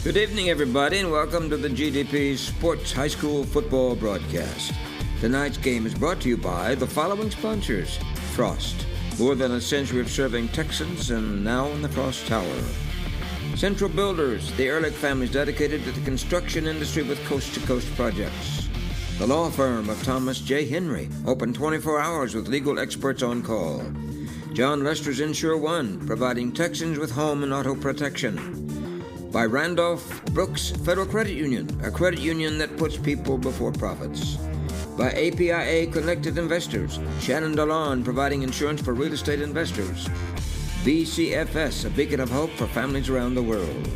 Good evening, everybody, and welcome to the GDP Sports High School Football Broadcast. Tonight's game is brought to you by the following sponsors: Frost, more than a century of serving Texans and now in the Frost Tower. Central Builders, the Ehrlich family is dedicated to the construction industry with coast-to-coast projects. The law firm of Thomas J. Henry, open 24 hours with legal experts on call. John Lester's Insure One, providing Texans with home and auto protection. By Randolph Brooks Federal Credit Union, a credit union that puts people before profits. By APIA Connected Investors, Shannon DeLon, providing insurance for real estate investors. BCFS, a beacon of hope for families around the world.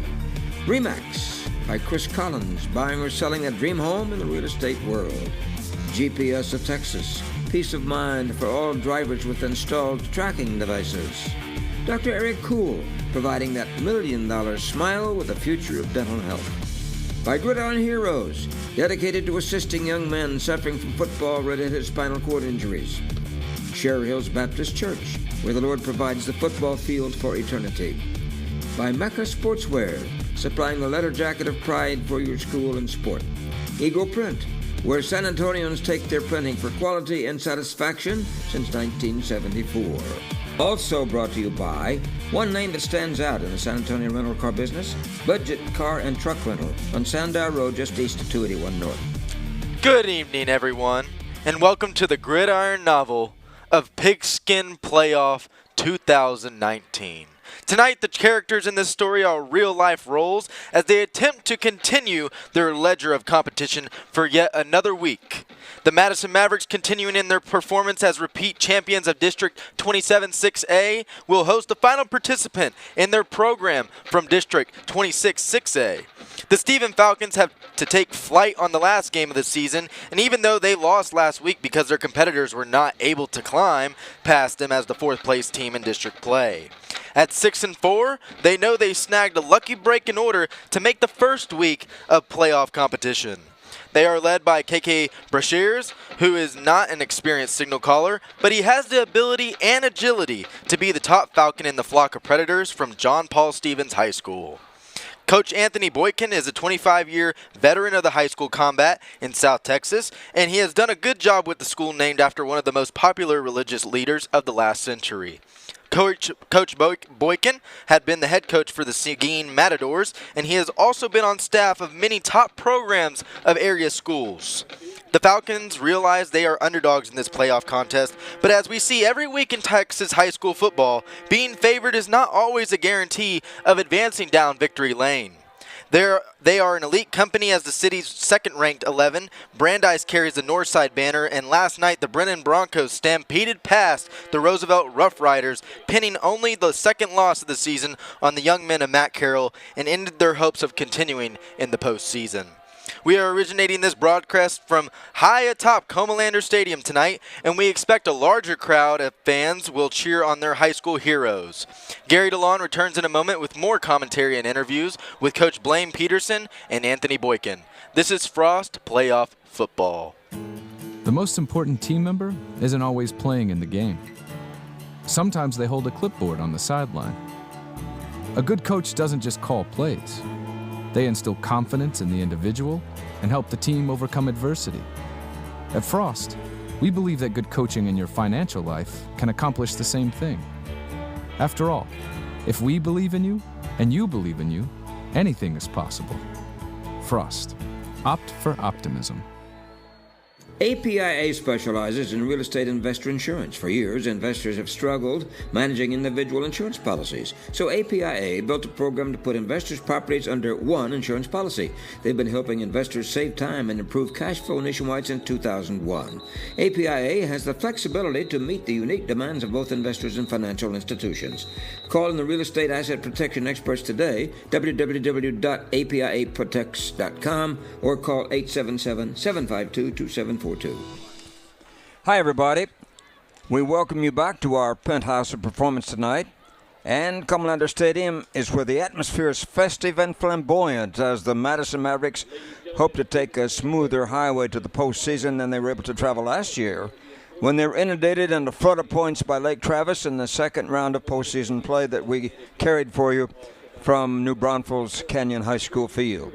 REMAX, by Chris Collins, buying or selling a dream home in the real estate world. GPS of Texas, peace of mind for all drivers with installed tracking devices. Dr. Eric Kuhl, providing that $1 million smile with a future of dental health. By Gridiron Heroes, dedicated to assisting young men suffering from football-related spinal cord injuries. Cherry Hills Baptist Church, where the Lord provides the football field for eternity. By Mecca Sportswear, supplying the leather jacket of pride for your school and sport. Eagle Print, where San Antonians take their printing for quality and satisfaction since 1974. Also brought to you by one name that stands out in the San Antonio rental car business: Budget Car and Truck Rental on Sandow Road, just east of 281 North. Good evening, everyone, and welcome to the Gridiron novel of Pigskin Playoff 2019. Tonight, the characters in this story are real-life roles as they attempt to continue their ledger of competition for yet another week. The Madison Mavericks, continuing in their performance as repeat champions of District 27-6A, will host the final participant in their program from District 26-6A. The Stephen Falcons have to take flight on the last game of the season, and even though they lost last week because their competitors were not able to climb past them as the fourth-place team in district play. At 6-4, they know they snagged a lucky break in order to make the first week of playoff competition. They are led by KK Brashears, who is not an experienced signal caller, but he has the ability and agility to be the top Falcon in the flock of Predators from John Paul Stevens High School. Coach Anthony Boykin is a 25-year veteran of the high school combat in South Texas, and he has done a good job with the school named after one of the most popular religious leaders of the last century. Coach Boykin had been the head coach for the Seguin Matadors, and he has also been on staff of many top programs of area schools. The Falcons realize they are underdogs in this playoff contest, but as we see every week in Texas high school football, being favored is not always a guarantee of advancing down victory lane. They are an elite company as the city's second-ranked 11. Brandeis carries the Northside banner, and last night the Brennan Broncos stampeded past the Roosevelt Rough Riders, pinning only the second loss of the season on the young men of Matt Carroll, and ended their hopes of continuing in the postseason. We are originating this broadcast from high atop Comalander Stadium tonight, and we expect a larger crowd of fans will cheer on their high school heroes. Gary DeLon returns in a moment with more commentary and interviews with Coach Blaine Peterson and Anthony Boykin. This is Frost Playoff Football. The most important team member isn't always playing in the game. Sometimes they hold a clipboard on the sideline. A good coach doesn't just call plays. They instill confidence in the individual and help the team overcome adversity. At Frost, we believe that good coaching in your financial life can accomplish the same thing. After all, if we believe in you and you believe in you, anything is possible. Frost. Opt for optimism. APIA specializes in real estate investor insurance. For years, investors have struggled managing individual insurance policies. So APIA built a program to put investors' properties under one insurance policy. They've been helping investors save time and improve cash flow nationwide since 2001. APIA has the flexibility to meet the unique demands of both investors and financial institutions. Call in the real estate asset protection experts today, www.apiaprotects.com, or call 877-752-2742. Hi, everybody. We welcome you back to our penthouse of performance tonight. And Comalander Stadium is where the atmosphere is festive and flamboyant as the Madison Mavericks hope to take a smoother highway to the postseason than they were able to travel last year, when they were inundated and flooded points by Lake Travis in the second round of postseason play that we carried for you from New Braunfels Canyon High School field.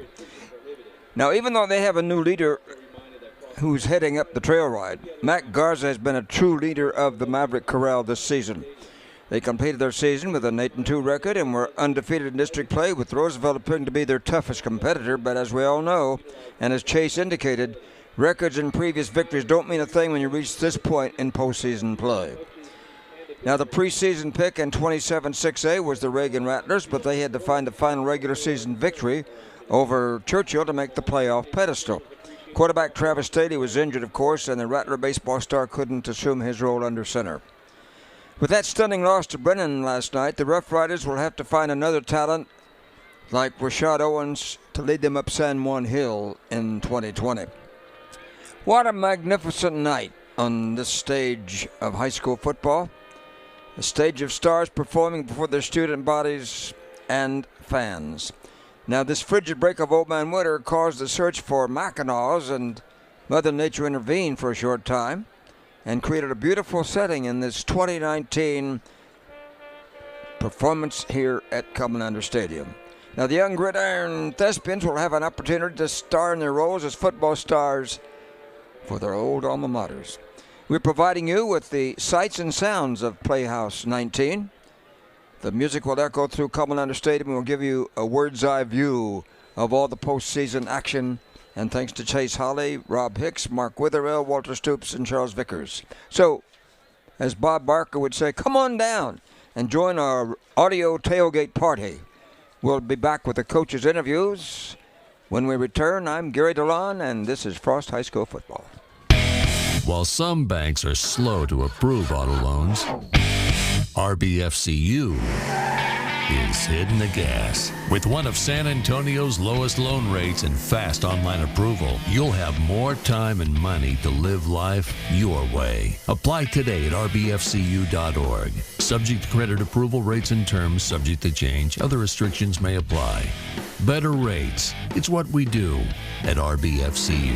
Now, even though they have a new leader who's heading up the trail ride, Mac Garza has been a true leader of the Maverick Corral this season. They completed their season with an 8-2 record and were undefeated in district play, with Roosevelt appearing to be their toughest competitor. But as we all know, and as Chase indicated, records and previous victories don't mean a thing when you reach this point in postseason play. Now, the preseason pick in 27-6A was the Reagan Rattlers, but they had to find the final regular season victory over Churchill to make the playoff pedestal. Quarterback Travis Staley was injured, of course, and the Rattler baseball star couldn't assume his role under center. With that stunning loss to Brennan last night, the Rough Riders will have to find another talent like Rashad Owens to lead them up San Juan Hill in 2020. What a magnificent night on this stage of high school football. A stage of stars performing before their student bodies and fans. Now, this frigid break of Old Man Winter caused the search for Mackinaws, and Mother Nature intervened for a short time and created a beautiful setting in this 2019 performance here at Commander Stadium. Now, the young gridiron thespians will have an opportunity to star in their roles as football stars for their old alma maters. We're providing you with the sights and sounds of Playhouse 19. The music will echo through Commander Stadium and will give you a bird's-eye view of all the postseason action. And thanks to Chase Holly, Rob Hicks, Mark Witherell, Walter Stoops, and Charles Vickers. So, as Bob Barker would say, come on down and join our audio tailgate party. We'll be back with the coaches' interviews. When we return, I'm Gary DeLon, and this is Frost High School football. While some banks are slow to approve auto loans, RBFCU is hitting the gas. With one of San Antonio's lowest loan rates and fast online approval, you'll have more time and money to live life your way. Apply today at rbfcu.org. Subject to credit approval, rates and terms subject to change. Other restrictions may apply. Better rates. It's what we do at RBFCU.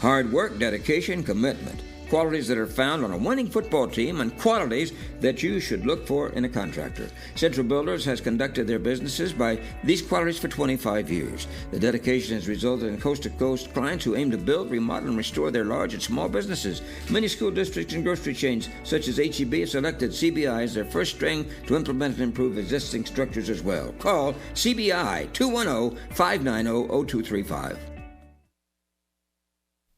Hard work, dedication, commitment. Qualities that are found on a winning football team and qualities that you should look for in a contractor. Central Builders has conducted their businesses by these qualities for 25 years. The dedication has resulted in coast-to-coast clients who aim to build, remodel, and restore their large and small businesses. Many school districts and grocery chains, such as H-E-B, have selected CBI as their first string to implement and improve existing structures as well. Call CBI 210-590-0235.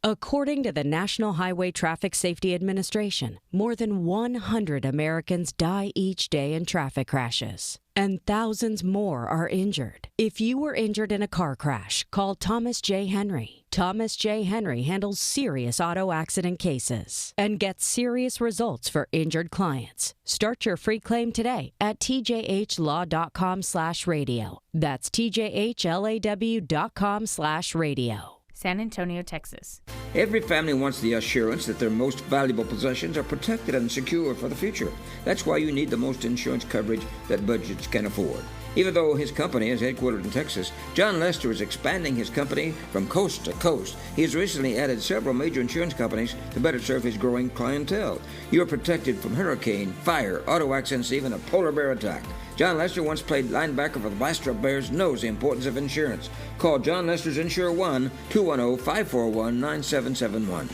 According to the National Highway Traffic Safety Administration, more than 100 Americans die each day in traffic crashes, and thousands more are injured. If you were injured in a car crash, call Thomas J. Henry. Thomas J. Henry handles serious auto accident cases and gets serious results for injured clients. Start your free claim today at tjhlaw.com/radio. That's tjhlaw.com/radio. San Antonio, Texas. Every family wants the assurance that their most valuable possessions are protected and secure for the future. That's why you need the most insurance coverage that budgets can afford. Even though his company is headquartered in Texas, John Lester is expanding his company from coast to coast. He has recently added several major insurance companies to better serve his growing clientele. You are protected from hurricane, fire, auto accidents, even a polar bear attack. John Lester once played linebacker for the Bastrop Bears, knows the importance of insurance. Call John Lester's Insure 1-210-541-9771.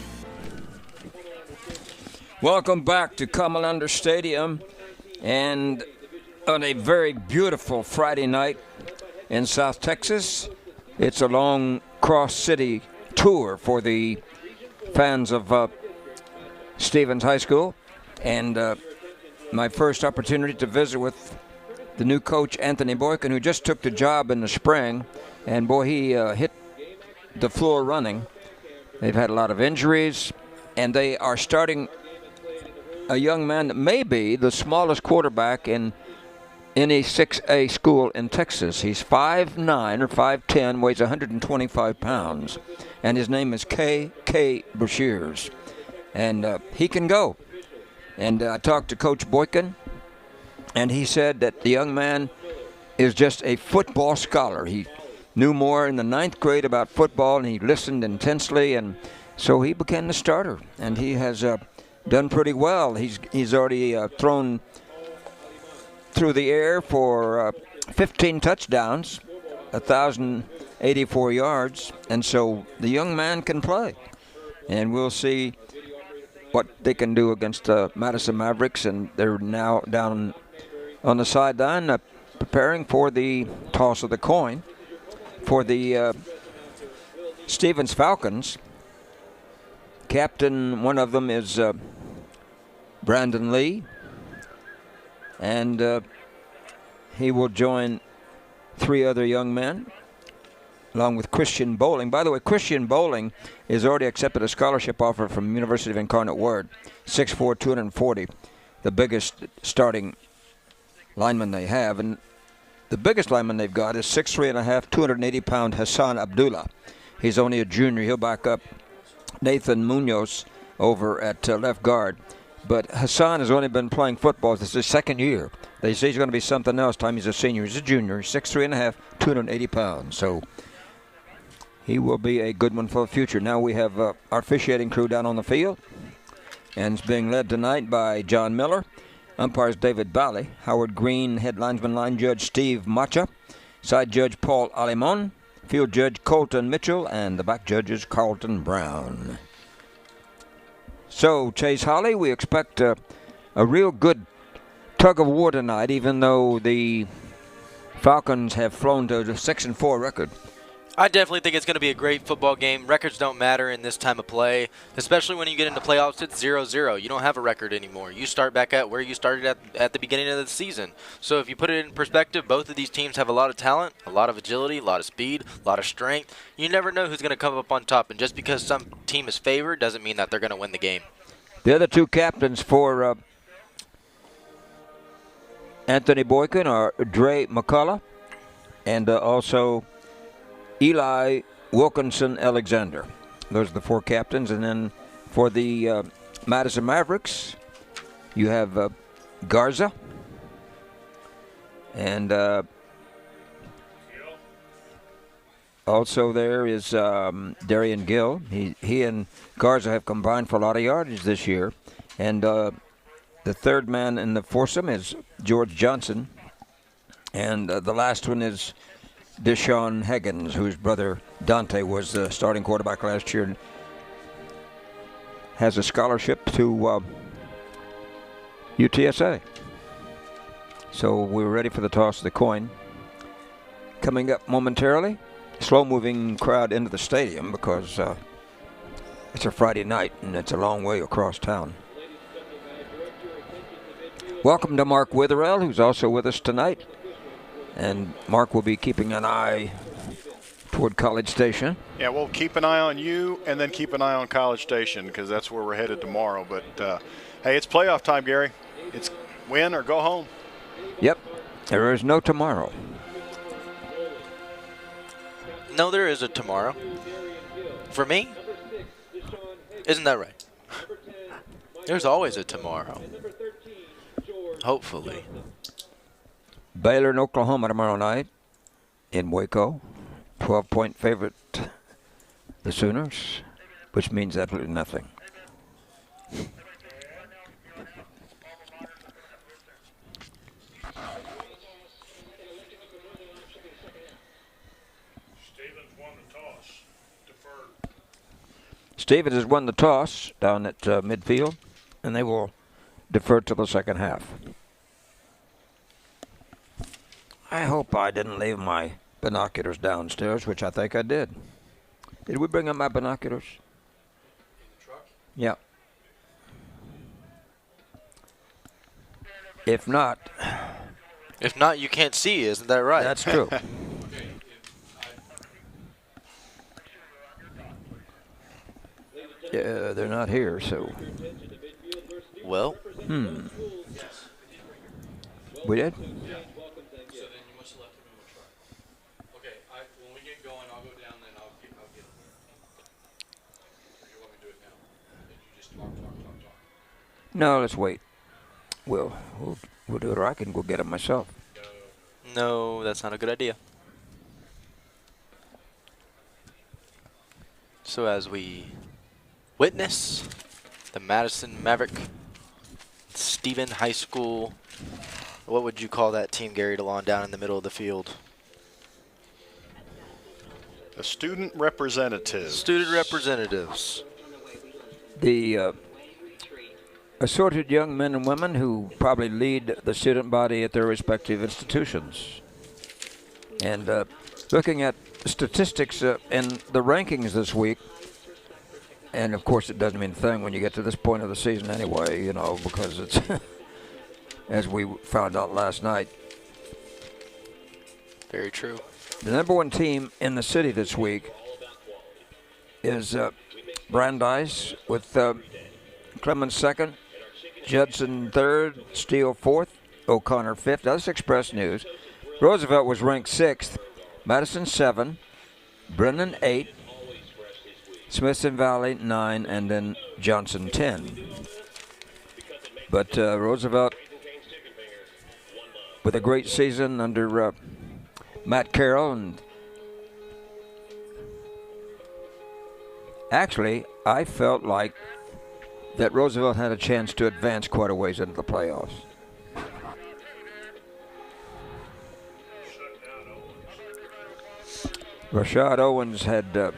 Welcome back to Commander Stadium, and on a very beautiful Friday night in South Texas. It's a long cross-city tour for the fans of Stevens High School, and my first opportunity to visit with the new coach, Anthony Boykin, who just took the job in the spring, and boy, he hit the floor running. They've had a lot of injuries, and they are starting a young man that may be the smallest quarterback in any 6A school in Texas. He's 5'9" or 5'10", weighs 125 pounds, and his name is K.K. Brashears, and he can go. And I talked to Coach Boykin, and he said that the young man is just a football scholar. He knew more in the 9th grade about football, and he listened intensely, and so he became the starter. And he has done pretty well. He's already thrown through the air for 15 touchdowns, 1,084 yards, and so the young man can play. And we'll see what they can do against Madison Mavericks, and they're now down on the sideline preparing for the toss of the coin for the Stevens Falcons. Captain, one of them is Brandon Lee, and he will join 3 other young men, along with Christian Bowling. By the way, Christian Bowling has already accepted a scholarship offer from University of Incarnate Word, 6'4", 240, the biggest starting lineman they have. And the biggest lineman they've got is 6'3½", 280-pound Hassan Abdullah. He's only a junior. He'll back up Nathan Munoz over at left guard. But Hassan has only been playing football. This is his second year. They say he's going to be something else time he's a senior. He's a junior. He's 6'3½", 280 pounds. So he will be a good one for the future. Now we have our officiating crew down on the field. And it's being led tonight by John Miller. Umpires David Bally. Howard Green, head linesman, line judge Steve Macha. Side judge Paul Alimon. Field judge Colton Mitchell. And the back judge is Carlton Brown. So, Chase Holly, we expect a real good tug of war tonight, even though the Falcons have flown to the 6-4 record. I definitely think it's going to be a great football game. Records don't matter in this time of play, especially when you get into playoffs. It's 0-0. You don't have a record anymore. You start back at where you started at the beginning of the season. So if you put it in perspective, both of these teams have a lot of talent, a lot of agility, a lot of speed, a lot of strength. You never know who's going to come up on top, and just because some team is favored doesn't mean that they're going to win the game. The other 2 captains for Anthony Boykin are Dre McCullough and also Eli Wilkinson Alexander. Those are the 4 captains. And then for the Madison Mavericks, you have Garza and also there is Darian Gill. He and Garza have combined for a lot of yardage this year. And the third man in the foursome is George Johnson. And the last one is Deshaun Higgins, whose brother Dante was the starting quarterback last year and has a scholarship to UTSA. So we're ready for the toss of the coin. Coming up momentarily, slow-moving crowd into the stadium because it's a Friday night and it's a long way across town. Welcome to Mark Witherell, who's also with us tonight. And Mark will be keeping an eye toward College Station. Yeah, we'll keep an eye on you and then keep an eye on College Station because that's where we're headed tomorrow. But, hey, it's playoff time, Gary. It's win or go home. Yep. There is no tomorrow. No, there is a tomorrow. For me? Isn't that right? There's always a tomorrow. Hopefully. Baylor and Oklahoma tomorrow night in Waco. 12-point favorite, the Sooners, which means absolutely nothing. Stevens has won the toss down at midfield, and they will defer to the second half. I hope I didn't leave my binoculars downstairs, which I think I did. Did we bring up my binoculars? In the truck? Yeah. If not, you can't see, isn't that right? That's true. Yeah, they're not here, so. Well. We did? No, let's wait. We'll do it, or I can go get it myself. No, that's not a good idea. So as we witness the Madison Maverick Stephen High School. What would you call that team, Gary DeLon, down in the middle of the field? The student representatives. Student representatives. The assorted young men and women who probably lead the student body at their respective institutions. And looking at statistics in the rankings this week, and of course it doesn't mean a thing when you get to this point of the season anyway, you know, because it's, as we found out last night. Very true. The number one team in the city this week is Brandeis with Clemens second, Judson third, Steele fourth, O'Connor fifth. That's Express News. Roosevelt was ranked sixth, Madison 7, Brennan 8, Smithson Valley 9, and then Johnson 10. But Roosevelt, with a great season under Matt Carroll, and actually I felt like that Roosevelt had a chance to advance quite a ways into the playoffs. Rashad Owens had,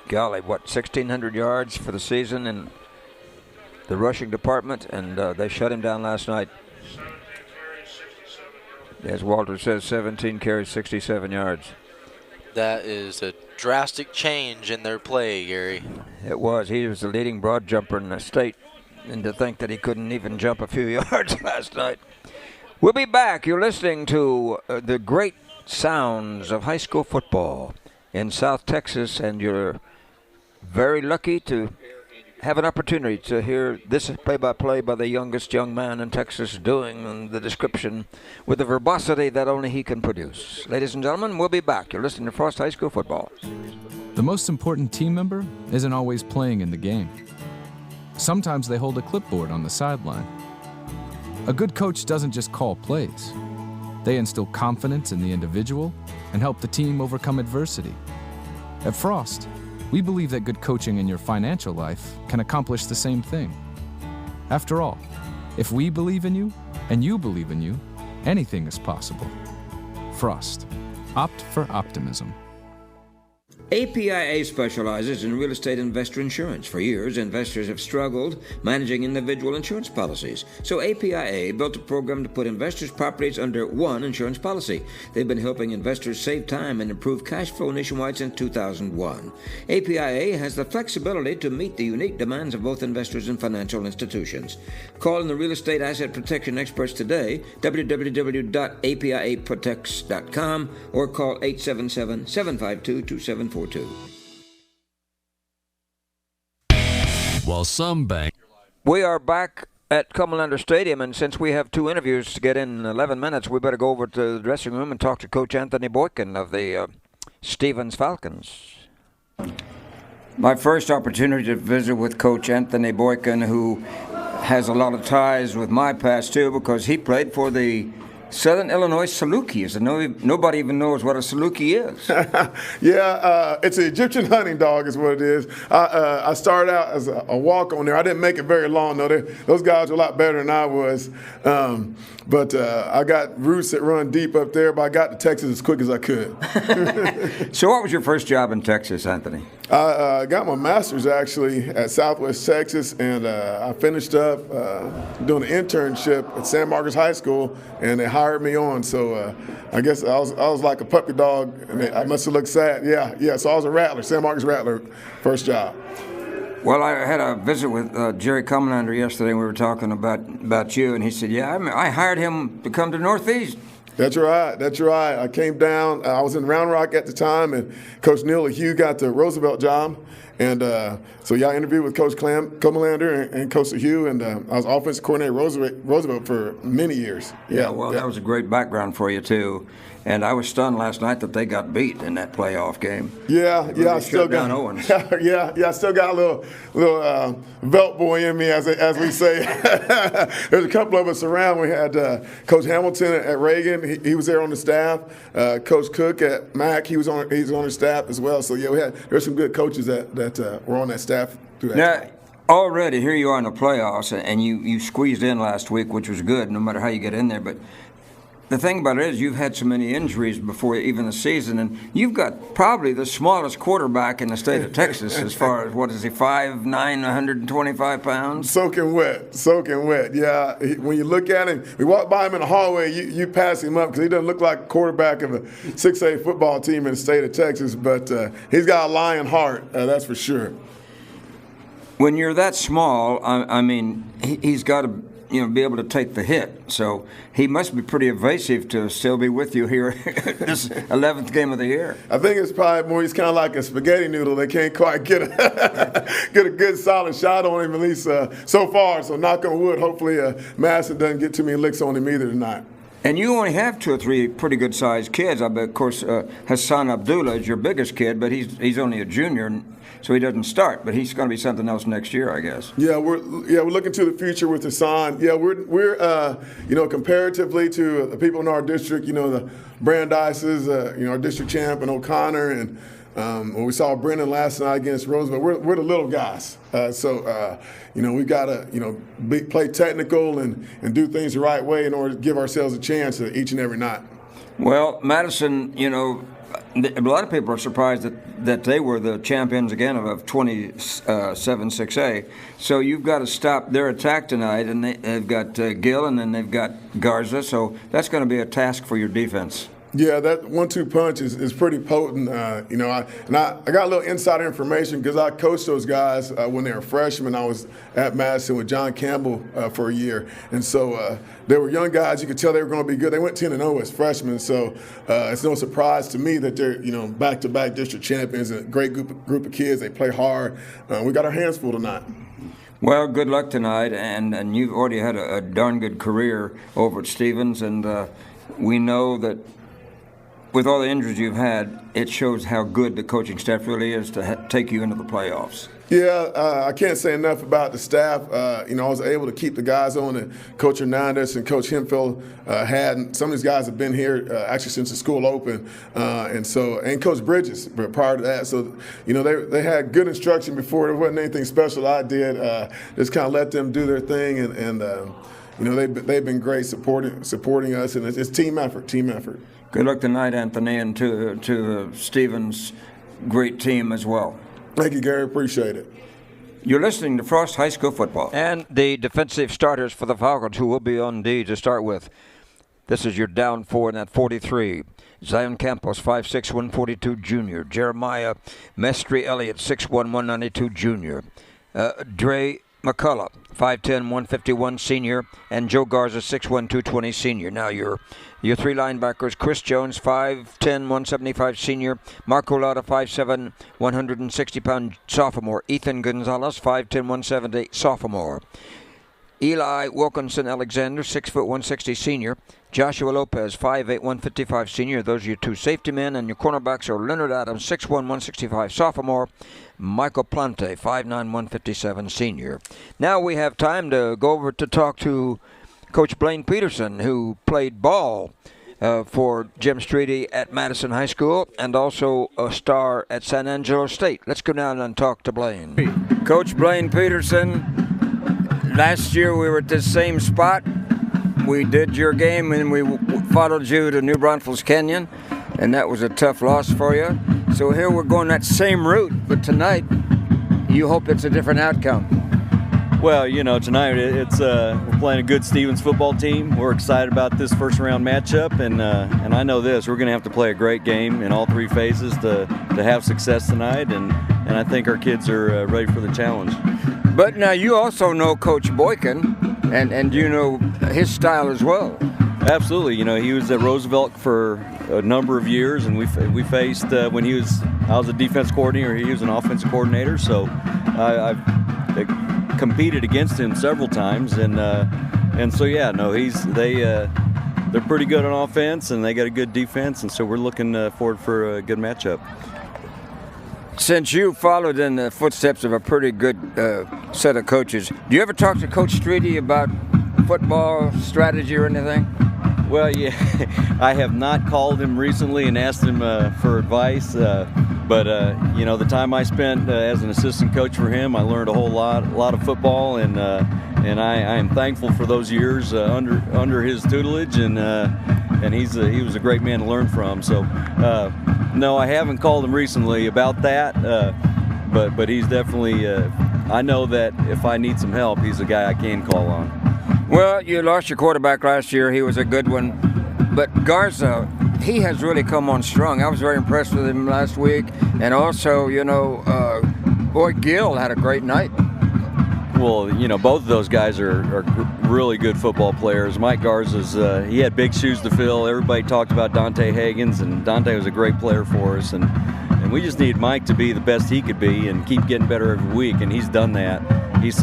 golly, 1,600 yards for the season in the rushing department, and they shut him down last night. As Walter says, 17 carries, 67 yards. That is a drastic change in their play, Gary. It was. He was the leading broad jumper in the state, and to think that he couldn't even jump a few yards last night. We'll be back. You're listening to the great sounds of high school football in South Texas, and you're very lucky to have an opportunity to hear this play-by-play by the youngest young man in Texas doing the description with the verbosity that only he can produce. Ladies and gentlemen, we'll be back. You're listening to Frost High School Football. The most important team member isn't always playing in the game. Sometimes they hold a clipboard on the sideline. A good coach doesn't just call plays. They instill confidence in the individual and help the team overcome adversity. At Frost, we believe that good coaching in your financial life can accomplish the same thing. After all, if we believe in you and you believe in you, anything is possible. Frost. Opt for optimism. APIA specializes in real estate investor insurance. For years, investors have struggled managing individual insurance policies. So APIA built a program to put investors' properties under one insurance policy. They've been helping investors save time and improve cash flow nationwide since 2001. APIA has the flexibility to meet the unique demands of both investors and financial institutions. Call in the real estate asset protection experts today, www.apiaprotects.com, or call 877-752-2742. While some bank. We are back at Cumberlander Stadium, and since we have two interviews to get in 11 minutes, we better go over to the dressing room and talk to Coach Anthony Boykin of the Stevens Falcons. My first opportunity to visit with Coach Anthony Boykin, who has a lot of ties with my past too, because he played for the Southern Illinois Salukis, and nobody even knows what a Saluki is. Yeah, it's an Egyptian hunting dog is what it is. I started out as a walk-on there. I didn't make it very long, though. Those guys were a lot better than I was. But I got roots that run deep up there, but I got to Texas as quick as I could. So what was your first job in Texas, Anthony? I got my master's, actually, at Southwest Texas, and I finished up doing an internship at San Marcos High School, and they hired me on. So I guess I was like a puppy dog, and I must have looked sad. Yeah. So I was a Rattler, San Marcos Rattler, first job. Well, I had a visit with Jerry Cumberlander yesterday, and we were talking about you, and he said, I hired him to come to Northeast. That's right. I came down. I was in Round Rock at the time, and Coach Neil Hugh got the Roosevelt job. And so, I interviewed with Coach Cumberlander and Coach Hugh, and I was offensive coordinator at Roosevelt for many years. Yeah, that was a great background for you, too. And I was stunned last night that they got beat in that playoff game. Yeah, I still got Owens. I still got a little belt boy in me, as we say. There's a couple of us around. We had Coach Hamilton at Reagan. He was there on the staff. Coach Cook at Mac. He's on the staff as well. So there's some good coaches that were on that staff through that time. already here you are in the playoffs, and you squeezed in last week, which was good, no matter how you get in there. But the thing about it is you've had so many injuries before even the season, and you've got probably the smallest quarterback in the state of Texas as far as, 5'9", 125 pounds? Soaking wet. Yeah, when you look at him, we walk by him in the hallway, you pass him up because he doesn't look like a quarterback of a 6A football team in the state of Texas, but he's got a lion heart, that's for sure. When you're that small, I mean, he's got to be able to take the hit. So he must be pretty evasive to still be with you here this 11th game of the year. I think it's probably more he's kind of like a spaghetti noodle. They can't quite get a good solid shot on him, at least so far. So knock on wood, hopefully Madison doesn't get too many licks on him either tonight. And you only have 2 or 3 pretty good-sized kids. I bet, of course, Hassan Abdullah is your biggest kid, but he's only a junior, so he doesn't start. But he's going to be something else next year, I guess. Yeah, we're looking to the future with Hassan. Yeah, we're comparatively to the people in our district, the Brandeis's, our district champ and O'Connor, and when we saw Brennan last night against Roosevelt, we're the little guys. We've got to play technical and do things the right way in order to give ourselves a chance each and every night. Well, Madison, a lot of people are surprised that they were the champions again of 27-6A. So you've got to stop their attack tonight, and they've got Gill, and then they've got Garza. So that's going to be a task for your defense. Yeah, that 1-2 punch is pretty potent. I got a little insider information because I coached those guys when they were freshmen. I was at Madison with John Campbell for a year, and so they were young guys. You could tell they were going to be good. They went 10-0 as freshmen, so it's no surprise to me that they're back-to-back district champions. A great group of kids. They play hard. We got our hands full tonight. Well, good luck tonight, and you've already had a darn good career over at Stevens, and we know that with all the injuries you've had, it shows how good the coaching staff really is to take you into the playoffs. Yeah, I can't say enough about the staff. I was able to keep the guys on that Coach Hernandez and Coach Hemphill had. And some of these guys have been here actually since the school opened, and Coach Bridges prior to that. So, they had good instruction before. There wasn't anything special I did. Just kind of let them do their thing, and they've been great supporting us, and it's team effort. Good luck tonight, Anthony, and to Stevens' great team as well. Thank you, Gary. Appreciate it. You're listening to Frost High School Football. And the defensive starters for the Falcons, who will be on D to start with. This is your down 4 in that 43. Zion Campos, 5'6", 142 junior. Jeremiah Mestri Elliott, 6'1", 192 junior. Dre McCullough, 5'10", 151 senior, and Joe Garza, 6'1", 220 senior. Now your 3 linebackers, Chris Jones, 5'10", 175 senior, Marco Lauda, 5'7", 160-pound sophomore, Ethan Gonzalez, 5'10", 170 sophomore, Eli Wilkinson Alexander, 6', 160 senior, Joshua Lopez, 5'8", 155 senior. Those are your 2 safety men, and your cornerbacks are Leonard Adams, 6'1", 165 sophomore, Michael Plante, 5'9", 157 senior. Now we have time to go over to talk to Coach Blaine Peterson, who played ball for Jim Streety at Madison High School and also a star at San Angelo State. Let's go down and talk to Blaine. Coach Blaine Peterson, last year we were at this same spot. We did your game and we followed you to New Braunfels Canyon, and that was a tough loss for you. So here we're going that same route, but tonight you hope it's a different outcome. Well, tonight we're playing a good Stevens football team. We're excited about this first-round matchup, and I know this. We're going to have to play a great game in all 3 phases to have success tonight, and I think our kids are ready for the challenge. But now you also know Coach Boykin, and you know his style as well. Absolutely. He was at Roosevelt for a number of years, and we faced when I was a defense coordinator, he was an offensive coordinator, so I've competed against him several times, and so they're pretty good on offense, and they got a good defense, and so we're looking forward for a good matchup. Since you followed in the footsteps of a pretty good set of coaches, do you ever talk to Coach Streety about football strategy or anything? Well, yeah, I have not called him recently and asked him for advice. But the time I spent as an assistant coach for him, I learned a whole lot of football, and I am thankful for those years under his tutelage, and he was a great man to learn from. So, no, I haven't called him recently about that, but he's definitely. I know that if I need some help, he's a guy I can call on. Well, you lost your quarterback last year. He was a good one. But Garza, he has really come on strong. I was very impressed with him last week. And also, boy, Gill had a great night. Well, both of those guys are really good football players. Mike Garza's, he had big shoes to fill. Everybody talked about Dante Hagens, and Dante was a great player for us. And we just need Mike to be the best he could be and keep getting better every week, and he's done that. He's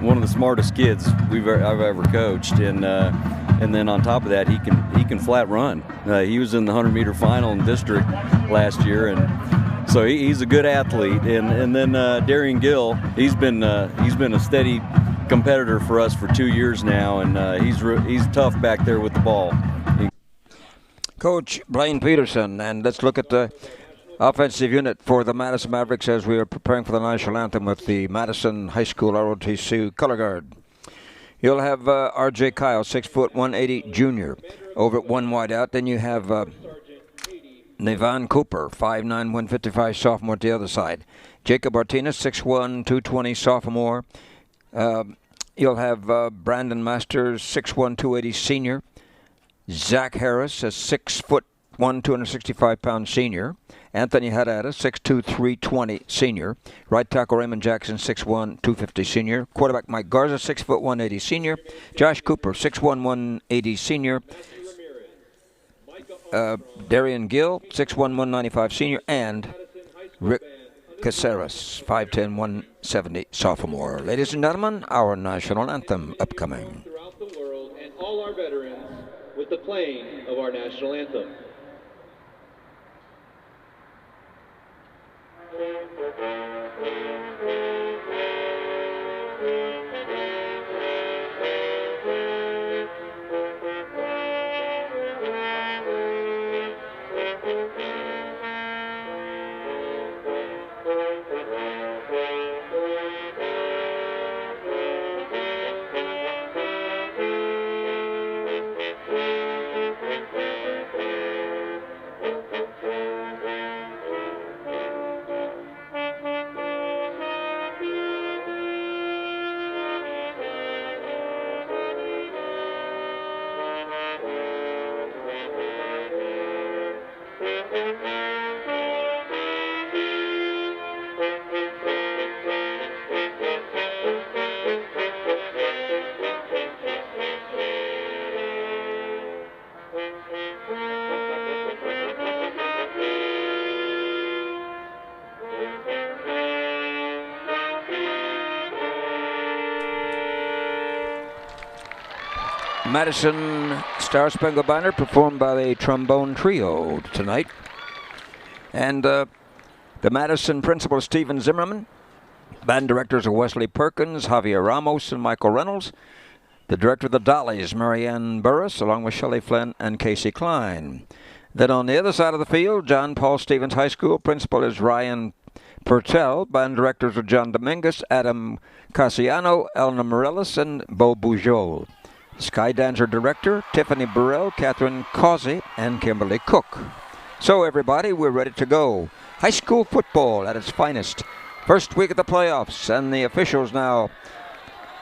one of the smartest kids I've ever coached, and then on top of that, he can flat run. He was in the 100-meter final in district last year, and so he's a good athlete. And then Darian Gill, he's been a steady competitor for us for 2 years now, and he's tough back there with the ball. Coach Blaine Peterson, and let's look at the offensive unit for the Madison Mavericks as we are preparing for the national anthem with the Madison High School ROTC color guard. You'll have R.J. Kyle, 6 foot 180 junior, over at one wide out. Then you have Nevan Cooper, 5'9", 155 sophomore at the other side. Jacob Martinez, 6'1", 220 sophomore. You'll have Brandon Masters, 6'1", 280 senior. Zach Harris, a 6 foot 1, 265-pound senior. Anthony Haddad, 6'2", 320 senior. Right tackle Raymond Jackson, 6'1", 250 senior. Quarterback Mike Garza, 6 foot 180 senior. Josh Cooper, 6'1", 180 senior. Darian Gill, 6'1", 195 senior. And Rick Caceres, 5'10", 170 sophomore. Ladies and gentlemen, our national anthem upcoming. Throughout the world and all our veterans with the playing of our national anthem. Madison Star Spangled Banner performed by the trombone trio tonight. And the Madison principal, Stephen Zimmerman. Band directors are Wesley Perkins, Javier Ramos, and Michael Reynolds. The director of the Dollies, Marianne Burris, along with Shelley Flynn and Casey Klein. Then on the other side of the field, John Paul Stevens High School principal is Ryan Pertel. Band directors are John Dominguez, Adam Cassiano, Elna Morellis, and Bo Bujol. Sky Dancer director, Tiffany Burrell, Catherine Causey, and Kimberly Cook. So everybody, we're ready to go. High school football at its finest. First week of the playoffs, and the officials now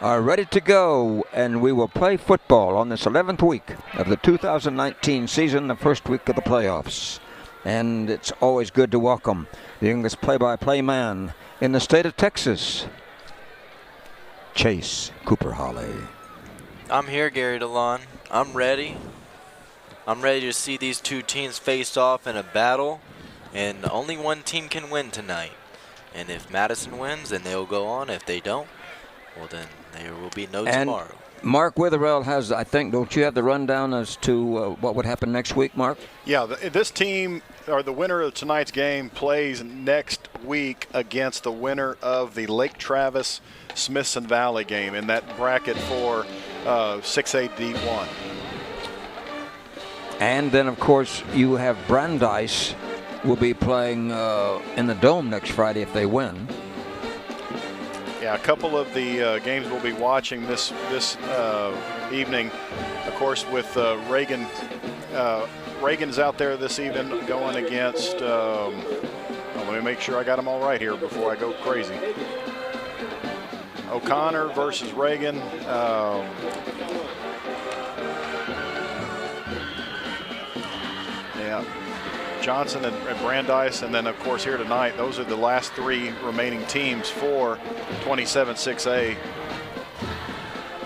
are ready to go, and we will play football on this 11th week of the 2019 season, the first week of the playoffs. And it's always good to welcome the youngest play-by-play man in the state of Texas, Chase Cooper Holly. I'm here, Gary DeLon. I'm ready. I'm ready to see these two teams face off in a battle, and only one team can win tonight. And if Madison wins, then they'll go on. If they don't, well, then there will be no tomorrow. Mark Witherell has, I think, don't you have the rundown as to what would happen next week, Mark? Yeah, this team, or the winner of tonight's game, plays next week against the winner of the Lake Travis Smithson Valley game in that bracket for 6A D1. And then, of course, you have Brandeis will be playing in the Dome next Friday if they win. Yeah, a couple of the games we'll be watching this evening, of course, with Reagan. Reagan's out there this evening going against, let me make sure I got them all right here before I go crazy. O'Connor versus Reagan. Yeah, Johnson and Brandeis, and then of course here tonight, those are the last 3 remaining teams for 27-6A.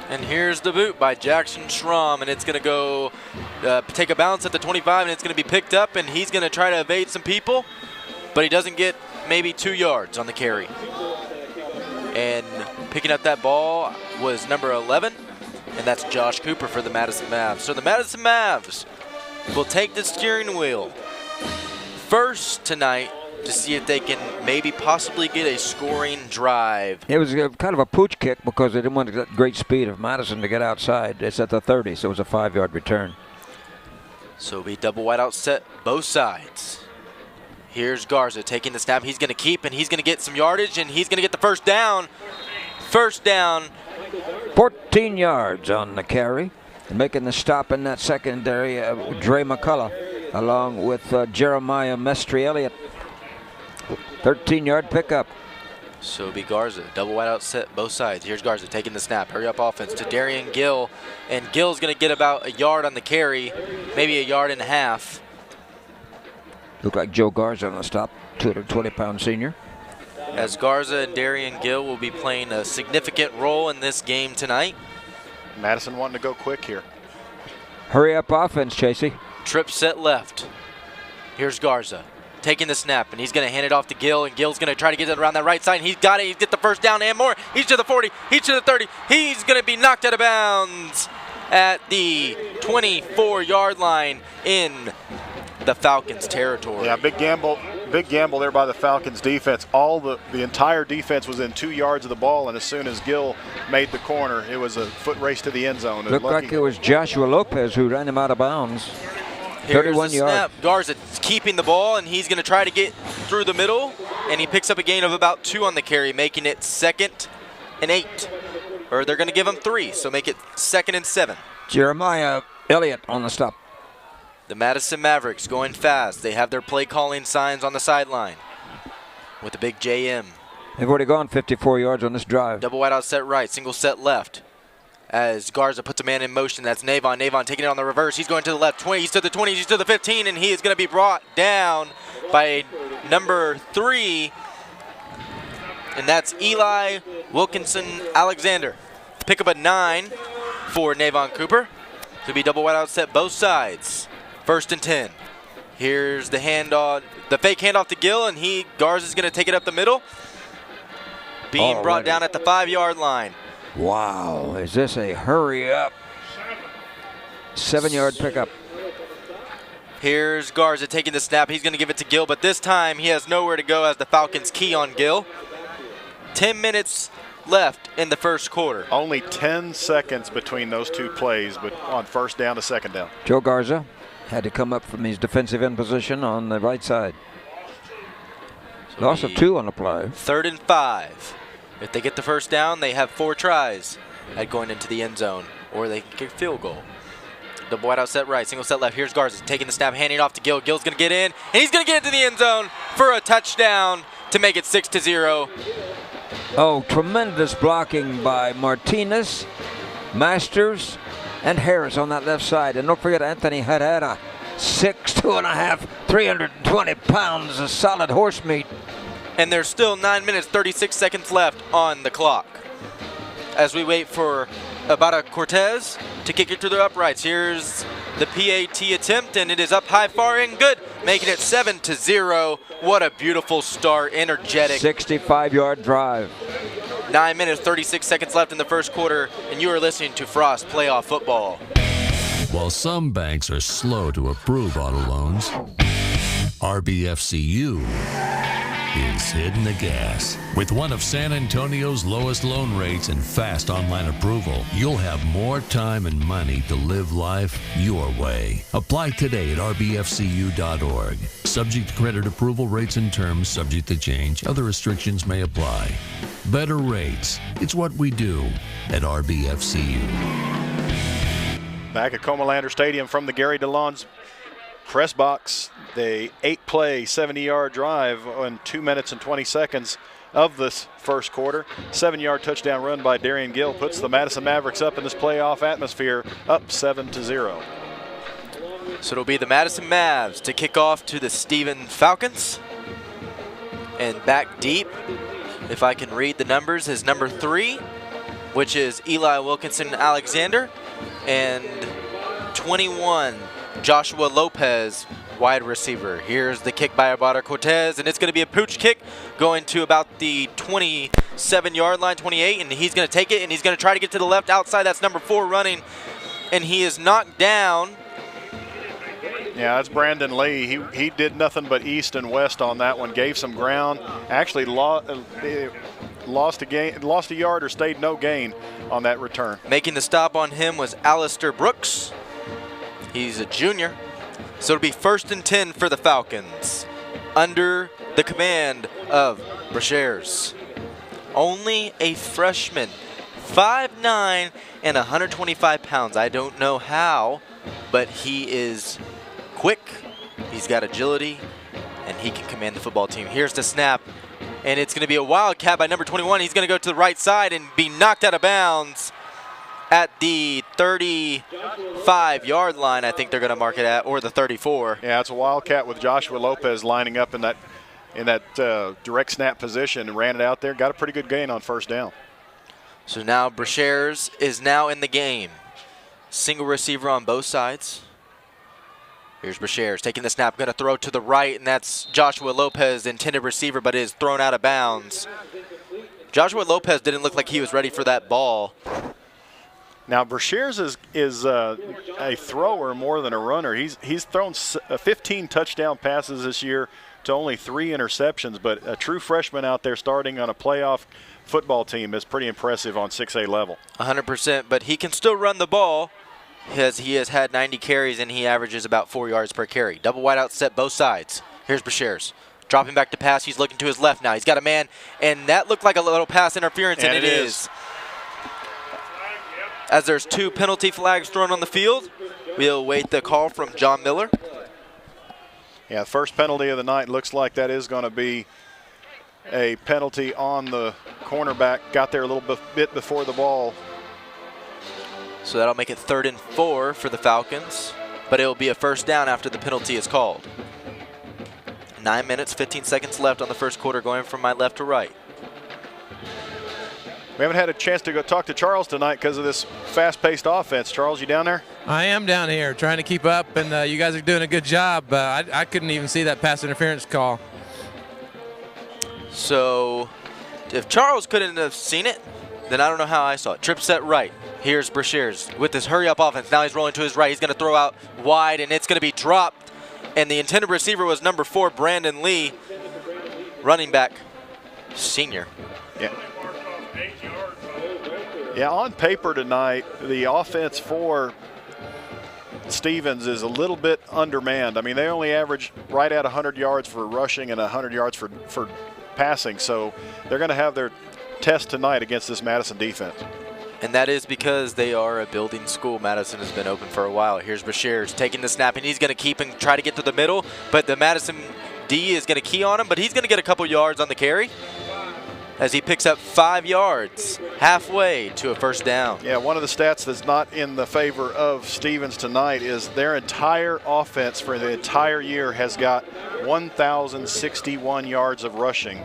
And here's the boot by Jackson Schramm, and it's going to go take a bounce at the 25, and it's going to be picked up, and he's going to try to evade some people, but he doesn't get maybe 2 yards on the carry. And picking up that ball was number 11, and that's Josh Cooper for the Madison Mavs. So the Madison Mavs will take the steering wheel first tonight to see if they can maybe possibly get a scoring drive. It was kind of a pooch kick because they didn't want the great speed of Madison to get outside. It's at the 30, so it was a 5-yard return. So it'll be double wide out set both sides. Here's Garza taking the snap. He's going to keep, and he's going to get some yardage, and he's going to get the first down. First down. 14 yards on the carry. And making the stop in that secondary, Dre McCullough, along with Jeremiah Mestri-Elliott. 13-yard pickup. So it'll be Garza, double wide out set both sides. Here's Garza taking the snap. Hurry up offense to Darian Gill. And Gill's going to get about a yard on the carry, maybe a yard and a half. Look like Joe Garza on the stop, 220-pound senior. As Garza and Darian Gill will be playing a significant role in this game tonight. Madison wanting to go quick here. Hurry up offense, Chasey. Trip set left. Here's Garza taking the snap, and he's going to hand it off to Gill, and Gill's going to try to get it around that right side. He's got it. He's get the first down and more. He's to the 40. He's to the 30. He's going to be knocked out of bounds at the 24-yard line in the Falcons territory. Yeah, big gamble there by the Falcons defense. The entire defense was in 2 yards of the ball, and as soon as Gill made the corner, it was a foot race to the end zone. Looked like it was Joshua Lopez who ran him out of bounds. Here's 31 the yards. snap. Garza keeping the ball, and he's going to try to get through the middle, and he picks up a gain of about 2 on the carry, making it 2nd and 8. Or they're going to give him 3, so make it 2nd and 7. Jeremiah Elliott on the stop. The Madison Mavericks going fast. They have their play calling signs on the sideline with the big JM. They've already gone 54 yards on this drive. Double wide out set right, single set left. As Garza puts a man in motion, that's Navon. Navon taking it on the reverse. He's going to the left, 20. He's to the 20. He's to the 15, and he is going to be brought down by number 3, and that's Eli Wilkinson Alexander. Pick up a 9 for Navon Cooper. To be double wide out set both sides. 1st and 10. Here's the handoff, the fake handoff to Gill, and Garza's going to take it up the middle. Being brought down at the 5-yard line. Wow, is this a hurry up? 7-yard pickup. Here's Garza taking the snap. He's going to give it to Gill, but this time he has nowhere to go as the Falcons key on Gill. 10 minutes left in the first quarter. Only 10 seconds between those 2 plays, but on 1st down to 2nd down. Joe Garza had to come up from his defensive end position on the right side. So loss of 2 on the play. 3rd and 5. If they get the first down, they have 4 tries at going into the end zone, or they can kick a field goal. Double wide out set right, single set left. Here's Garza taking the snap, handing it off to Gill. Gill's going to get in, and he's going to get into the end zone for a touchdown to make it 6-0. Oh, tremendous blocking by Martinez, Masters, and Harris on that left side. And don't forget Anthony Herrera, 6'2½", 320 pounds of solid horse meat. And there's still 9 minutes, 36 seconds left on the clock. As we wait for Abada Cortez to kick it through the uprights. Here's the PAT attempt, and it is up high, far, and good, making it 7-0. What a beautiful start, energetic. 65-yard drive. 9 minutes, 36 seconds left in the first quarter, and you are listening to Frost Playoff Football. While some banks are slow to approve auto loans, RBFCU is Hitting the Gas. With one of San Antonio's lowest loan rates and fast online approval, you'll have more time and money to live life your way. Apply today at rbfcu.org. Subject to credit approval, rates and terms subject to change. Other restrictions may apply. Better rates. It's what we do at RBFCU. Back at Comalander Stadium from the Gary DeLon's press box, the 8-play, 70-yard drive in 2 minutes and 20 seconds of this first quarter. 7-yard touchdown run by Darian Gill puts the Madison Mavericks up in this playoff atmosphere, up 7-0. So it'll be the Madison Mavs to kick off to the Stephen Falcons. And back deep, if I can read the numbers, is number 3, which is Eli Wilkinson Alexander, and 21, Joshua Lopez, wide receiver. Here's the kick by Abada Cortez, and it's going to be a pooch kick going to about the 27-yard line, 28, and he's going to take it, and he's going to try to get to the left outside. That's number 4 running, and he is knocked down. Yeah, that's Brandon Lee. He did nothing but east and west on that one, gave some ground, actually lost a yard or stayed no gain on that return. Making the stop on him was Alistair Brooks. He's a junior. So it'll be 1st and 10 for the Falcons under the command of Brashears. Only a freshman, 5'9" and 125 pounds. I don't know how, but he is quick, he's got agility, and he can command the football team. Here's the snap, and it's going to be a wildcat by number 21. He's going to go to the right side and be knocked out of bounds at the 35-yard line, I think they're going to mark it at, or the 34. Yeah, it's a wildcat with Joshua Lopez lining up in that direct snap position and ran it out there. Got a pretty good gain on first down. So now Brashears is now in the game. Single receiver on both sides. Here's Brashears taking the snap, going to throw to the right, and that's Joshua Lopez, the intended receiver, but is thrown out of bounds. Joshua Lopez didn't look like he was ready for that ball. Now Brashears is a thrower more than a runner. He's thrown 15 touchdown passes this year to only 3 interceptions, but a true freshman out there starting on a playoff football team is pretty impressive on 6A level. 100%, but he can still run the ball. He has had 90 carries, and he averages about 4 yards per carry. Double wide out set both sides. Here's Brashears. Dropping back to pass. He's looking to his left now. He's got a man, and that looked like a little pass interference, and it is. As there's 2 penalty flags thrown on the field, we'll await the call from John Miller. Yeah, first penalty of the night. Looks like that is going to be a penalty on the cornerback. Got there a little bit before the ball. So that'll make it 3rd and 4 for the Falcons, but it'll be a first down after the penalty is called. 9 minutes, 15 seconds left on the first quarter, going from my left to right. We haven't had a chance to go talk to Charles tonight because of this fast-paced offense. Charles, you down there? I am down here trying to keep up, and you guys are doing a good job. I couldn't even see that pass interference call. So if Charles couldn't have seen it, then I don't know how I saw it. Trip set right. Here's Brashears with his hurry-up offense. Now he's rolling to his right. He's going to throw out wide, and it's going to be dropped. And the intended receiver was number 4, Brandon Lee, running back, senior. Yeah. Yeah, on paper tonight, the offense for Stevens is a little bit undermanned. I mean, they only average right at 100 yards for rushing and 100 yards for passing. So they're going to have their test tonight against this Madison defense. And that is because they are a building school. Madison has been open for a while. Here's Brashears taking the snap, and he's going to keep and try to get to the middle. But the Madison D is going to key on him, but he's going to get a couple yards on the carry as he picks up 5 yards halfway to a first down. Yeah, one of the stats that's not in the favor of Stevens tonight is their entire offense for the entire year has got 1,061 yards of rushing.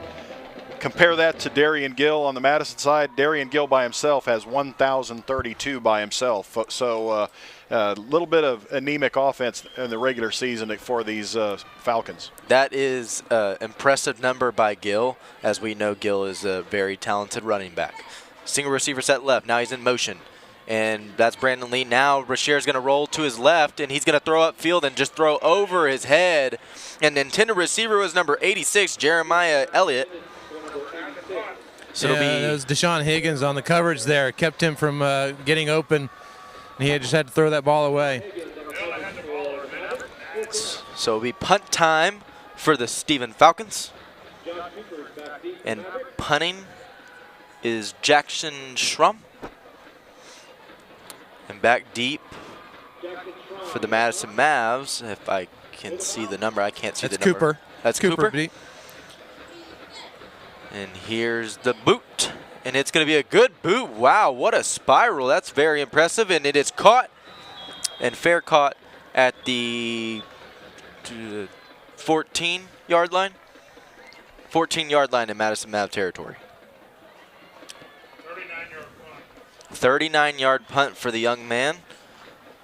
Compare that to Darian Gill on the Madison side. Darian Gill by himself has 1,032 by himself. So a little bit of anemic offense in the regular season for these Falcons. That is an impressive number by Gill. As we know, Gill is a very talented running back. Single receiver set left. Now he's in motion. And that's Brandon Lee. Now Rashear's going to roll to his left, and he's going to throw upfield and just throw over his head. And the intended receiver was number 86, Jeremiah Elliott. So it was Deshaun Higgins on the coverage there. Kept him from getting open. And he just had to throw that ball away. So it'll be punt time for the Stephen Falcons. And punting is Jackson Schrum. And back deep for the Madison Mavs. If I can see the number, I can't see the number. Cooper. That's Cooper. Cooper. And here's the boot. And it's going to be a good boot. Wow, what a spiral. That's very impressive. And it is caught and fair caught at the 14-yard line. 14-yard line in Madison Mav territory. 39-yard punt for the young man.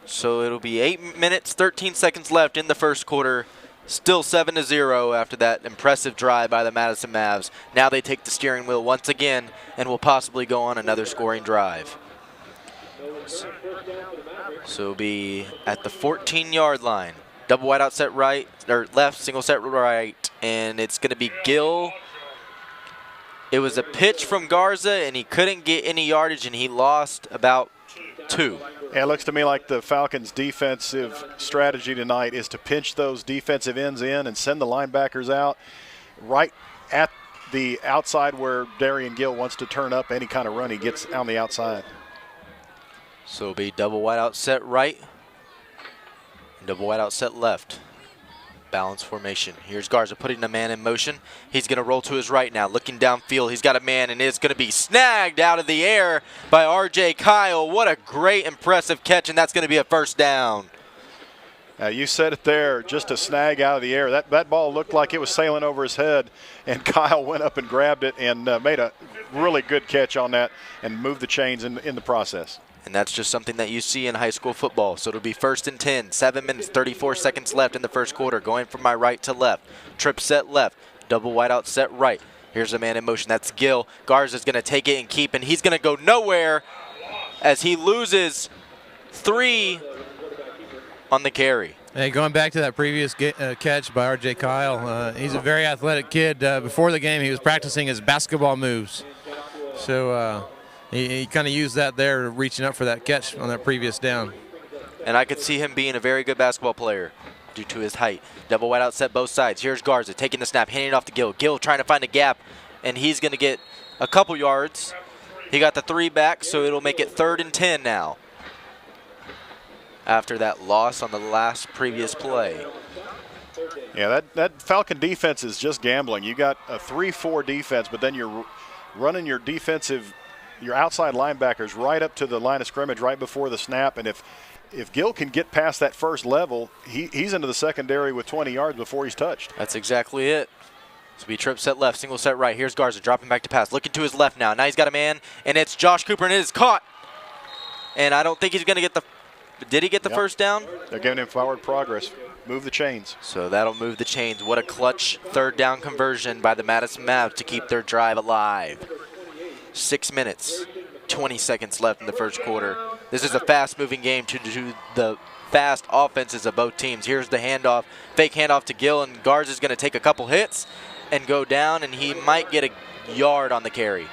So it'll be 8 minutes, 13 seconds left in the first quarter. Still 7-0 after that impressive drive by the Madison Mavs. Now they take the steering wheel once again and will possibly go on another scoring drive. So it'll be at the 14-yard line. Double wide out set right, or left, single set right, and it's going to be Gill. It was a pitch from Garza, and he couldn't get any yardage, and he lost about 2. Yeah, it looks to me like the Falcons' defensive strategy tonight is to pinch those defensive ends in and send the linebackers out right at the outside where Darian Gill wants to turn up any kind of run. He gets on the outside. So it'll be double wide out set right, and double wide out set left. Balance formation. Here's Garza putting the man in motion. He's going to roll to his right now, looking downfield. He's got a man, and it's going to be snagged out of the air by R.J. Kyle. What a great, impressive catch, and that's going to be a first down. You said it there, just a snag out of the air. That ball looked like it was sailing over his head, and Kyle went up and grabbed it and made a really good catch on that and moved the chains in the process. And that's just something that you see in high school football. So it'll be 1st and 10, 7 minutes, 34 seconds left in the first quarter. Going from my right to left. Trip set left. Double wide out set right. Here's a man in motion. That's Gill. Garza's going to take it and keep, and he's going to go nowhere as he loses 3 on the carry. Hey, going back to that previous catch by R.J. Kyle, he's a very athletic kid. Before the game, he was practicing his basketball moves. So he kind of used that there, reaching up for that catch on that previous down. And I could see him being a very good basketball player due to his height. Double wide out set both sides. Here's Garza taking the snap, handing it off to Gill. Gill trying to find a gap, and he's going to get a couple yards. He got the 3 back, so it'll make it 3rd and 10 now after that loss on the last previous play. Yeah, that Falcon defense is just gambling. You got a 3-4 defense, but then you're running your outside linebackers right up to the line of scrimmage right before the snap, and if Gill can get past that first level, he's into the secondary with 20 yards before he's touched. That's exactly it. So be trip set left, single set right. Here's Garza dropping back to pass, looking to his left now. Now he's got a man, and it's Josh Cooper, and it is caught. And I don't think he's going to get the – did he get the first down? They're giving him forward progress. Move the chains. So that'll move the chains. What a clutch 3rd down conversion by the Madison Mavs to keep their drive alive. 6 minutes, 20 seconds left in the first quarter. This is a fast-moving game to the fast offenses of both teams. Here's the handoff, fake handoff to Gill, and Garza's going to take a couple hits and go down, and he might get a yard on the carry.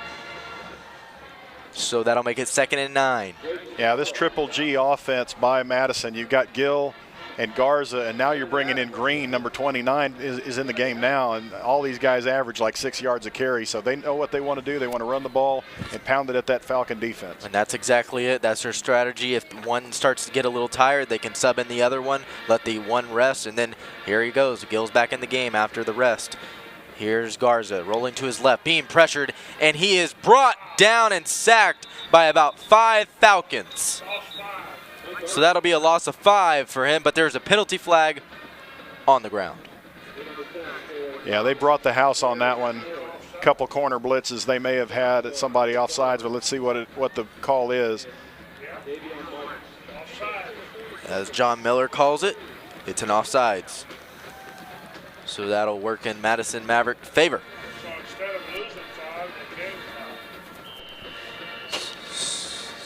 So that'll make it 2nd and 9. Yeah, this triple G offense by Madison, you've got Gill and Garza, and now you're bringing in Green, number 29, is in the game now, and all these guys average like 6 yards a carry, so they know what they want to do. They want to run the ball and pound it at that Falcon defense. And that's exactly it. That's their strategy. If one starts to get a little tired, they can sub in the other one, let the one rest, and then here he goes. Gill's back in the game after the rest. Here's Garza rolling to his left, being pressured, and he is brought down and sacked by about 5 Falcons. So that'll be a loss of 5 for him, but there's a penalty flag on the ground. Yeah, they brought the house on that one. A couple corner blitzes they may have had at somebody offsides, but let's see what the call is. As John Miller calls it, it's an offsides. So that'll work in Madison Maverick favor.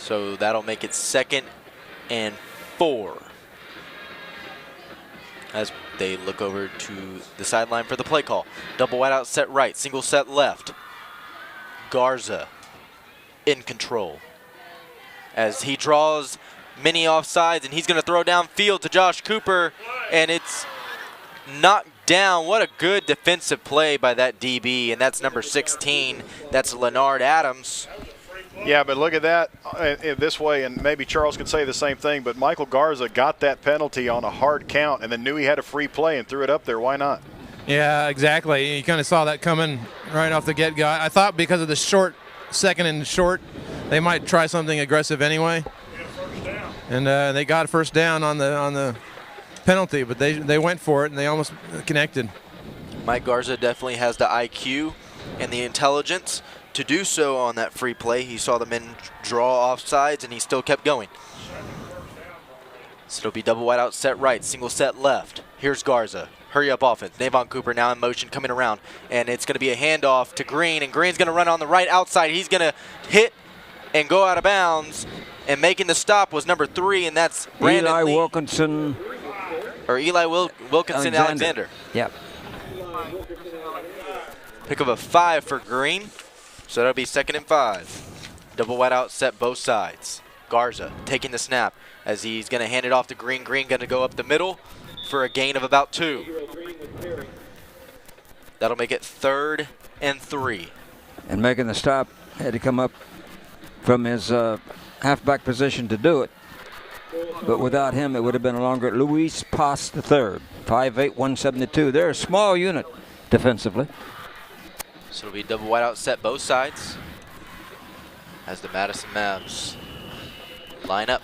So that'll make it 2nd and 4. As they look over to the sideline for the play call. Double wide out set right, single set left. Garza in control. As he draws many offsides, and he's going to throw downfield to Josh Cooper, and it's knocked down. What a good defensive play by that DB, and that's number 16. That's Leonard Adams. Yeah, but look at that this way, and maybe Charles could say the same thing, but Michael Garza got that penalty on a hard count and then knew he had a free play and threw it up there. Why not? Yeah, exactly. You kind of saw that coming right off the get-go. I thought because of the short, 2nd and short, they might try something aggressive anyway. And they got a first down on the penalty, but they went for it, and they almost connected. Mike Garza definitely has the IQ and the intelligence to do so on that free play. He saw the men draw offsides, and he still kept going. So it'll be double wide out set right, single set left. Here's Garza. Hurry up offense. Navon Cooper now in motion coming around, and it's going to be a handoff to Green, and Green's going to run on the right outside. He's going to hit and go out of bounds, and making the stop was number 3, and that's Brandon Eli Lee. Wilkinson. Or Eli Wilkinson Alexander. Yep. Pick up a 5 for Green. So that'll be 2nd and 5. Double wide out set both sides. Garza taking the snap as he's going to hand it off to Green. Green going to go up the middle for a gain of about 2. That'll make it 3rd and 3. And making the stop, had to come up from his halfback position to do it. But without him, it would have been a longer. Luis Paz III, 5'8", 172. They're a small unit defensively. So it'll be double wide out set both sides as the Madison Mavs line up.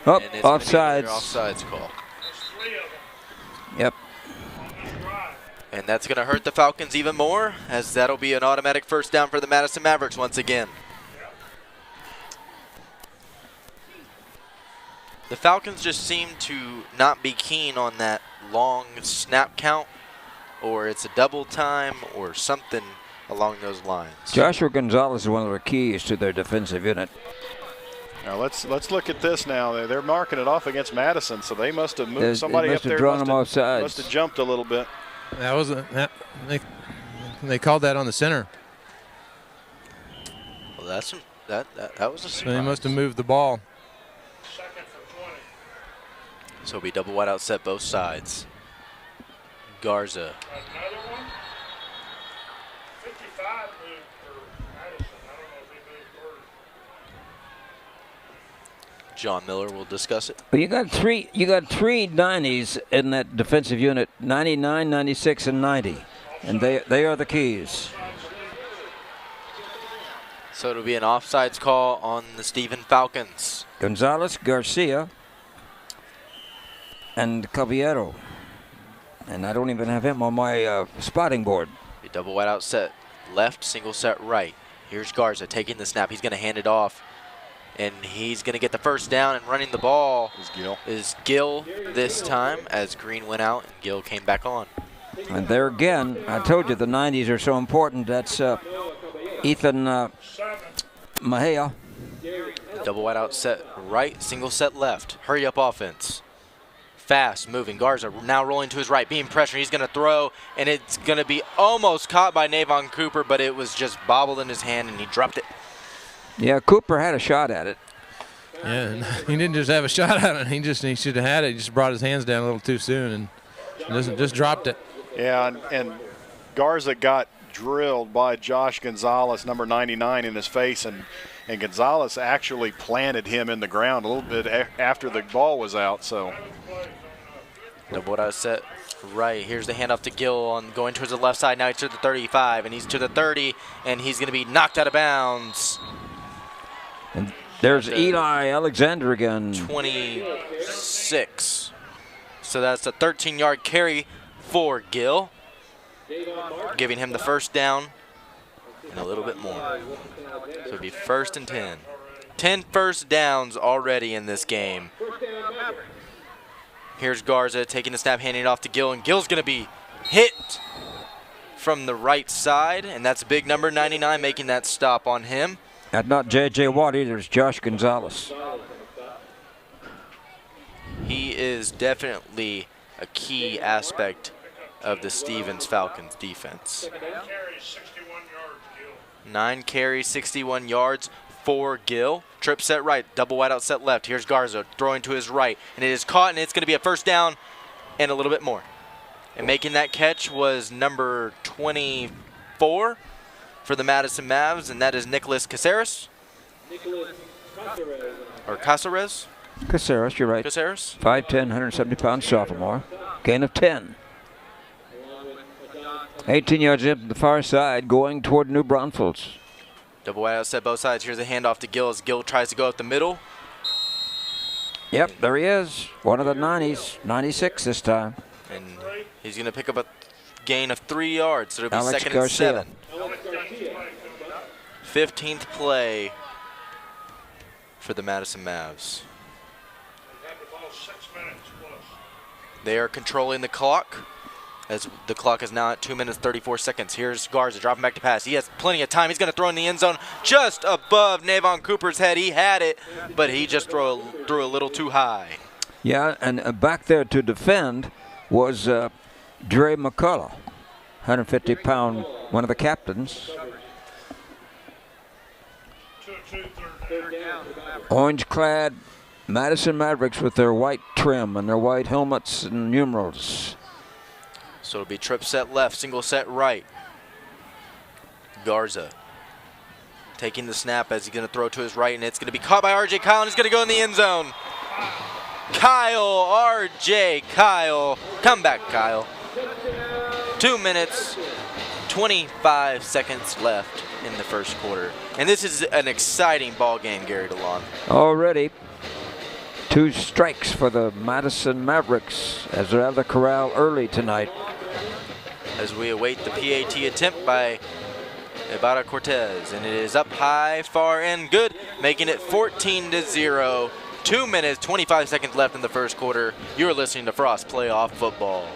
Oh, And it's gonna be another offsides. Offsides call. Yep. And that's going to hurt the Falcons even more, as that'll be an automatic first down for the Madison Mavericks once again. The Falcons just seem to not be keen on that long snap count, or it's a double time, or something along those lines. Joshua Gonzalez is one of the keys to their defensive unit. Now let's look at this now. They're marking it off against Madison, so they must have moved somebody must up there. Have drawn them off sides. Must have jumped a little bit. That was they called that on the center. Well, that was a surprise. So they must have moved the ball. So it'll be double wide out set both sides. Garza. John Miller will discuss it. Well, you got three 90s in that defensive unit, 99, 96, and 90. And they are the keys. So it'll be an offsides call on the Stephen Falcons. Gonzalez, Garcia, and Caballero. And I don't even have him on my spotting board. A double wide out set left, single set right. Here's Garza taking the snap. He's going to hand it off. And he's going to get the first down, and running the ball is Gill this time, as Green went out and Gill came back on. And there again, I told you the 90s are so important. That's Ethan Mahia. Double wide out set right, single set left. Hurry up offense. Fast moving. Garza now rolling to his right, being pressured. He's going to throw, and it's going to be almost caught by Navon Cooper, but it was just bobbled in his hand, and he dropped it. Yeah, Cooper had a shot at it. Yeah, and he didn't just have a shot at it. He should have had it. He just brought his hands down a little too soon and just dropped it. Yeah, and Garza got drilled by Josh Gonzalez, number 99, in his face, and Gonzalez actually planted him in the ground a little bit after the ball was out. So double wide set right. Here's the handoff to Gill on going towards the left side. Now he's to the 35, and he's to the 30, and he's going to be knocked out of bounds. And there's Eli Alexander again. 26. So that's a 13-yard carry for Gill, giving him the first down and a little bit more. So it'll be 1st and 10. 10 first downs already in this game. Here's Garza taking the snap, handing it off to Gill, and Gill's going to be hit from the right side, and that's big number 99 making that stop on him. And not J.J. Watt either, it's Josh Gonzalez. He is definitely a key aspect of the Stevens Falcons defense. 9 carries, 61 yards for Gill. Trip set right, double wide out set left. Here's Garza throwing to his right, and it is caught, and it's going to be a first down and a little bit more. And making that catch was number 24 for the Madison Mavs, and that is Nicholas Caceres. Or Caceres? Caceres, you're right. Caceres. 5'10", 170-pound sophomore. Gain of 10. 18 yards in from the far side, going toward New Braunfels. Double wide out set both sides. Here's a handoff to Gill as Gill tries to go up the middle. Yep, there he is. One of the 90s. 96 this time. And he's going to pick up a gain of 3 yards. So it'll be Alex second Garcia. and 7. 15th play for the Madison Mavs. They are controlling the clock, as the clock is now at 2 minutes 34 seconds. Here's Garza dropping back to pass. He has plenty of time. He's going to throw in the end zone just above Navon Cooper's head. He had it, but he just threw a little too high. Yeah, and back there to defend was Dre McCullough, 150-pound, one of the captains. Orange-clad Madison Mavericks with their white trim and their white helmets and numerals. So it'll be trip set left, single set right. Garza taking the snap as he's going to throw to his right, and it's going to be caught by R.J. Kyle, and it's going to go in the end zone. R.J. Kyle. Come back, Kyle. 2 minutes, 25 seconds left in the first quarter. And this is an exciting ball game, Gary DeLon. Already 2 strikes for the Madison Mavericks as they're out of the corral early tonight. As we await the PAT attempt by Ibarra Cortez, and it is up high, far, and good, making it 14-0. 2 minutes, 25 seconds left in the first quarter. You're listening to Frost Playoff Football.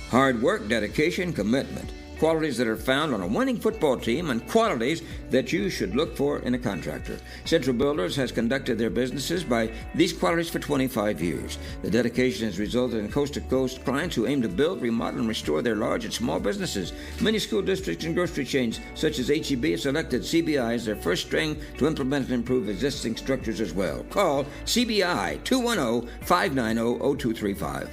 Hard work, dedication, commitment. Qualities that are found on a winning football team and qualities that you should look for in a contractor. Central Builders has conducted their businesses by these qualities for 25 years. The dedication has resulted in coast-to-coast clients who aim to build, remodel, and restore their large and small businesses. Many school districts and grocery chains, such as H-E-B, have selected CBI as their first string to implement and improve existing structures as well. Call CBI 210-590-0235.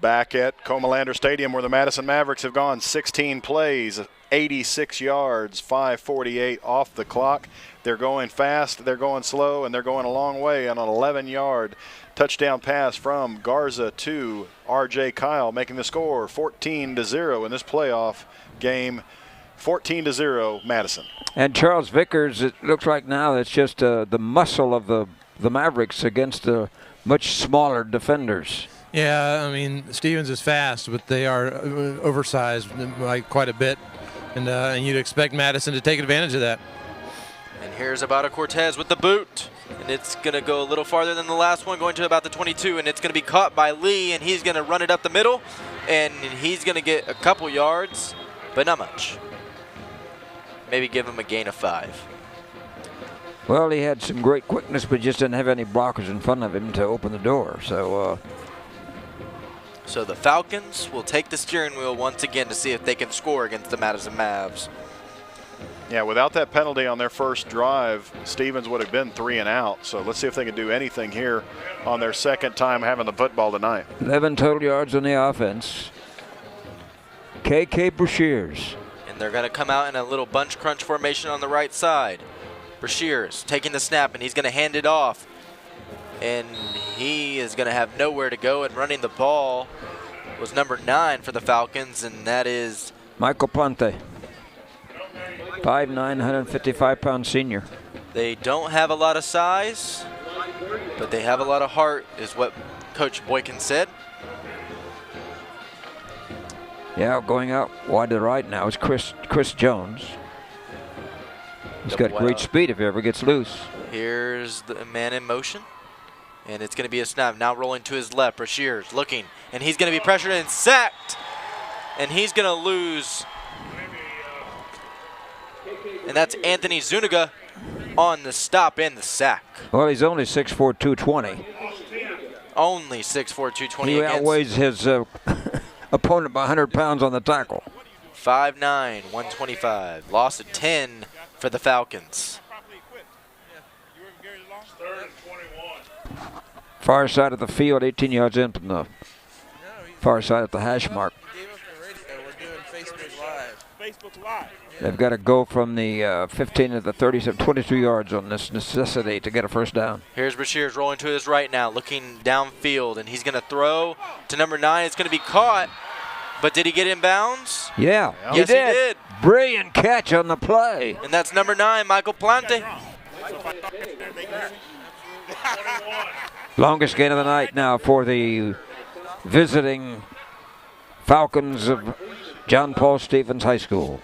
Back at Comalander Stadium, where the Madison Mavericks have gone 16 plays, 86 yards, 5:48 off the clock. They're going fast, they're going slow, and they're going a long way on an 11-yard touchdown pass from Garza to R.J. Kyle, making the score 14-0 in this playoff game. 14-0 Madison. And Charles Vickers, it looks like now it's just the muscle of the Mavericks against the much smaller defenders. Yeah, I mean, Stevens is fast, but they are oversized by quite a bit, and you'd expect Madison to take advantage of that. And here's Ibarra Cortez with the boot, and it's going to go a little farther than the last one, going to about the 22, and it's going to be caught by Lee, and he's going to run it up the middle, and he's going to get a couple yards, but not much. Maybe give him a gain of 5. Well, he had some great quickness, but just didn't have any blockers in front of him to open the door, so... So the Falcons will take the steering wheel once again to see if they can score against the Madison Mavs. Yeah, without that penalty on their first drive, Stevens would have been 3 and out. So let's see if they can do anything here on their second time having the football tonight. 11 total yards on the offense. K.K. Brashears. And they're going to come out in a little bunch crunch formation on the right side. Brashears taking the snap, and he's going to hand it off. And he is going to have nowhere to go, and running the ball was number 9 for the Falcons, and that is Michael Plante, 5'9", 155-pound senior. They don't have a lot of size, but they have a lot of heart, is what Coach Boykin said. Yeah, going out wide to the right now is Chris Jones. He's got great speed if he ever gets loose. Here's the man in motion. And it's going to be a snap. Now rolling to his left. Brashears looking. And he's going to be pressured and sacked. And he's going to lose And that's Anthony Zuniga on the stop and the sack. Well, he's only 6'4", 220. Only 6'4", 220 He against outweighs his opponent by 100 pounds on the tackle. 5'9", 125. Loss of 10 for the Falcons. Far side of the field, 18 yards in from the far side at the hash mark. They've got to go from the 15 to the 30, so 22 yards on this necessity to get a first down. Here's Brashears rolling to his right now, looking downfield, and he's going to throw to number 9. It's going to be caught, but did he get in bounds? Yeah, yes, he did. Brilliant catch on the play. And that's number 9, Michael Plante. Longest gain of the night now for the visiting Falcons of John Paul Stevens High School.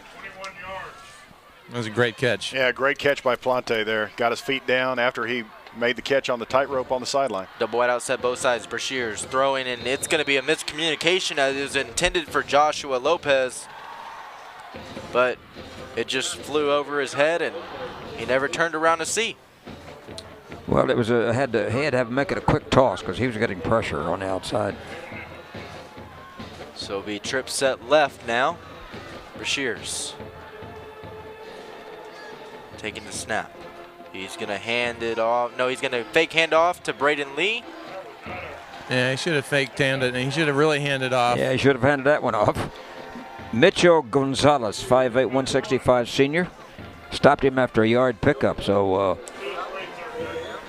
That was a great catch. Yeah, great catch by Plante there. Got his feet down after he made the catch on the tightrope on the sideline. Double wide out set both sides. Brashears throwing, and it's going to be a miscommunication as it was intended for Joshua Lopez. But it just flew over his head, and he never turned around to see. Well, it was he had to have make it a quick toss because he was getting pressure on the outside. So it'll be trip set left now. Brashears taking the snap. He's going to hand it off. No, he's going to fake hand off to Braden Lee. Yeah, he should have faked handed, and he should have really handed off. Yeah, he should have handed that one off. Mitchell Gonzalez, 5'8", 165 senior. Stopped him after a yard pickup. So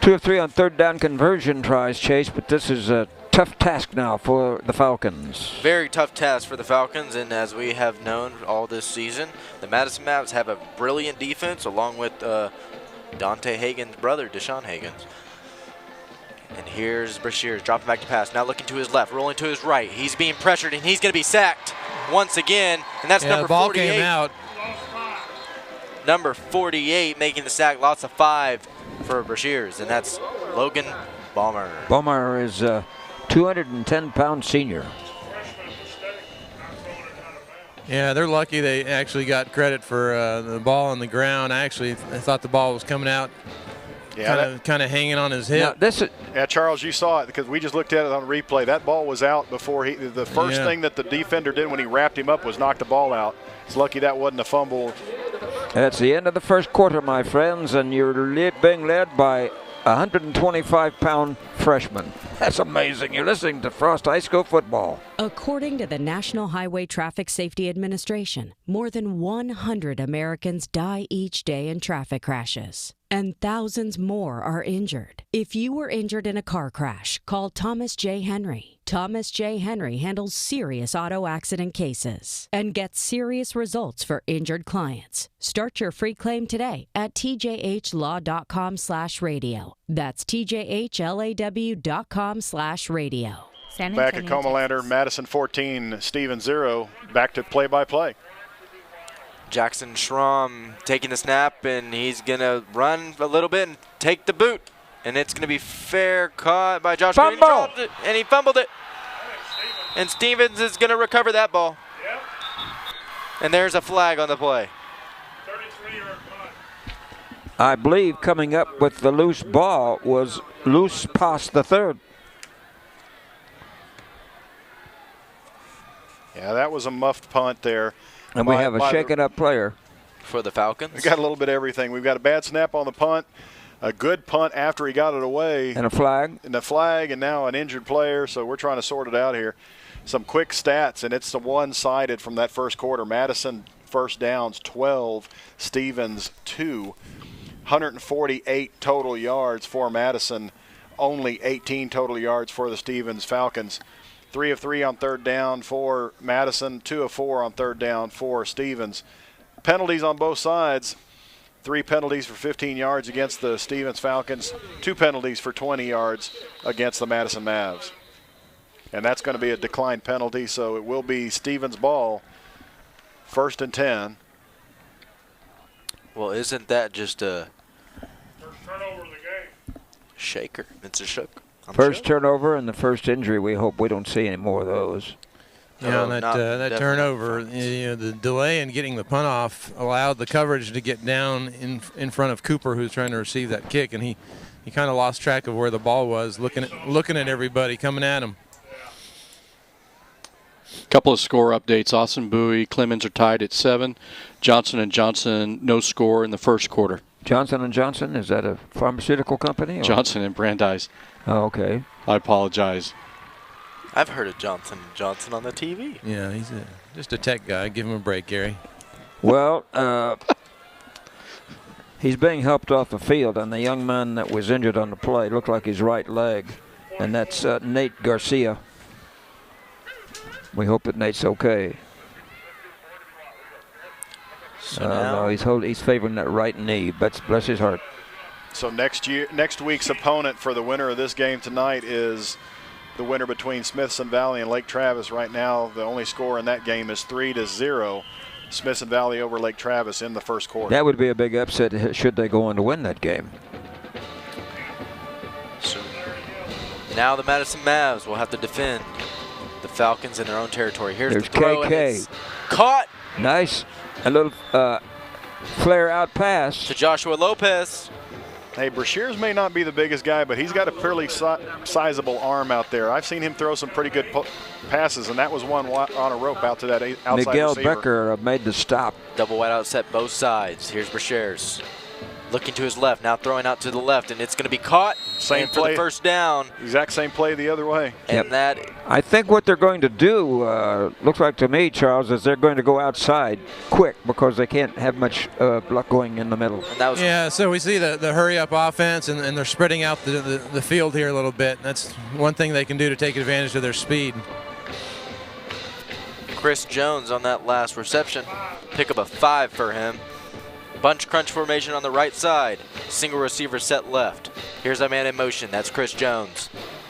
2 of 3 on third down conversion tries, Chase, but this is a tough task now for the Falcons. Very tough task for the Falcons, and as we have known all this season, the Madison Mavs have a brilliant defense along with Dante Hagen's brother, Deshaun Hagens. And here's Brashears dropping back to pass. Now looking to his left, rolling to his right. He's being pressured, and he's going to be sacked once again, and that's number 48. The ball came out. Number 48 making the sack, lots of 5 for Brashears, and that's Logan Ballmer. Ballmer is 210-pound senior. Yeah, they're lucky they actually got credit for the ball on the ground. I thought the ball was coming out, kind of hanging on his hip. Yeah, Charles, you saw it because we just looked at it on replay. That ball was out before the first thing that the defender did when he wrapped him up was knock the ball out. It's lucky that wasn't a fumble. That's the end of the first quarter, my friends, and you're being led by a 125-pound freshman. That's amazing. You're listening to Frost High School football. According to the National Highway Traffic Safety Administration, more than 100 Americans die each day in traffic crashes, and thousands more are injured. If you were injured in a car crash, call Thomas J. Henry. Thomas J. Henry handles serious auto accident cases and gets serious results for injured clients. Start your free claim today at tjhlaw.com/radio. That's tjhlaw.com/radio. Back at Comalander, Madison 14, Stevens 0. Back to play-by-play. Jackson Schramm taking the snap, and he's going to run a little bit and take the boot. And it's going to be fair caught by Josh Green. And he fumbled it. And Stevens is going to recover that ball. And there's a flag on the play. I believe coming up with the loose ball was loose past the third. Yeah, that was a muffed punt there. And we have a shaken up player. For the Falcons. We got a little bit of everything. We've got a bad snap on the punt, a good punt after he got it away. And a flag. And a flag, and now an injured player, so we're trying to sort it out here. Some quick stats, and it's the one-sided from that first quarter. Madison first downs, 12. Stevens, 2. 148 total yards for Madison, only 18 total yards for the Stevens Falcons. 3 of 3 on third down for Madison, 2 of 4 on third down for Stevens. Penalties on both sides. 3 penalties for 15 yards against the Stevens Falcons, 2 penalties for 20 yards against the Madison Mavs. And that's going to be a declined penalty, so it will be Stevens' ball, 1st and 10. Well, isn't that just a first turnover of the game? Shaker. It's a shook. First turnover and the first injury. We hope we don't see any more of those. Yeah, on that turnover, the delay in getting the punt off allowed the coverage to get down in front of Cooper, who's trying to receive that kick, and he kind of lost track of where the ball was, looking at everybody coming at him. Couple of score updates. Austin Bowie, Clemens are tied at 7. Johnson & Johnson, no score in the first quarter. Johnson & Johnson, is that a pharmaceutical company? Or? Johnson & Brandeis. Oh, okay. I apologize. I've heard of Johnson & Johnson on the TV. Yeah, he's just a tech guy. Give him a break, Gary. Well, he's being helped off the field, and the young man that was injured on the play looked like his right leg, and that's Nate Garcia. We hope that Nate's okay. So he's favoring that right knee. Bless his heart. So next week's opponent for the winner of this game tonight is the winner between Smithson Valley and Lake Travis. Right now, the only score in that game is 3-0. Smithson Valley over Lake Travis in the first quarter. That would be a big upset should they go on to win that game. So now the Madison Mavs will have to defend the Falcons in their own territory. Here's the throw, and it's caught. Nice. A little flare out pass to Joshua Lopez. Hey, Brashears may not be the biggest guy, but he's got a fairly sizable arm out there. I've seen him throw some pretty good passes, and that was one on a rope out to that outside Miguel receiver. Becker made the stop. Double wide out set both sides. Here's Brashears. Looking to his left, now throwing out to the left, and it's going to be caught. Same play for the first down. Exact same play the other way. And that. I think what they're going to do, looks like to me, Charles, is they're going to go outside quick because they can't have much luck going in the middle. Yeah, so we see the hurry-up offense, and they're spreading out the field here a little bit. That's one thing they can do to take advantage of their speed. Chris Jones on that last reception. Pick up a 5 for him. Bunch crunch formation on the right side. Single receiver set left. Here's a man in motion. That's Chris Jones.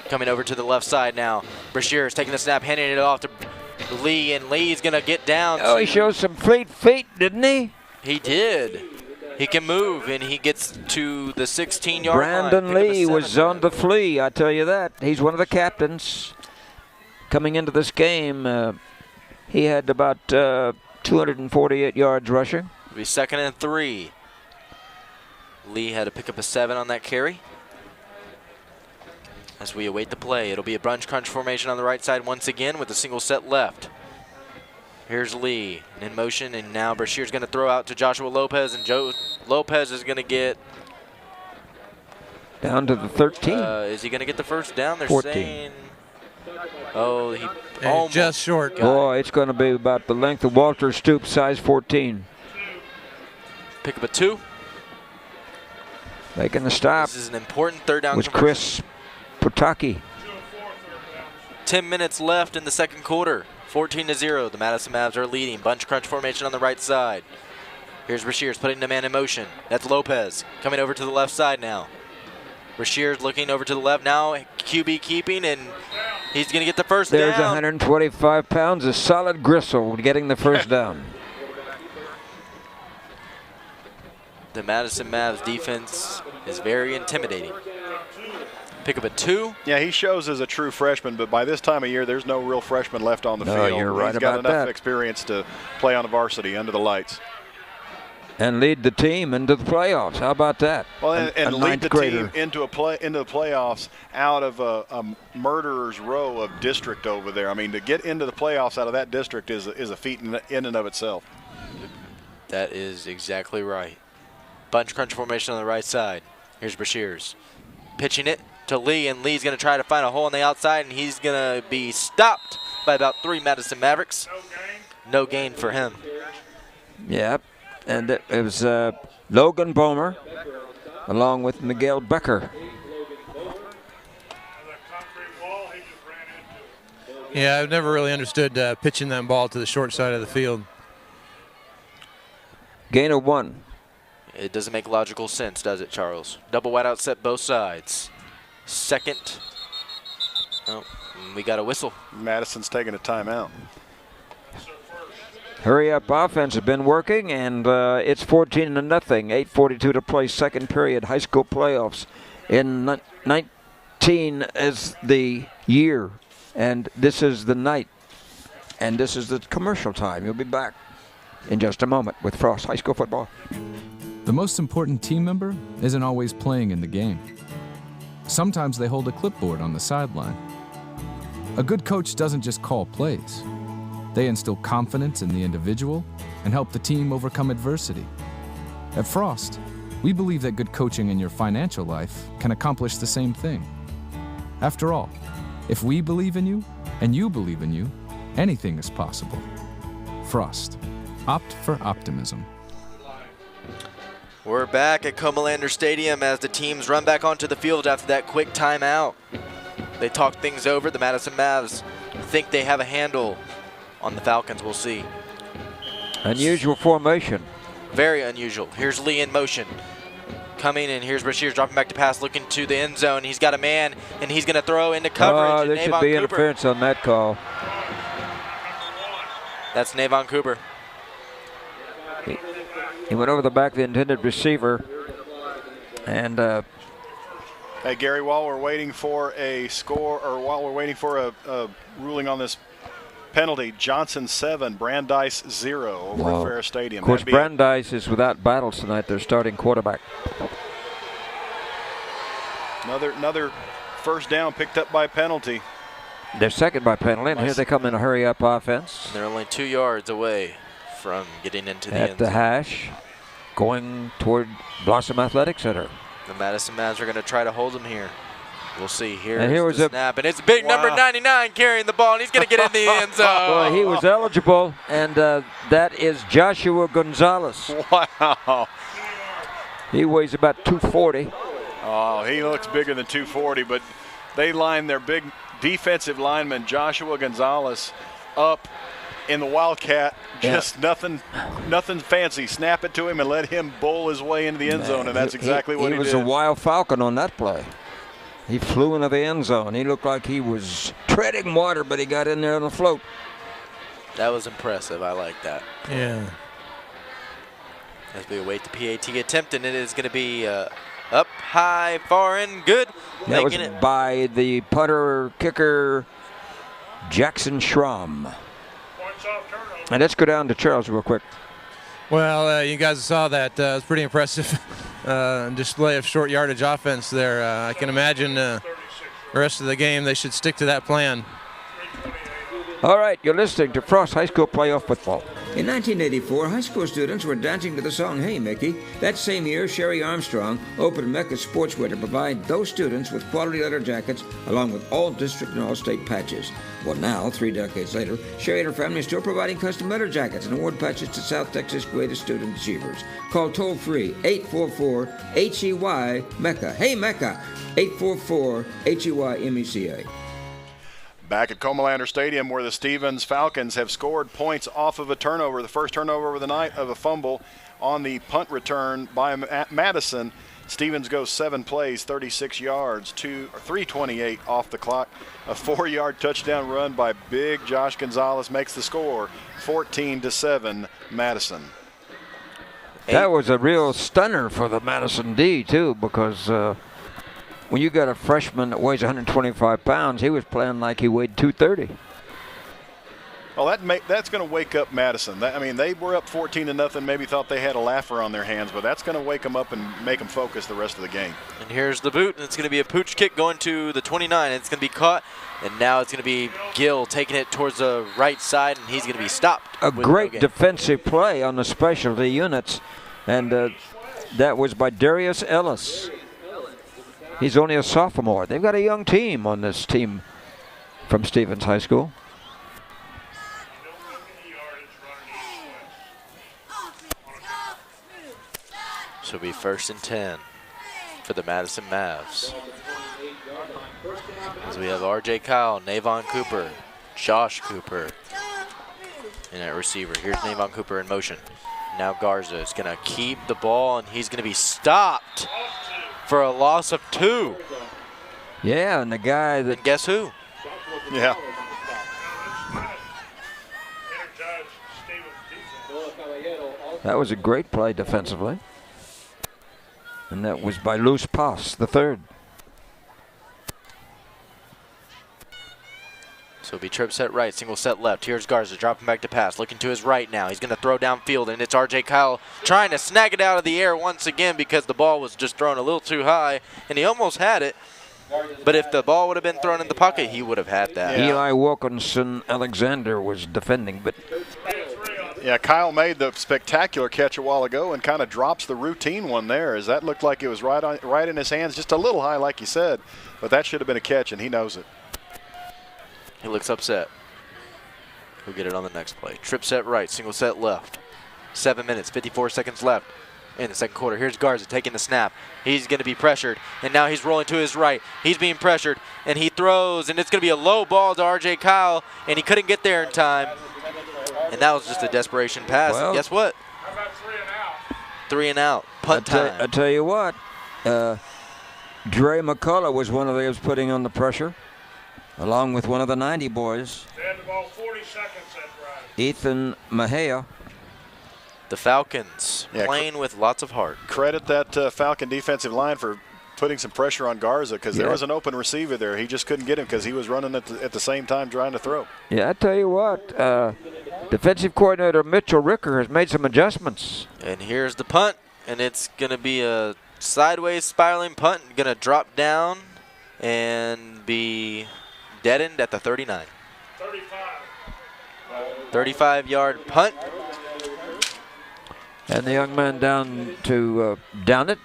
Coming over to the left side now. Brashears taking the snap, handing it off to Lee, and Lee's going to get down. Oh, he shows some fleet feet, didn't he? He did. He can move, and he gets to the 16-yard line. Brandon Lee was on the flee, I tell you that. He's one of the captains. Coming into this game, he had about 248 yards rushing. It'll be 2nd and 3. Lee had to pick up a 7 on that carry. As we await the play, it'll be a bunch crunch formation on the right side once again with a single set left. Here's Lee in motion, and now Brashear's going to throw out to Joshua Lopez, and Lopez is going to get down to the 13. Is he going to get the first down? They're 14. saying. Oh, he almost just short. Boy, it's going to be about the length of Walter Stoops, size 14. Pick up a 2. Making the stop. This is an important third down was conversion. Chris Pataki. 10 minutes left in the second quarter. 14-0. The Madison Mavs are leading. Bunch crunch formation on the right side. Here's Brashears putting the man in motion. That's Lopez coming over to the left side now. Brashears looking over to the left now. QB keeping, and he's going to get the first down. There's 125 pounds of solid gristle getting the first down. The Madison Mavs defense is very intimidating. Pick up a 2. Yeah, he shows as a true freshman, but by this time of year, there's no real freshman left on the field. You're right He's got about enough that. experience to play on the varsity under the lights. And lead the team into the playoffs. How about that? Well, and lead the grader. team into the playoffs out of a murderer's row of district over there. I mean, to get into the playoffs out of that district is a feat in and of itself. That is exactly right. Bunch crunch formation on the right side. Here's Brashears pitching it to Lee, and Lee's going to try to find a hole on the outside, and he's going to be stopped by about 3 Madison Mavericks. No gain for him. Yep, and it was Logan Bomer along with Miguel Becker. Yeah, I've never really understood pitching that ball to the short side of the field. Gain of 1. It doesn't make logical sense, does it, Charles? Double wide out set both sides. Second. Oh, we got a whistle. Madison's taking a timeout. Hurry up offense has been working, and it's 14-0. 8:42 to play, second period. High school playoffs in 19 is the year, and this is the night. And this is the commercial time. You'll be back in just a moment with Frost High School football. The most important team member isn't always playing in the game. Sometimes they hold a clipboard on the sideline. A good coach doesn't just call plays. They instill confidence in the individual and help the team overcome adversity. At Frost, we believe that good coaching in your financial life can accomplish the same thing. After all, if we believe in you and you believe in you, anything is possible. Frost. Opt for optimism. We're back at Comalander Stadium as the teams run back onto the field after that quick timeout. They talk things over. The Madison Mavs think they have a handle on the Falcons. We'll see. Unusual formation. Very unusual. Here's Lee in motion. Coming, and here's Brashears dropping back to pass, looking to the end zone. He's got a man, and he's going to throw into coverage. There should be interference on that call. That's Navon Cooper. He went over the back of the intended receiver. And hey, Gary, while we're waiting for a score, or while we're waiting for a ruling on this penalty, Johnson 7, Brandeis 0 over at Ferris Stadium. Of course, Brandeis is without battles tonight, their starting quarterback. Another first down picked up by penalty. They're second by penalty, and here they come in a hurry-up offense. And they're only 2 yards away from getting into the end zone. At the hash, going toward Blossom Athletic Center. The Madison Mavs are going to try to hold them here. We'll see. Here was the snap, and it's big number 99 carrying the ball, and he's going to get in the end zone. Well, he was eligible, and that is Joshua Gonzalez. Wow. He weighs about 240. Oh, he looks bigger than 240, but they line their big defensive lineman, Joshua Gonzalez, up in the Wildcat. Just nothing fancy. Snap it to him and let him bowl his way into the end zone, and that's exactly what he did. He was a wild falcon on that play. He flew into the end zone. He looked like he was treading water, but he got in there on the float. That was impressive. I like that. Yeah. As we await the PAT attempt, and it is going to be up, high, far, and good. That was by the punter-kicker Jackson Schramm. And let's go down to Charles real quick. Well, you guys saw that. It was pretty impressive display of short yardage offense there. I can imagine the rest of the game they should stick to that plan. All right, you're listening to Frost High School Playoff Football. In 1984, high school students were dancing to the song Hey Mickey. That same year, Sherry Armstrong opened Mecca Sportswear to provide those students with quality leather jackets along with all district and all state patches. Well, now, 3 decades later, Sherry and her family are still providing custom leather jackets and award patches to South Texas' greatest student achievers. Call toll-free 844-HEY-MECCA. Hey Mecca, 844-HEY-MECA. Back at Comalander Stadium, where the Stevens Falcons have scored points off of a turnover, the first turnover of the night of a fumble on the punt return by Madison. Stevens goes 7 plays, 36 yards, 3:28 off the clock. A 4-yard touchdown run by big Josh Gonzalez makes the score, 14-7 Madison. That was a real stunner for the Madison D, too, because when you got a freshman that weighs 125 pounds, he was playing like he weighed 230. Well, that's going to wake up Madison. I mean, they were up 14-0, maybe thought they had a laugher on their hands, but that's going to wake them up and make them focus the rest of the game. And here's the boot, and it's going to be a pooch kick going to the 29. It's going to be caught, and now it's going to be Gill taking it towards the right side, and he's going to be stopped. A great defensive play on the specialty units, and that was by Darius Ellis. He's only a sophomore. They've got a young team on this team from Stevens High School. So it'll be 1st and 10 for the Madison Mavs. As we have R.J. Kyle, Navon Cooper, Josh Cooper in at receiver. Here's Navon Cooper in motion. Now Garza is going to keep the ball, and he's going to be stopped for a loss of 2. Yeah, and the guy that... And guess who? Yeah. That was a great play defensively. And that was by Luce Pass, the 3rd. So it'll be trip set right, single set left. Here's Garza dropping back to pass, looking to his right now. He's going to throw downfield, and it's R.J. Kyle trying to snag it out of the air once again because the ball was just thrown a little too high, and he almost had it. But if the ball would have been thrown in the pocket, he would have had that. Yeah. Eli Wilkinson Alexander was defending, but... Yeah, Kyle made the spectacular catch a while ago and kind of drops the routine one there, as that looked like it was right in his hands, just a little high like you said. But that should have been a catch, and he knows it. He looks upset. He'll get it on the next play. Trip set right, single set left. 7 minutes, 54 seconds left in the second quarter. Here's Garza taking the snap. He's going to be pressured, and now he's rolling to his right. He's being pressured, and he throws, and it's going to be a low ball to R.J. Kyle, and he couldn't get there in time. And that was just a desperation pass. Well, and guess what? How about 3 and out? 3 and out. Punt time. I tell you what, Dre McCullough was one of those putting on the pressure, along with one of the 90 boys. They had the ball 40 seconds at drive. Ethan Mejia. The Falcons playing with lots of heart. Credit that Falcon defensive line for putting some pressure on Garza, because there was an open receiver there. He just couldn't get him because he was running at the same time trying to throw. Yeah, I tell you what, defensive coordinator Mitchell Ricker has made some adjustments. And here's the punt, and it's going to be a sideways spiraling punt. Going to drop down and be deadened at the 39. 35-yard punt. And the young man down to down it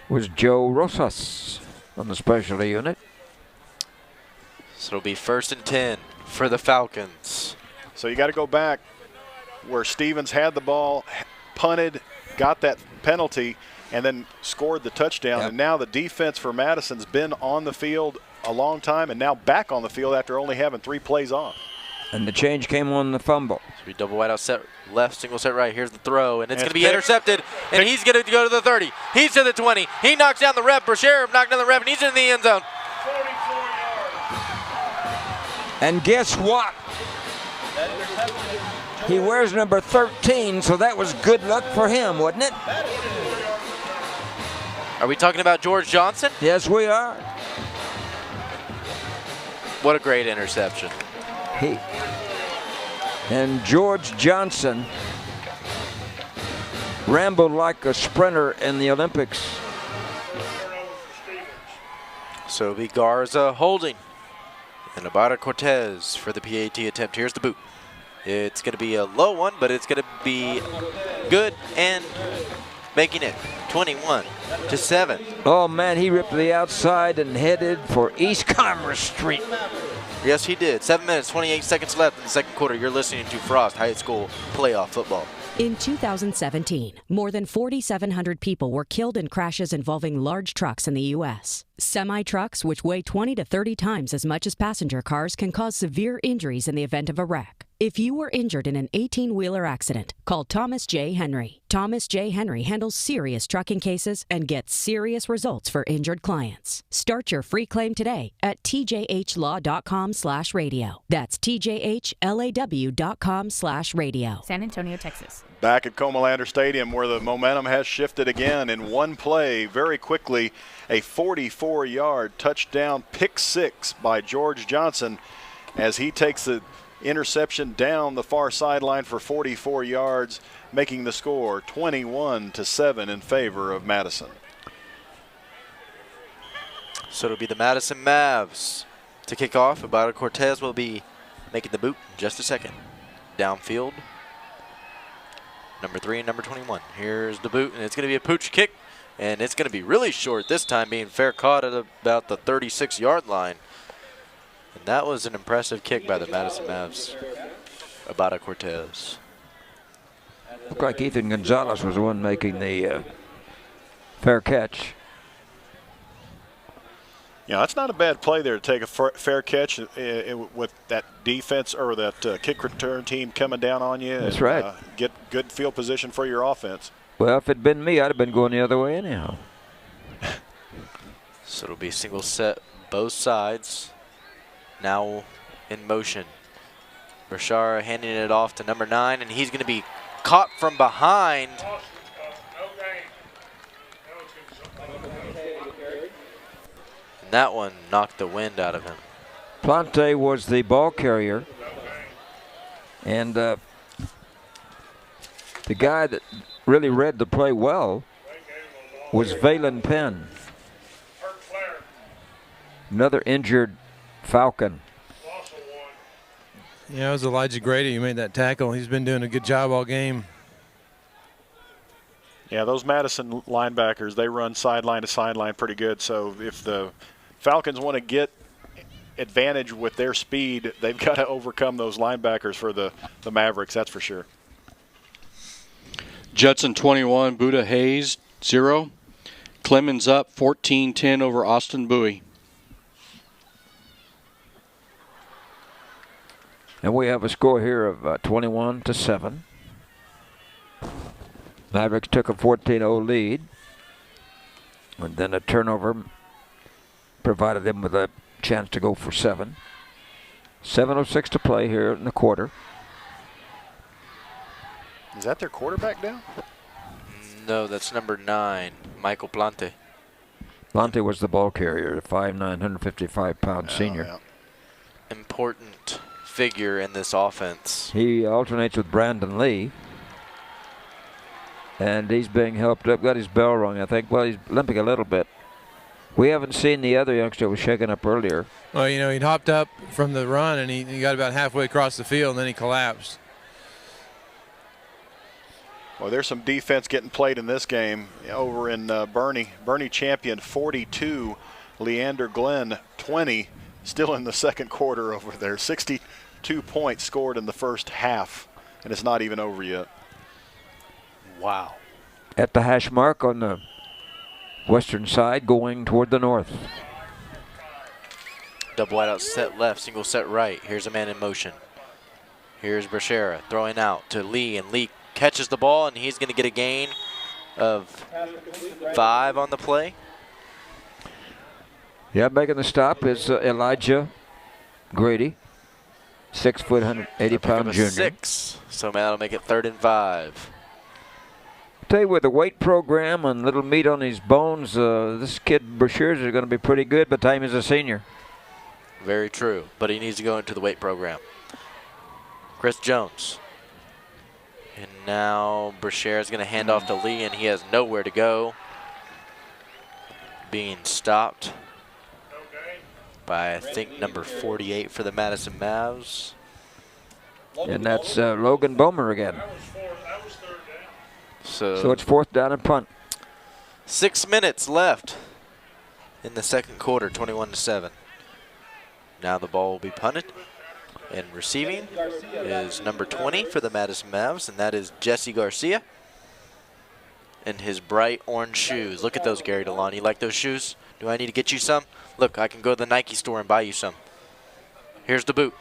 was Joe Rosas on the specialty unit. So it'll be 1st and 10 for the Falcons. So you got to go back where Stevens had the ball, punted, got that penalty, and then scored the touchdown. And now the defense for Madison's been on the field a long time and now back on the field after only having 3 plays off. And the change came on the fumble. So we double wide out set left, single set right. Here's the throw, and it's going to be intercepted. And he's going to go to the 30. He's to the 20. He knocks down the rep. Brashear knocked down the rep, and he's in the end zone. 44 yards. And guess what? He wears number 13, so that was good luck for him, wasn't it? Are we talking about George Johnson? Yes, we are. What a great interception. And George Johnson rambled like a sprinter in the Olympics. So it'll be Garza holding. And Abada Cortez for the PAT attempt. Here's the boot. It's going to be a low one, but it's going to be good and making it 21-7. Oh, man, he ripped to the outside and headed for East Commerce Street. Yes, he did. 7 minutes, 28 seconds left in the second quarter. You're listening to Frost High School Playoff Football. In 2017, more than 4,700 people were killed in crashes involving large trucks in the U.S. Semi-trucks, which weigh 20 to 30 times as much as passenger cars, can cause severe injuries in the event of a wreck. If you were injured in an 18-wheeler accident, call Thomas J. Henry. Thomas J. Henry handles serious trucking cases and gets serious results for injured clients. Start your free claim today at tjhlaw.com/radio. That's tjhlaw.com/radio. San Antonio, Texas. Back at Comalander Stadium, where the momentum has shifted again in one play very quickly. A 44-yard touchdown pick six by George Johnson as he takes the interception down the far sideline for 44 yards, making the score 21-7 in favor of Madison. So it'll be the Madison Mavs to kick off. Abada Cortez will be making the boot in just a second. Downfield, number 3 and number 21. Here's the boot, and it's going to be a pooch kick, and it's going to be really short this time, being fair caught at about the 36-yard line. And that was an impressive kick by the Madison Mavs. Abada Cortez. Looked like Ethan Gonzalez was the one making the fair catch. Yeah, that's not a bad play there to take a fair catch with that defense or that kick return team coming down on you. That's and, right. Get good field position for your offense. Well, if it'd been me, I'd have been going the other way anyhow. So it'll be single set both sides. Now in motion. Rashara handing it off to number 9, and he's going to be caught from behind. And that one knocked the wind out of him. Plante was the ball carrier. And the guy that really read the play well was Valen Penn. Another injured Falcon. Yeah, it was Elijah Grady who made that tackle. He's been doing a good job all game. Yeah, those Madison linebackers, they run sideline to sideline pretty good. So if the Falcons want to get advantage with their speed, they've got to overcome those linebackers for the Mavericks, that's for sure. Judson 21, Buda Hayes 0. Clemens up 14-10 over Austin Bowie. And we have a score here of 21-7. Mavericks took a 14-0 lead. And then a turnover provided them with a chance to go for 7. 7:06 to play here in the quarter. Is that their quarterback down? No, that's number 9, Michael Plante. Plante was the ball carrier, a 5'9", 155-pound senior. Yeah. Important figure in this offense. He alternates with Brandon Lee. And he's being helped up. Got his bell rung, I think. Well, he's limping a little bit. We haven't seen the other youngster who was shaken up earlier. Well, you know, he'd hopped up from the run, and he got about halfway across the field, and then he collapsed. Well, there's some defense getting played in this game over in Bernie. Bernie championed 42, Leander Glenn 20, still in the second quarter over there. 62 points scored in the first half, and it's not even over yet. Wow. At the hash mark on the western side, going toward the north. Double wide out set left, single set right. Here's a man in motion. Here's Brashera throwing out to Lee, and Lee catches the ball, and he's going to get a gain of 5 on the play. Yeah, making the stop is Elijah Grady, 6 foot, 180-pound junior. 6, so that'll make it 3rd and 5. Tell you, with the weight program and little meat on his bones, this kid Brashears is going to be pretty good by the time he's a senior. Very true, but he needs to go into the weight program. Chris Jones. And now Brashear is going to hand off to Lee, and he has nowhere to go. Being stopped by, I think, number 48 for the Madison Mavs. And that's Logan Bomer again. So it's 4th down and punt. 6 minutes left in the second quarter, 21-7. Now the ball will be punted. And receiving is number 20 for the Madison Mavs, and that is Jesse Garcia in his bright orange shoes. Look at those, Gary DeLon. You like those shoes? Do I need to get you some? Look, I can go to the Nike store and buy you some. Here's the boot.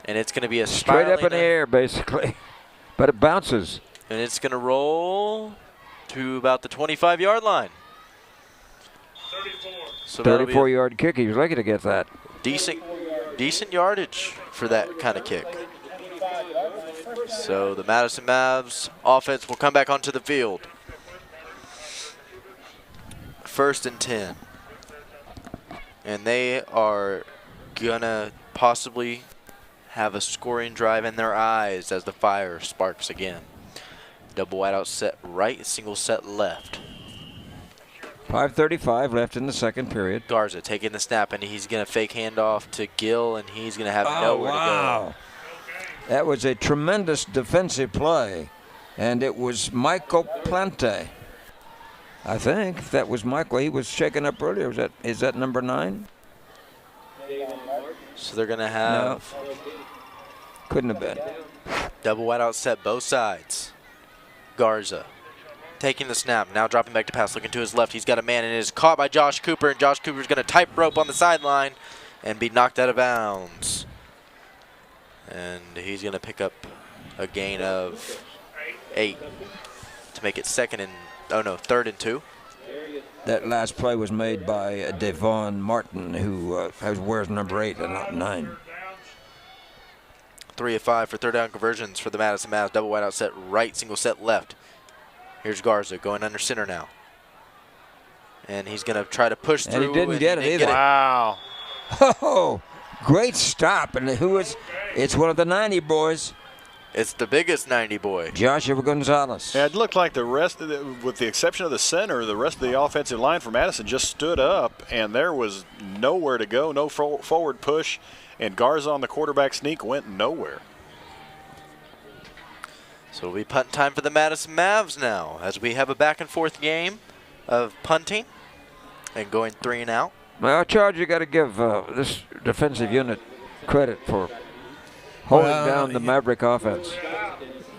And it's going to be a straight up in the air, basically. But it bounces. And it's going to roll to about the 25-yard line. 34. So 34-yard kick. He was lucky to get that. Decent yardage for that kind of kick. So the Madison Mavs offense will come back onto the field. 1st and 10. And they are going to possibly have a scoring drive in their eyes as the fire sparks again. Double wide out set right, single set left. 5:35 left in the second period. Garza taking the snap, and he's going to fake handoff to Gill, and he's going to have nowhere to go. That was a tremendous defensive play, and it was Michael Plante. I think that was Michael. He was shaken up earlier. Is that number 9? So they're going to have... No. Couldn't have been. Double wide out set both sides. Garza taking the snap, now dropping back to pass, looking to his left. He's got a man, and it is caught by Josh Cooper, and Josh Cooper's going to tightrope on the sideline and be knocked out of bounds. And he's going to pick up a gain of 8 to make it 3rd and 2. That last play was made by Devon Martin, who wears number 8 and not 9. 3 of 5 for 3rd down conversions for the Madison Mavs. Double wide out set right, single set left. Here's Garza going under center now. And he's going to try to push through. And he didn't get it either. Wow. Oh, Great stop. And who is? It's one of the 90 boys. It's the biggest 90 boy. Joshua Gonzalez. Yeah, it looked like the rest of with the exception of the center, the rest of the offensive line for Madison just stood up, and there was nowhere to go, no forward push, and Garza on the quarterback sneak went nowhere. So it'll be punt time for the Madison Mavs now, as we have a back-and-forth game of punting and going 3 and out. Well, Charge, you got to give this defensive unit credit for holding down the Maverick offense.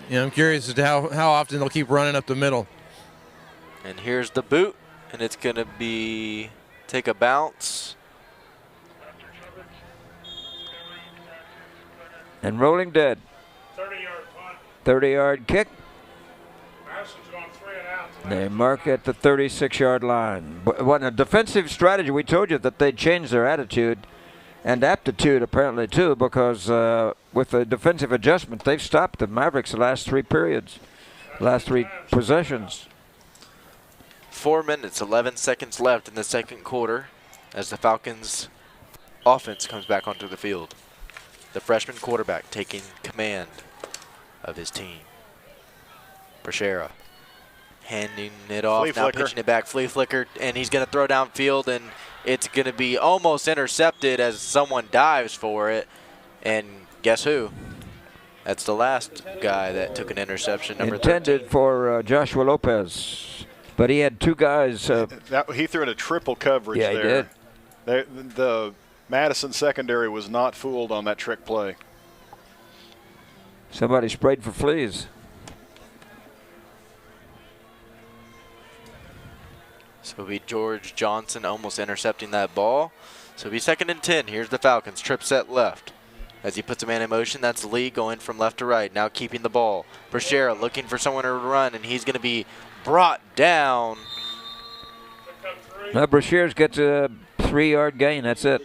Yeah, I'm curious as to how often they'll keep running up the middle. And here's the boot, and it's going to be take a bounce. And rolling dead. 30-yard punt. 30-yard kick. Madison's gone 3 and out. They mark at the 36-yard line. But what a defensive strategy. We told you that they'd changed their attitude and aptitude apparently too, because with the defensive adjustment, they've stopped the Mavericks the last 3 periods, last 3 possessions. 4 minutes, 11 seconds left in the second quarter as the Falcons offense comes back onto the field. The freshman quarterback taking command of his team. Brashera handing it off, Flea now flicker. pitching it back, flea flicker, and he's going to throw downfield, and it's going to be almost intercepted as someone dives for it. And guess who? That's the last guy that took an interception, number Intended 13. for Joshua Lopez, but he had 2 guys. He threw in a triple coverage yeah, there. He did. The Madison secondary was not fooled on that trick play. Somebody sprayed for fleas. So it'll be George Johnson almost intercepting that ball. So it'll be 2nd and 10. Here's the Falcons. Trip set left. As he puts a man in motion, that's Lee going from left to right. Now keeping the ball. Brashera looking for someone to run, and he's going to be brought down. Now Brashears gets a 3-yard gain. That's it.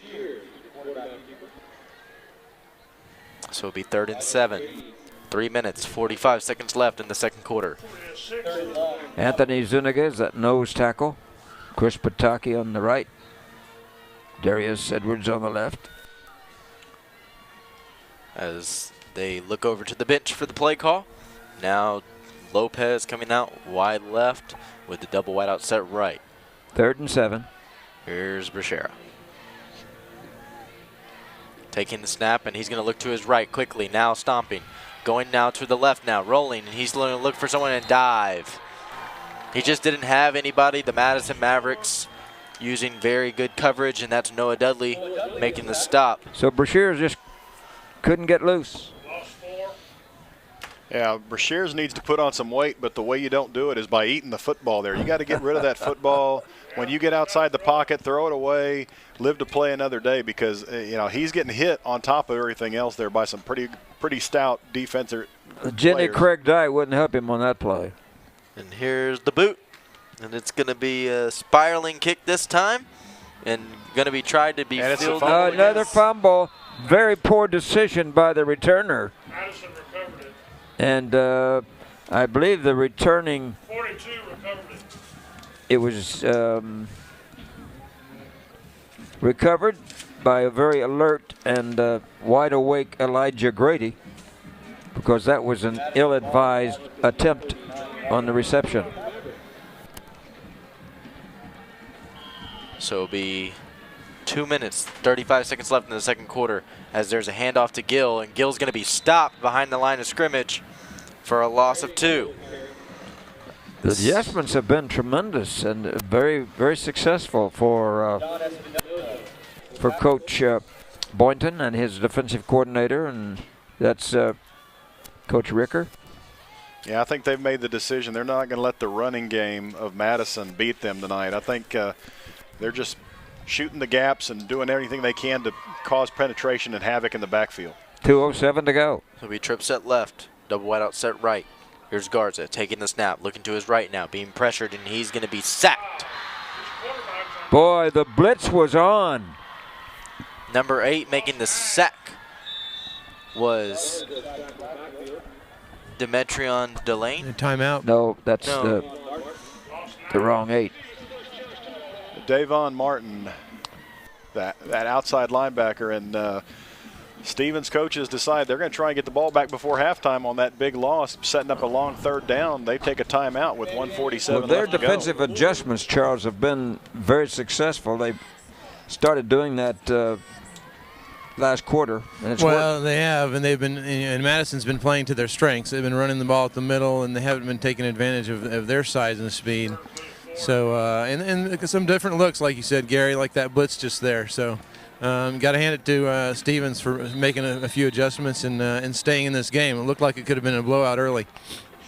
So it'll be 3rd and 7. 3 minutes, 45 seconds left in the second quarter. Anthony Zuniga is that nose tackle. Chris Pataki on the right. Darius Edwards on the left. As they look over to the bench for the play call. Now Lopez coming out wide left with the double wide out set right. 3rd and 7. Here's Brashera. Taking the snap, and he's going to look to his right quickly. Now stomping. Going now to the left now, rolling, and he's going to look for someone and dive. He just didn't have anybody. The Madison Mavericks using very good coverage, and that's Noah Dudley making the stop. So Brashears just couldn't get loose. Yeah, Brashears needs to put on some weight, but the way you don't do it is by eating the football there. You got to get rid of that football. When you get outside the pocket, throw it away, live to play another day, because he's getting hit on top of everything else there by some pretty stout defensive Jenny players. Craig Dye wouldn't help him on that play. And here's the boot. And it's going to be a spiraling kick this time. And going to be tried to be fielded. Another fumble. Very poor decision by the returner. Madison recovered it. And I believe the returning, 42 recovered it. it was recovered by a very alert and wide awake Elijah Grady, because that was an ill-advised attempt on the reception. So it'll be 2 minutes, 35 seconds left in the second quarter as there's a handoff to Gill, and Gill's going to be stopped behind the line of scrimmage for a loss of 2. The adjustments have been tremendous and very, very successful for Coach Boynton and his defensive coordinator, and that's Coach Ricker. Yeah, I think they've made the decision. They're not going to let the running game of Madison beat them tonight. I think they're just shooting the gaps and doing everything they can to cause penetration and havoc in the backfield. 2:07 to go. So we trip set left, double wide out set right. Here's Garza taking the snap, looking to his right now, being pressured, and he's going to be sacked. Boy, the blitz was on. Number 8 making the sack was Demetrion Delane. Timeout. No, that's the wrong 8. Davon Martin. that outside linebacker. And Stevens coaches decide they're going to try and get the ball back before halftime on that big loss, setting up a long third down. They take a timeout with 1:47 Well, their left to go. defensive adjustments, Charles, have been very successful. They started doing that last quarter, and it's worked. They have, and they've been. And Madison's been playing to their strengths. They've been running the ball at the middle, and they haven't been taking advantage of their size and speed. So, and some different looks, like you said, Gary, like that blitz just there. So, got to hand it to Stevens for making a few adjustments and staying in this game. It looked like it could have been a blowout early.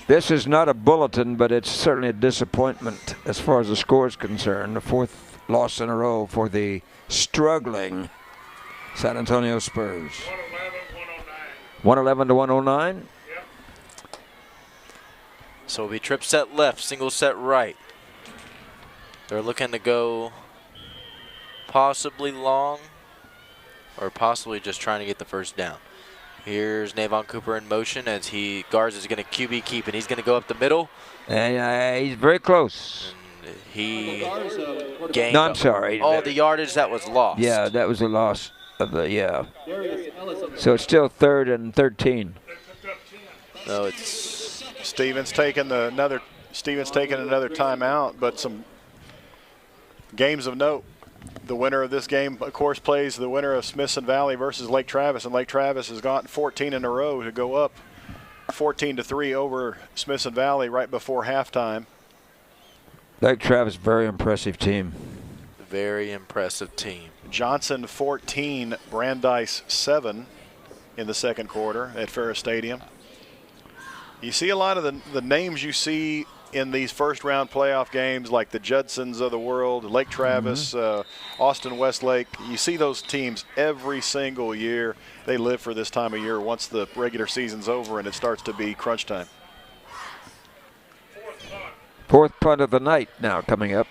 This is not a bulletin, but it's certainly a disappointment as far as the score is concerned. The 4th loss in a row for the struggling San Antonio Spurs. 111 to 109. So it'll be trip set left, single set right. They're looking to go possibly long or possibly just trying to get the first down. Here's Navon Cooper in motion as Garza is going to QB keep, and he's going to go up the middle. And he's very close. And he gained. No, I'm sorry. Oh, the yardage that was lost. Yeah, that was a loss of the, So it's still 3rd and 13. No, it's Stevens taking another timeout, but some games of note. The winner of this game, of course, plays the winner of Smithson Valley versus Lake Travis, and Lake Travis has gotten 14 in a row to go up 14-3 over Smithson Valley right before halftime. Lake Travis, very impressive team. Very impressive team. Johnson 14, Brandeis 7 in the second quarter at Ferris Stadium. You see a lot of the names you see in these first-round playoff games, like the Judsons of the world, Lake Travis, Austin Westlake. You see those teams every single year. They live for this time of year once the regular season's over and it starts to be crunch time. 4th punt of the night now coming up.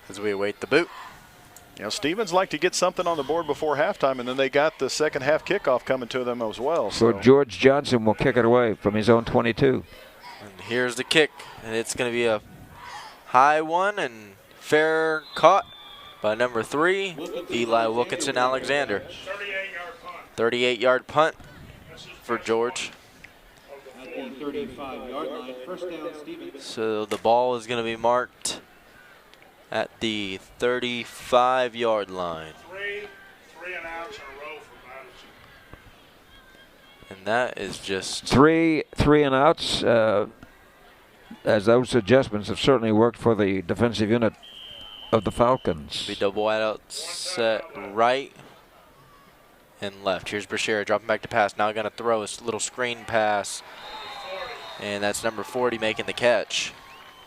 As we await the boot. You know, Stevens like to get something on the board before halftime, and then they got the second half kickoff coming to them as well. So George Johnson will kick it away from his own 22. And here's the kick, and it's going to be a high one and fair caught by number 3, Eli Wilkinson Alexander. 38-yard punt for George. So the ball is going to be marked at the 35-yard line. Three and outs in a row for Madison. And that is just three and outs. As those adjustments have certainly worked for the defensive unit of the Falcons. Be double wide out set right and left. Here's Brashear dropping back to pass. Now going to throw a little screen pass. And that's number 40 making the catch.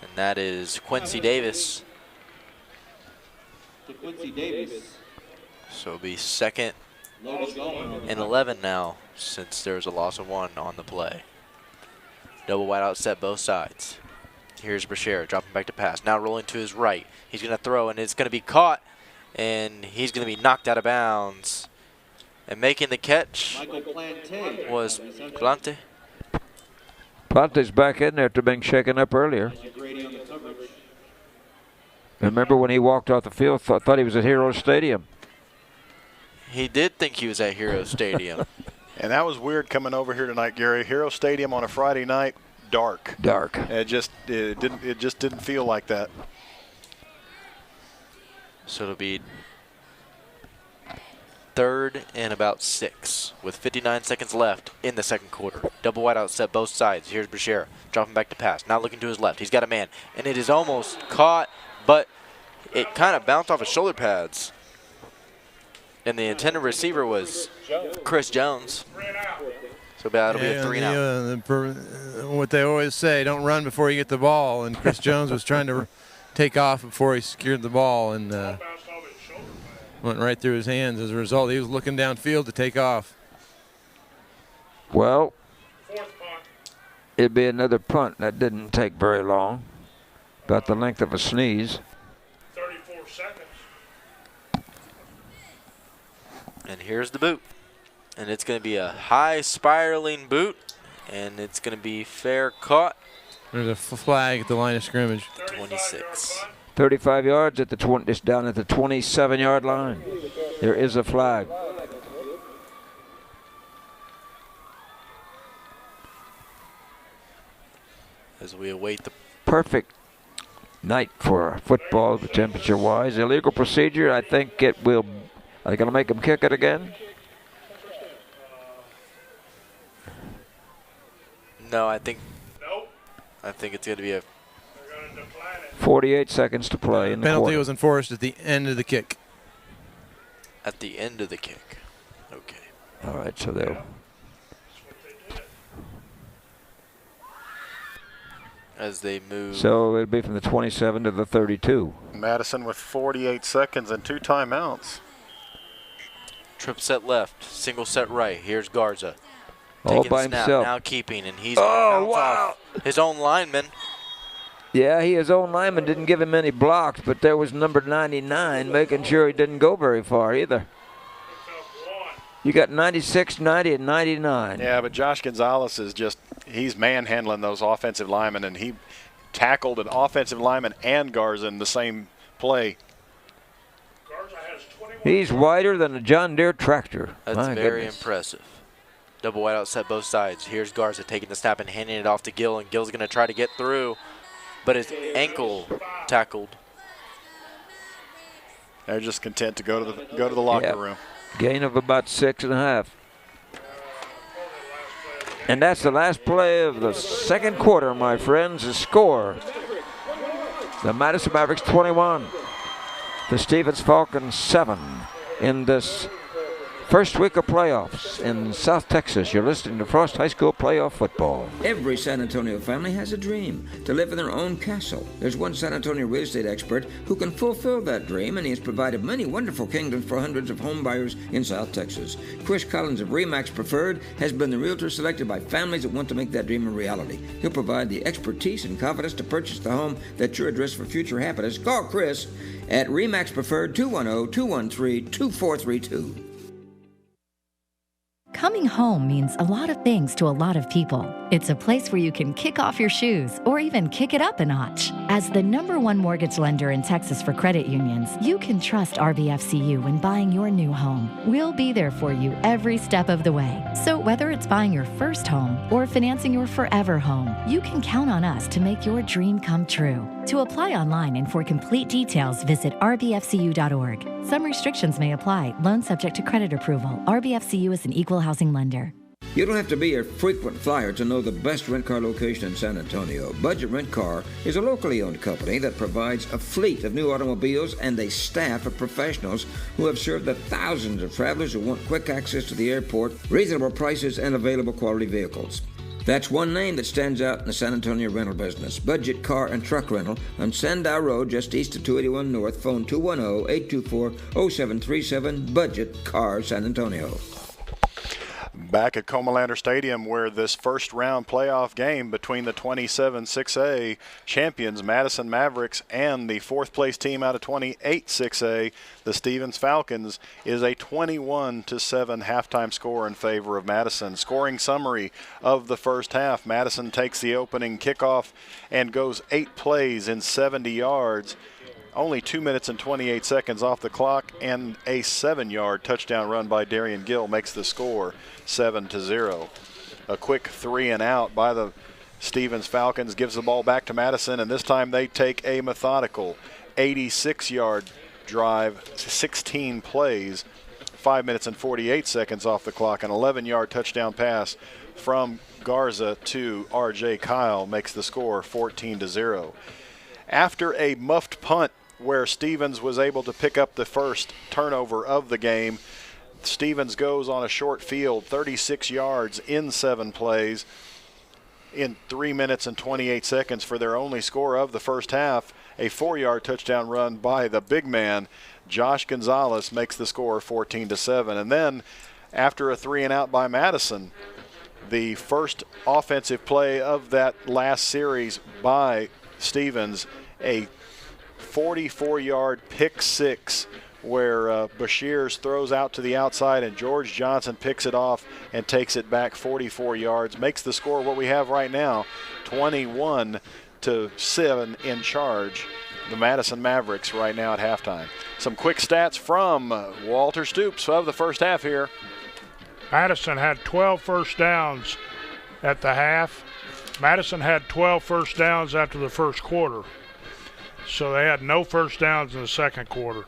And that is Quincy Davis. So it'll be 2nd and 11 now, since there's a loss of 1 on the play. Double wide out set both sides. Here's Brashear dropping back to pass. Now rolling to his right. He's going to throw, and it's going to be caught, and he's going to be knocked out of bounds. And making the catch was Plante. Plante's back in there after being shaken up earlier. Remember when he walked off the field, thought he was at Hero Stadium. He did think he was at Hero Stadium. And that was weird coming over here tonight, Gary. Hero Stadium on a Friday night, dark. Dark. It just didn't feel like that. So it'll be 3rd and about 6 with 59 seconds left in the second quarter. Double wide out set both sides. Here's Brashear dropping back to pass. Now looking to his left. He's got a man, and it is almost caught, but it kind of bounced off his shoulder pads. And the intended receiver was Chris Jones. So that'll be a 3 and out. What they always say, don't run before you get the ball. And Chris Jones was trying to take off before he secured the ball and went right through his hands. As a result, he was looking downfield to take off. Well, it'd be another punt. That didn't take very long. About the length of a sneeze. 34 seconds. And here's the boot. And it's going to be a high spiraling boot. And it's going to be fair caught. There's a flag at the line of scrimmage. 26. 35 yards at the 20. It's down at the 27-yard line. There is a flag. As we await the perfect night for football, temperature-wise. Illegal procedure. I think it will. Are they going to make them kick it again? No, I think it's going to be a 48 seconds to play in the penalty quarter. was enforced at the end of the kick. At the end of the kick. Okay. All right, so they'll. As they move. So it'll be from the 27 to the 32. Madison with 48 seconds and 2 timeouts. Trip set left, single set right. Here's Garza. All Taking by the snap, himself. now keeping, and he's gonna bounce off his own lineman. Yeah, his own lineman didn't give him any blocks, but there was number 99 making sure he didn't go very far either. You got 96, 90, and 99. Yeah, but Josh Gonzalez is he's manhandling those offensive linemen, and he tackled an offensive lineman and Garza in the same play. He's wider than a John Deere tractor. That's My very goodness. impressive. Double wide out set both sides. Here's Garza taking the snap and handing it off to Gill, and Gill's going to try to get through, but his ankle tackled. They're just content to go to the locker room. Gain of about 6.5. And that's the last play of the second quarter, my friends. The score: the Madison Mavericks 21, the Stevens Falcons 7 in this first week of playoffs in South Texas. You're listening to Frost High School playoff football. Every San Antonio family has a dream to live in their own castle. There's one San Antonio real estate expert who can fulfill that dream, and he has provided many wonderful kingdoms for hundreds of home buyers in South Texas. Chris Collins of RE/MAX Preferred has been the realtor selected by families that want to make that dream a reality. He'll provide the expertise and confidence to purchase the home that's your address for future happiness. Call Chris at RE/MAX Preferred 210-213-2432. Coming home means a lot of things to a lot of people. It's a place where you can kick off your shoes or even kick it up a notch. As the #1 mortgage lender in Texas for credit unions, you can trust RBFCU when buying your new home. We'll be there for you every step of the way. So whether it's buying your first home or financing your forever home, you can count on us to make your dream come true. To apply online and for complete details, visit rbfcu.org. Some restrictions may apply. Loan subject to credit approval. RBFCU is an equal housing lender. You don't have to be a frequent flyer to know the best rent-car location in San Antonio. Budget Rent Car is a locally owned company that provides a fleet of new automobiles and a staff of professionals who have served the thousands of travelers who want quick access to the airport, reasonable prices, and available quality vehicles. That's one name that stands out in the San Antonio rental business. Budget Car and Truck Rental on Sandow Road, just east of 281 North. Phone 210-824-0737. Budget Car San Antonio. Back at Comalander Stadium, where this first round playoff game between the 27 6A champions Madison Mavericks and the fourth place team out of 28 6A, the Stevens Falcons, is a 21-7 halftime score in favor of Madison. Scoring summary of the first half: Madison takes the opening kickoff and goes 8 plays in 70 yards. Only 2 minutes and 28 seconds off the clock, and a 7-yard touchdown run by Darian Gill makes the score 7-0. A quick 3 and out by the Stevens Falcons gives the ball back to Madison, and this time they take a methodical 86-yard drive, 16 plays, 5 minutes and 48 seconds off the clock. An 11-yard touchdown pass from Garza to R.J. Kyle makes the score 14-0. After a muffed punt where Stevens was able to pick up the first turnover of the game, Stevens goes on a short field, 36 yards in 7 plays in 3 minutes and 28 seconds for their only score of the first half. A 4-yard touchdown run by the big man, Josh Gonzalez, makes the score 14-7. And then after a 3 and out by Madison, the first offensive play of that last series by Stevens, a 44-yard pick six where Bashirs throws out to the outside and George Johnson picks it off and takes it back 44 yards, makes the score what we have right now, 21-7 30-7 in charge. The Madison Mavericks right now at halftime. Some quick stats from Walter Stoops of the first half here. Madison had 12 first downs at the half. Madison had 12 first downs after the first quarter. So they had no first downs in the second quarter.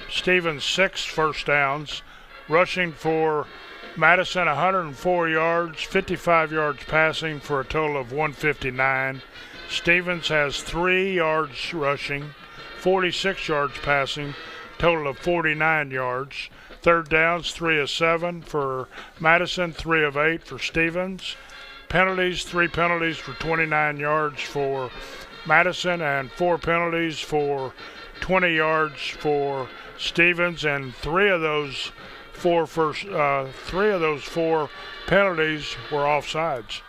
Stevens 6 first downs, rushing for Madison 104 yards, 55 yards passing for a total of 159. Stevens has 3 yards rushing, 46 yards passing, total of 49 yards. Third downs, 3 of 7 for Madison, 3 of 8 for Stevens. Penalties, 3 penalties for 29 yards for Madison and 4 penalties for 20 yards for Stevens, and 3 of those 4 penalties were offsides.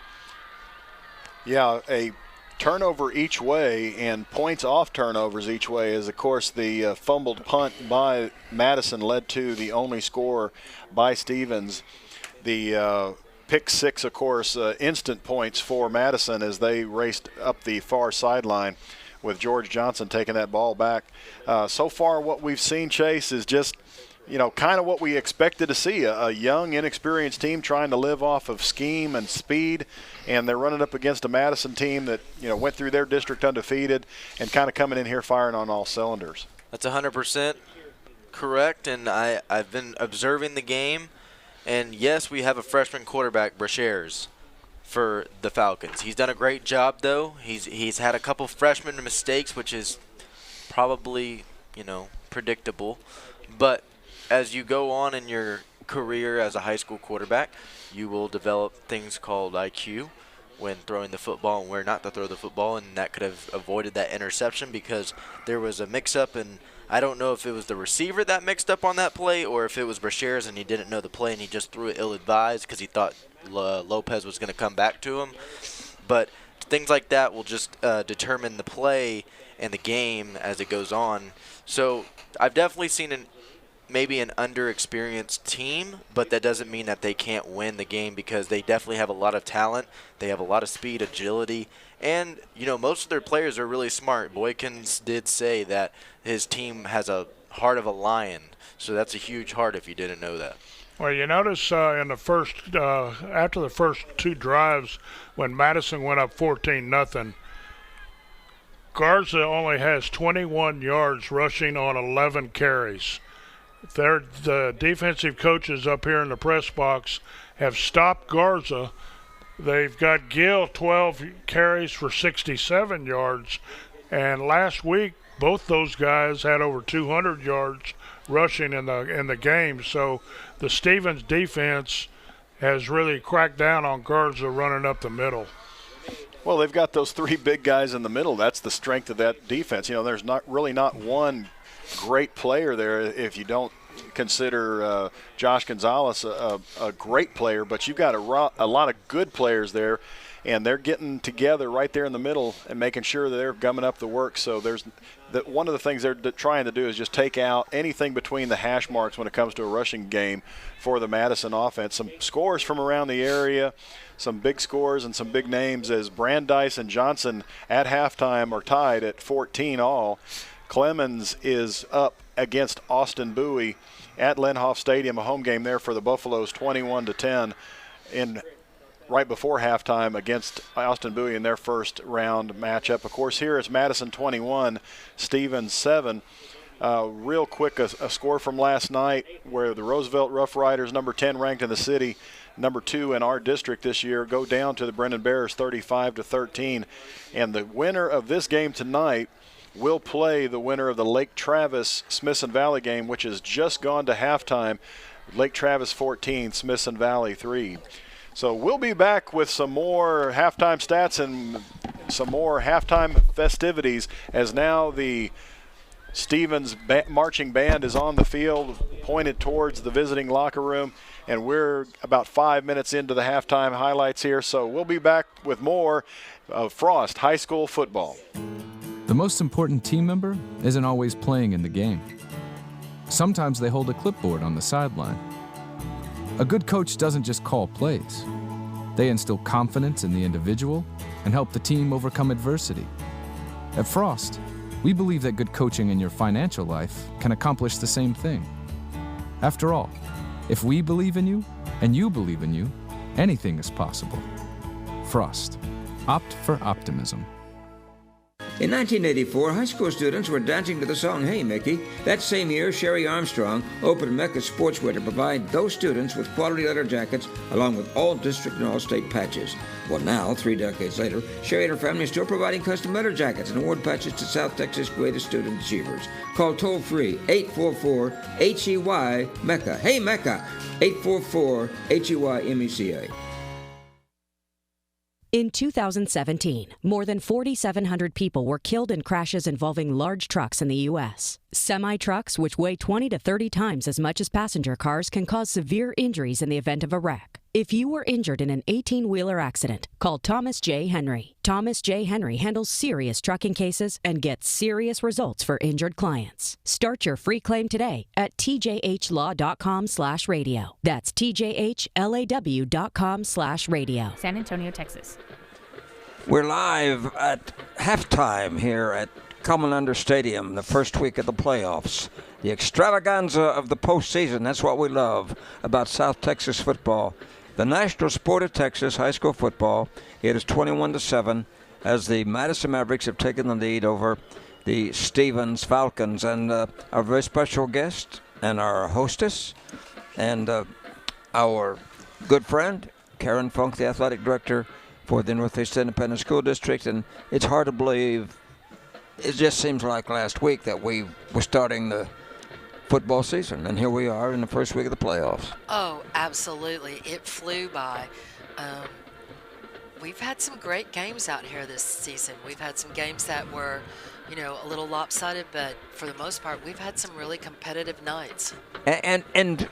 Yeah, a turnover each way and points off turnovers each way, as of course the fumbled punt by Madison led to the only score by Stevens. The pick 6, of course, instant points for Madison as they raced up the far sideline with George Johnson taking that ball back. So far what we've seen, Chase, is just kind of what we expected to see, a young, inexperienced team trying to live off of scheme and speed, and they're running up against a Madison team that, went through their district undefeated and kind of coming in here firing on all cylinders. That's 100% correct, and I've been observing the game, and yes, we have a freshman quarterback, Brashears, for the Falcons. He's done a great job, though. He's had a couple freshman mistakes, which is probably, predictable, but as you go on in your career as a high school quarterback, you will develop things called IQ when throwing the football and where not to throw the football, and that could have avoided that interception because there was a mix-up, and I don't know if it was the receiver that mixed up on that play or if it was Brashears and he didn't know the play and he just threw it ill-advised because he thought Lopez was going to come back to him. But things like that will just determine the play and the game as it goes on. So I've definitely seen maybe an underexperienced team, but that doesn't mean that they can't win the game because they definitely have a lot of talent. They have a lot of speed, agility, and most of their players are really smart. Boykins did say that his team has a heart of a lion, so that's a huge heart if you didn't know that. Well, you notice in the first after the first 2 drives when Madison went up 14-0, Garza only has 21 yards rushing on 11 carries. The defensive coaches up here in the press box have stopped Garza. They've got Gill 12 carries for 67 yards, and last week both those guys had over 200 yards rushing in the game. So the Stevens defense has really cracked down on Garza running up the middle. Well, they've got those 3 big guys in the middle. That's the strength of that defense. There's not one great player there if you don't consider Josh Gonzalez a great player, but you've got a lot of good players there, and they're getting together right there in the middle and making sure that they're gumming up the work. So one of the things they're trying to do is just take out anything between the hash marks when it comes to a rushing game for the Madison offense. Some scores from around the area, some big scores and some big names as Brandeis and Johnson at halftime are tied at 14 all. Clemens is up against Austin Bowie at Lenhoff Stadium, a home game there for the Buffaloes, 21-10 right before halftime against Austin Bowie in their first round matchup. Of course, here it's Madison 21, Stevens 7. Real quick, a score from last night where the Roosevelt Rough Riders, number 10 ranked in the city, number 2 in our district this year, go down to the Brendan Bears 35-13. And the winner of this game tonight will play the winner of the Lake Travis Smithson Valley game, which has just gone to halftime. Lake Travis 14, Smithson Valley 3. So we'll be back with some more halftime stats and some more halftime festivities as now the Stevens marching band is on the field, pointed towards the visiting locker room, and we're about 5 minutes into the halftime highlights here. So we'll be back with more of Frost High School football. The most important team member isn't always playing in the game. Sometimes they hold a clipboard on the sideline. A good coach doesn't just call plays. They instill confidence in the individual and help the team overcome adversity. At Frost, we believe that good coaching in your financial life can accomplish the same thing. After all, if we believe in you and you believe in you, anything is possible. Frost. Opt for optimism. In 1984, high school students were dancing to the song Hey Mickey. That same year, Sherry Armstrong opened Mecca Sportswear to provide those students with quality leather jackets along with all district and all-state patches. Well, now, 3 decades later, Sherry and her family are still providing custom leather jackets and award patches to South Texas' greatest student achievers. Call toll-free 844-HEY-MECCA. Hey Mecca! 844-HEY-MECA. In 2017, more than 4,700 people were killed in crashes involving large trucks in the U.S. Semi-trucks, which weigh 20 to 30 times as much as passenger cars, can cause severe injuries in the event of a wreck. If you were injured in an 18-wheeler accident, call Thomas J. Henry. Thomas J. Henry handles serious trucking cases and gets serious results for injured clients. Start your free claim today at tjhlaw.com/radio. That's tjhlaw.com/radio. San Antonio, Texas. We're live at halftime here at Comalander Stadium, the first week of the playoffs. The extravaganza of the postseason, that's what we love about South Texas football. The national sport of Texas, high school football, it is 21-7 as the Madison Mavericks have taken the lead over the Stevens Falcons. And our very special guest and our hostess and our good friend, Karen Funk, the athletic director for the Northeast Independent School District. And it's hard to believe, it just seems like last week that we were starting the football season, and here we are in the first week of the playoffs. Oh, absolutely. It flew by. We've had some great games out here this season. We've had some games that were, a little lopsided, but for the most part, we've had some really competitive nights. And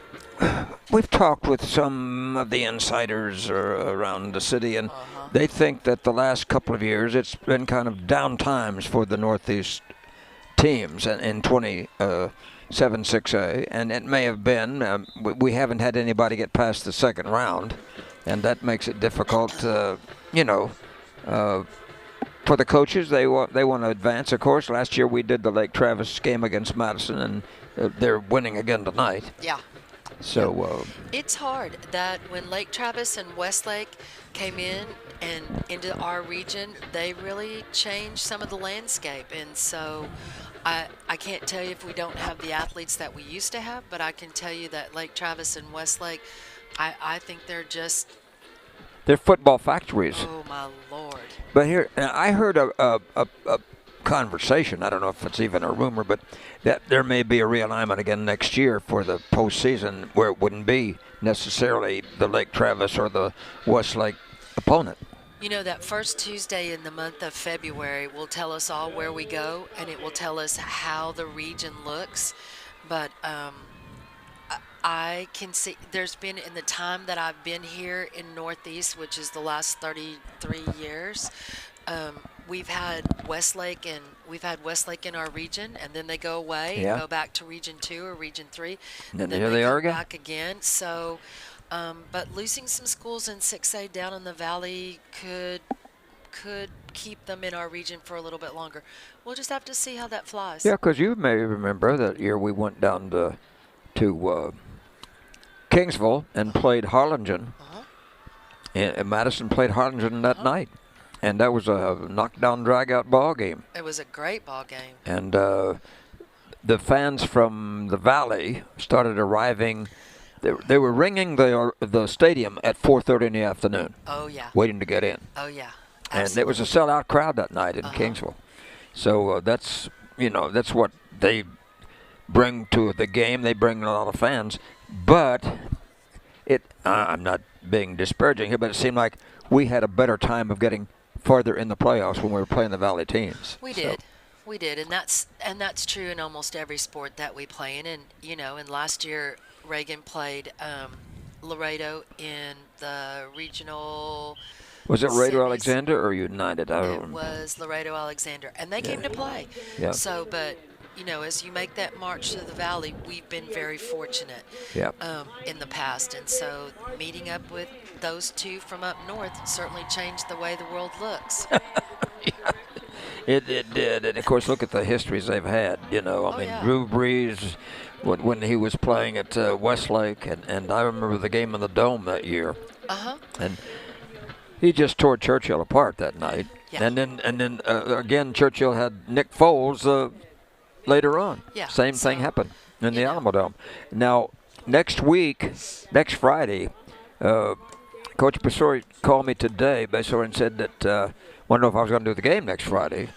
we've talked with some of the insiders around the city, and they think that the last couple of years it's been kind of down times for the Northeast teams in 7-6A, and it may have been. We haven't had anybody get past the second round, and that makes it difficult. For the coaches, they want to advance. Of course, last year we did the Lake Travis game against Madison, and they're winning again tonight. Yeah. So it's hard that when Lake Travis and Westlake came in and into our region, they really changed some of the landscape, and so I can't tell you if we don't have the athletes that we used to have, but I can tell you that Lake Travis and Westlake, I think they're football factories. Oh my Lord! But here, I heard a conversation. I don't know if it's even a rumor, but that there may be a realignment again next year for the postseason, where it wouldn't be necessarily the Lake Travis or the Westlake opponent. That first Tuesday in the month of February will tell us all where we go, and it will tell us how the region looks. But I can see there's been, in the time that I've been here in Northeast, which is the last 33 years, we've had Westlake in our region, and then they go away and go back to Region 2 or Region 3. And then here they are again. Back again. So. But losing some schools in 6A down in the valley could keep them in our region for a little bit longer. We'll just have to see how that flies. Yeah, because you may remember that year we went down to Kingsville and played Harlingen. And Madison played Harlingen that night. And that was a knockdown, drag-out ball game. It was a great ball game. And the fans from the valley started arriving. They were ringing the stadium at 4:30 in the afternoon. Oh, yeah. Waiting to get in. Oh, yeah. Absolutely. And it was a sellout crowd that night in Kingsville. So that's what they bring to the game. They bring a lot of fans. But I'm not being disparaging here, but it seemed like we had a better time of getting farther in the playoffs when we were playing the Valley teams. We did. We did, and that's true in almost every sport that we play in. And and last year Reagan played Laredo in the regional. Was it Laredo Alexander or United? It was Laredo Alexander, and they came to play. Yeah. So, but as you make that march to the valley, we've been very fortunate in the past, and so meeting up with those two from up north certainly changed the way the world looks. It did, and of course, look at the histories they've had. I mean, Drew Brees, when he was playing at Westlake, and I remember the game in the Dome that year. And he just tore Churchill apart that night. Yeah. And then again, Churchill had Nick Foles later on. Yeah. Same thing happened in the Alamo Dome. Now, next Friday, Coach Pastore called me today, basically, and said that wanted to know if I was going to do the game next Friday.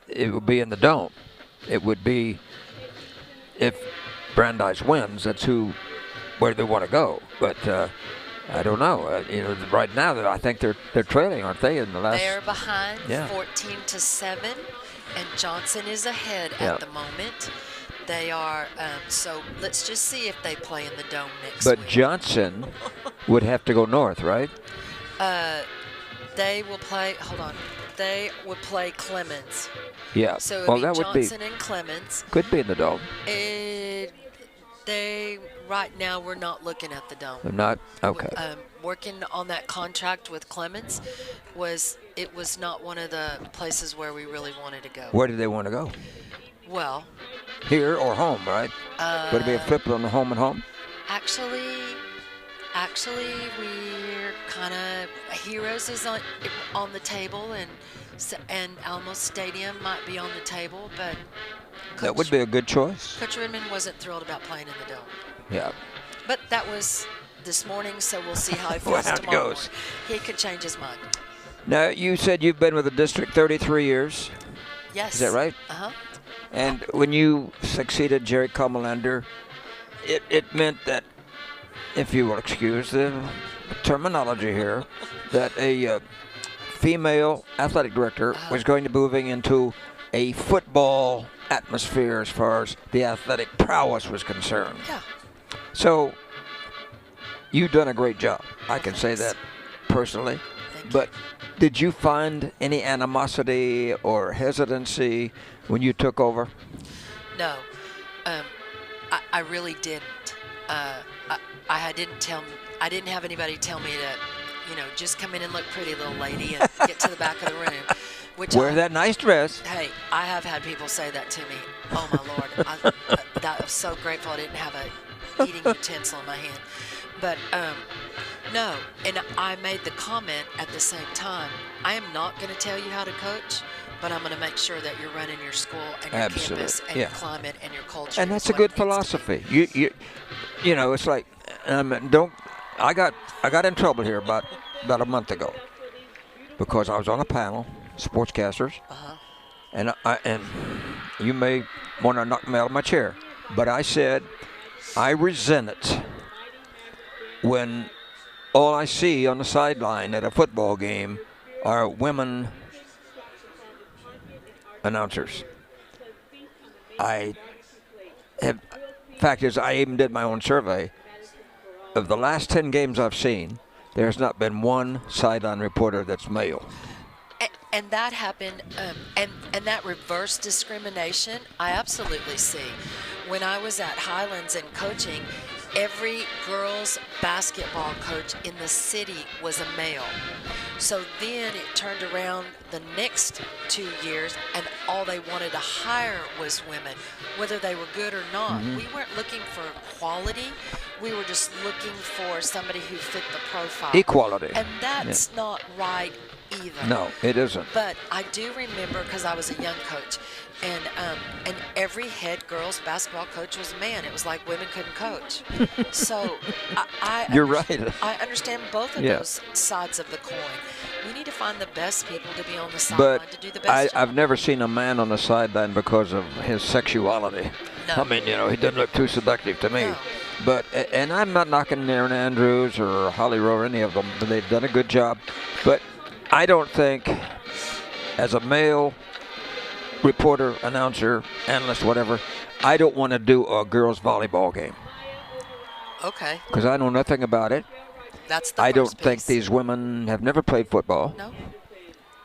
It would be in the Dome. It would be, if Brandeis wins, that's where they want to go. But I don't know. Right now, I think they're trailing, aren't they? In the last. They're behind 14-7, and Johnson is ahead at the moment. They are. So let's just see if they play in the Dome next week. But Johnson would have to go north, right? They will play. Hold on. They would play Clemens. Yeah. So it would be Johnson and Clemens. Could be in the Dome. Right now we're not looking at the Dome. They're not? Okay. Working on that contract with Clemens was not one of the places where we really wanted to go. Where did they want to go? Well. Here or home, right? Would it be a flip on the home and home? Actually, we're kind of Heroes is on the table, and Alamo Stadium might be on the table, but that would be a good choice. Coach Redmond wasn't thrilled about playing in the Dome. Yeah. But that was this morning, so we'll see how he feels tomorrow morning. He could change his mind. Now, you said you've been with the district 33 years. Yes. Is that right? Uh-huh. And when you succeeded Jerry Comalander, it meant that, if you will excuse the terminology here, that a female athletic director was going to be moving into a football atmosphere as far as the athletic prowess was concerned. Yeah. So you've done a great job. I can say that personally. But did you find any animosity or hesitancy when you took over? No. I really didn't. I didn't have anybody tell me that, just come in and look pretty, little lady, and get to the back of the room. Wear that nice dress. Hey, I have had people say that to me. Oh, my Lord. I was so grateful I didn't have a eating utensil in my hand. But, no. And I made the comment at the same time, I am not going to tell you how to coach, but I'm going to make sure that you're running your school and your campus and your climate and your culture. And that's a good philosophy. It's like, I got in trouble here about a month ago because I was on a panel, sportscasters, and you may want to knock me out of my chair, but I said I resent it when all I see on the sideline at a football game are women announcers. Fact is, I even did my own survey. Of the last 10 games I've seen, there's not been one sideline reporter that's male. And that happened, and that reverse discrimination, I absolutely see. When I was at Highlands and coaching, every girls basketball coach in the city was a male. So then it turned around the next 2 years, and all they wanted to hire was women, whether they were good or not. Mm-hmm. We weren't looking for quality. We were just looking for somebody who fit the profile. Equality. And that's not right either. No, it isn't. But I do remember, because I was a young coach, and every head girls basketball coach was a man. It was like women couldn't coach. So You're right. I understand both of those sides of the coin. We need to find the best people to be on the sideline to do the best job. I've never seen a man on the sideline because of his sexuality. No. I mean, he doesn't look too seductive to me. No. But, and I'm not knocking Aaron Andrews or Holly Rowe or any of them. They've done a good job. But I don't think, as a male reporter, announcer, analyst, whatever, I don't want to do a girls' volleyball game. Okay. Because I know nothing about it. That's the I don't first think piece. these women have never played football. No.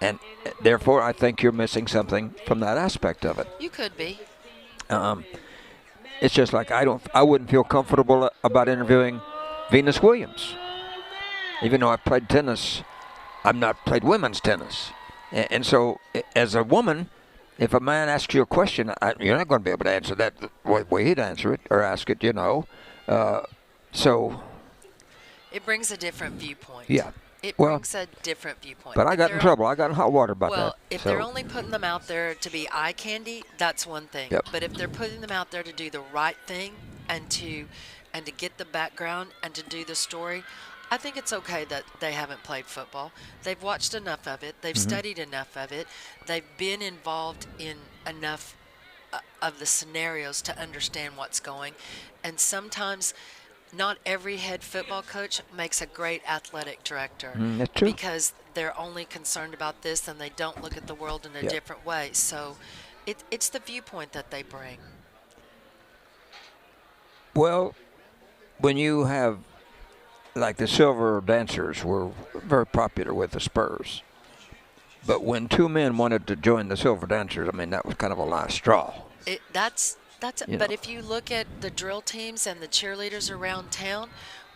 And therefore, I think you're missing something from that aspect of it. You could be. It's just like I wouldn't feel comfortable about interviewing Venus Williams. Even though I played tennis, I've not played women's tennis. And so, as a woman, if a man asks you a question, you're not going to be able to answer that the way he'd answer it or ask it, So. It brings a different viewpoint. Yeah. It brings a different viewpoint. But I got in trouble. I got in hot water about that. Well, if they're only putting them out there to be eye candy, that's one thing. Yep. But if they're putting them out there to do the right thing and to get the background and to do the story, I think it's okay that they haven't played football. They've watched enough of it. They've studied enough of it. They've been involved in enough of the scenarios to understand what's going. And sometimes not every head football coach makes a great athletic director. That's true. Because they're only concerned about this and they don't look at the world in a different way. So it's the viewpoint that they bring. Well, when you have, like the Silver Dancers were very popular with the Spurs. But when two men wanted to join the Silver Dancers, I mean, that was kind of a last straw. But if you look at the drill teams and the cheerleaders around town,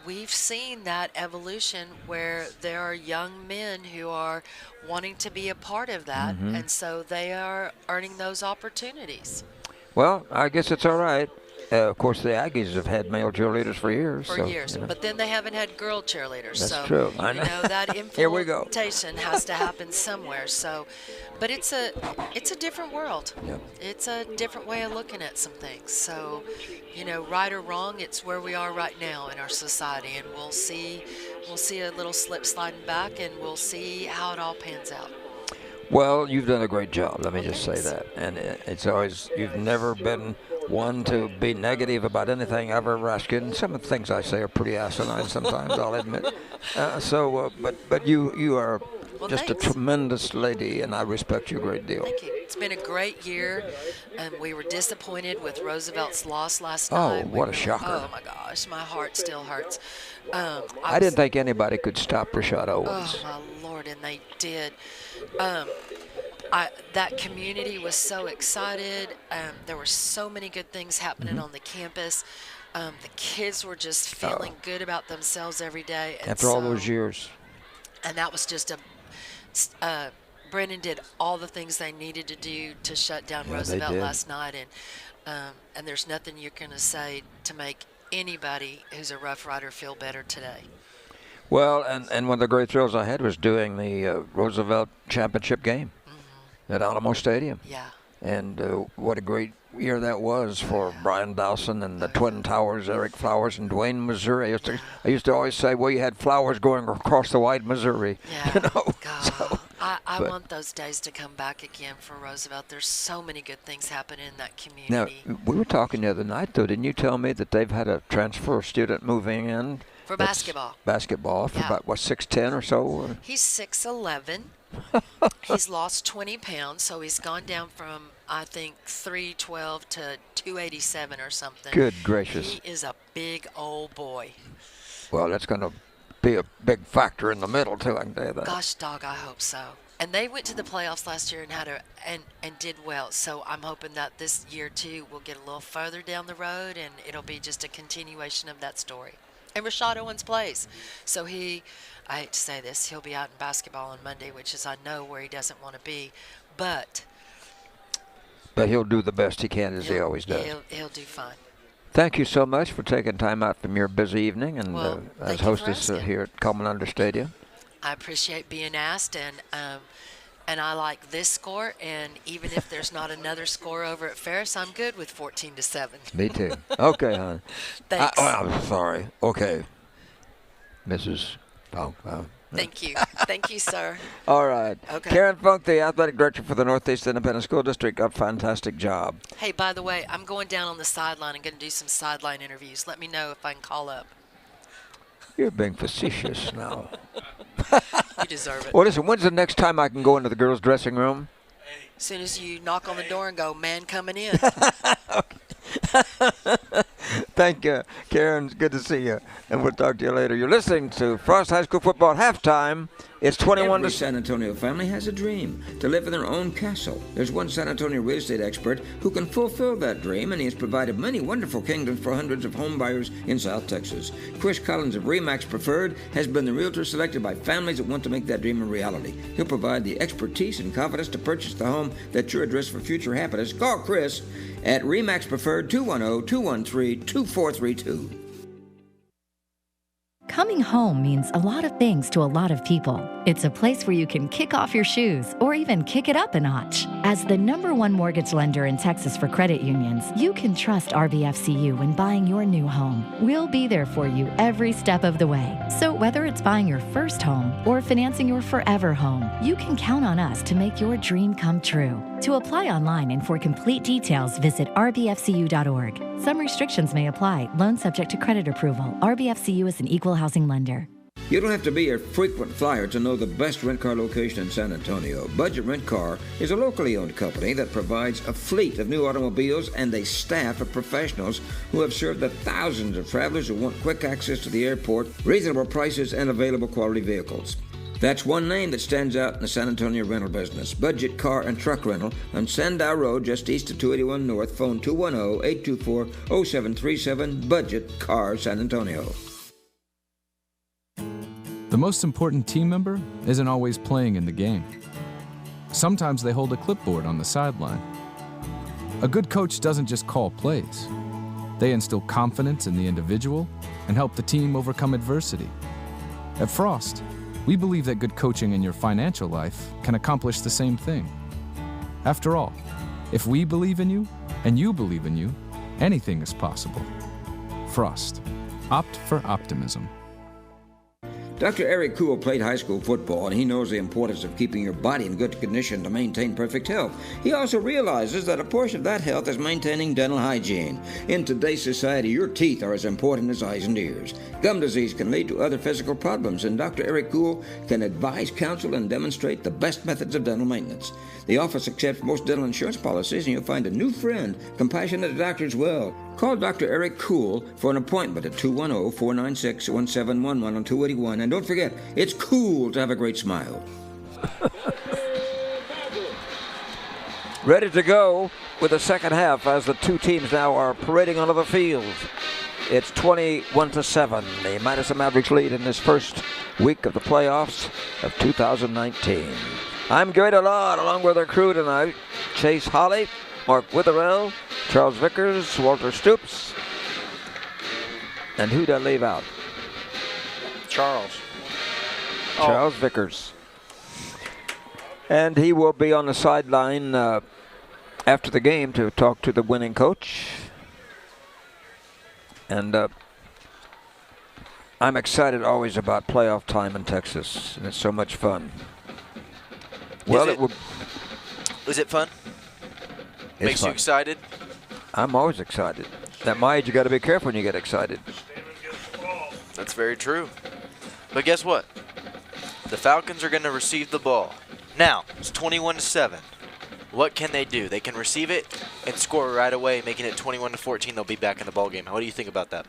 we've seen that evolution where there are young men who are wanting to be a part of that, and so they are earning those opportunities. Well, I guess it's all right. Of course, the Aggies have had male cheerleaders for years. But then they haven't had girl cheerleaders. That's true. I know. That Here we go. implementation has to happen somewhere. So, but it's a different world. Yep. It's a different way of looking at some things. So, right or wrong, it's where we are right now in our society, and we'll see a little slip sliding back, and we'll see how it all pans out. Well, you've done a great job. Let me just say that. And it's always, you've never been one to be negative about anything I've ever asked you. And some of the things I say are pretty asinine sometimes, I'll admit. But you are just a tremendous lady, and I respect you a great deal. Thank you. It's been a great year, and we were disappointed with Roosevelt's loss last night. Oh, what a shocker. Oh, my gosh. My heart still hurts. I didn't think anybody could stop Rashad Owens. Oh, my Lord, and they did. That community was so excited. There were so many good things happening on the campus. The kids were just feeling good about themselves every day. And after all those years. And that was just Brennan did all the things they needed to do to shut down Roosevelt last night. And there's nothing you're going to say to make anybody who's a Rough Rider feel better today. Well, and one of the great thrills I had was doing the Roosevelt championship game at Alamo Stadium. Yeah. And what a great year that was for Brian Dawson and the Twin Towers, Eric Flowers and Dwayne Missouri. I used to always say, well, you had Flowers going across the wide Missouri. Yeah. God. I want those days to come back again for Roosevelt. There's so many good things happening in that community. Now, we were talking the other night, though. Didn't you tell me that they've had a transfer student moving in? For basketball. Basketball for about, 6'10" or so? He's 6'11". He's lost 20 pounds, so he's gone down from, I think, 312 to 287 or something. Good gracious. He is a big old boy. Well, that's going to be a big factor in the middle, too, I can tell you that. Gosh, dog, I hope so. And they went to the playoffs last year and did well. So I'm hoping that this year, too, we'll get a little further down the road, and it'll be just a continuation of that story. And Rashad Owens plays. So I hate to say this, he'll be out in basketball on Monday, which is, I know, where he doesn't want to be. But he'll do the best he can, as he always does. He'll do fine. Thank you so much for taking time out from your busy evening and as hostess here at Coleman Under Stadium. I appreciate being asked, and I like this score. And even if there's not another score over at Ferris, I'm good with 14-7. Me too. Okay, hon. Thanks. I'm sorry. Okay, Mrs. Funk. Thank you. Thank you, sir. All right. Okay. Karen Funk, the athletic director for the Northeast Independent School District, a fantastic job. Hey, by the way, I'm going down on the sideline and going to do some sideline interviews. Let me know if I can call up. You're being facetious now. You deserve it. Well, listen, when's the next time I can go into the girls' dressing room? As soon as you knock on the door and go, man coming in. Thank you, Karen. It's good to see you. And we'll talk to you later. You're listening to Frost High School Football Halftime It's 21 Every to San Antonio family has a dream to live in their own castle. There's one San Antonio real estate expert who can fulfill that dream, and he has provided many wonderful kingdoms for hundreds of home buyers in South Texas. Chris Collins of Remax Preferred has been the realtor selected by families that want to make that dream a reality. He'll provide the expertise and confidence to purchase the home that's your address for future happiness. Call Chris at Remax Preferred 210-213-2432. Coming home means a lot of things to a lot of people. It's a place where you can kick off your shoes or even kick it up a notch. As the #1 mortgage lender in Texas for credit unions, you can trust RBFCU when buying your new home. We'll be there for you every step of the way. So whether it's buying your first home or financing your forever home, you can count on us to make your dream come true. To apply online and for complete details, visit rbfcu.org. Some restrictions may apply. Loan subject to credit approval. RBFCU is an equal housing lender. You don't have to be a frequent flyer to know the best rent car location in San Antonio. Budget Rent Car is a locally owned company that provides a fleet of new automobiles and a staff of professionals who have served the thousands of travelers who want quick access to the airport, reasonable prices, and available quality vehicles. That's one name that stands out in the San Antonio rental business. Budget Car and Truck Rental on Sandow Road, just east of 281 North. Phone 210-824-0737. Budget Car San Antonio. The most important team member isn't always playing in the game. Sometimes they hold a clipboard on the sideline. A good coach doesn't just call plays. They instill confidence in the individual and help the team overcome adversity. At Frost, we believe that good coaching in your financial life can accomplish the same thing. After all, if we believe in you and you believe in you, anything is possible. Frost. Opt for optimism. Dr. Eric Kuhl played high school football, and he knows the importance of keeping your body in good condition to maintain perfect health. He also realizes that a portion of that health is maintaining dental hygiene. In today's society, your teeth are as important as eyes and ears. Gum disease can lead to other physical problems, and Dr. Eric Kuhl can advise, counsel, and demonstrate the best methods of dental maintenance. The office accepts most dental insurance policies, and you'll find a new friend, compassionate doctor as well. Call Dr. Eric Kuhl for an appointment at 210-496-1711 on 281. And don't forget, it's cool to have a great smile. Ready to go with the second half as the two teams now are parading onto the field. It's 21-7. The Madison Mavericks lead in this first week of the playoffs of 2019. I'm Gary DeLon along with our crew tonight. Chase Holly, Mark Witherell, Charles Vickers, Walter Stoops. And who'd I leave out? Charles. Charles Vickers. And he will be on the sideline after the game to talk to the winning coach. And I'm excited always about playoff time in Texas, and it's so much fun. Well, is it fun? Makes you excited? I'm always excited. At my age, you got to be careful when you get excited. That's very true. But guess what? The Falcons are going to receive the ball. Now, it's 21-7. What can they do? They can receive it and score right away, making it 21-14. They'll be back in the ball game. What do you think about that?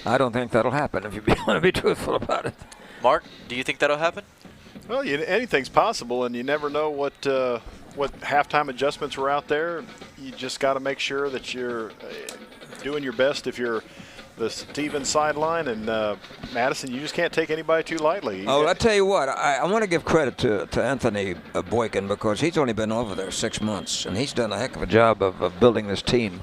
I don't think that'll happen, if you want to be truthful about it. Mark, do you think that'll happen? Well, anything's possible, and you never know what halftime adjustments were out there. You just got to make sure that you're doing your best if you're the Stevens sideline. And Madison, you just can't take anybody too lightly. I tell you what, I want to give credit to Anthony Boykin, because he's only been over there 6 months, and he's done a heck of a job of building this team.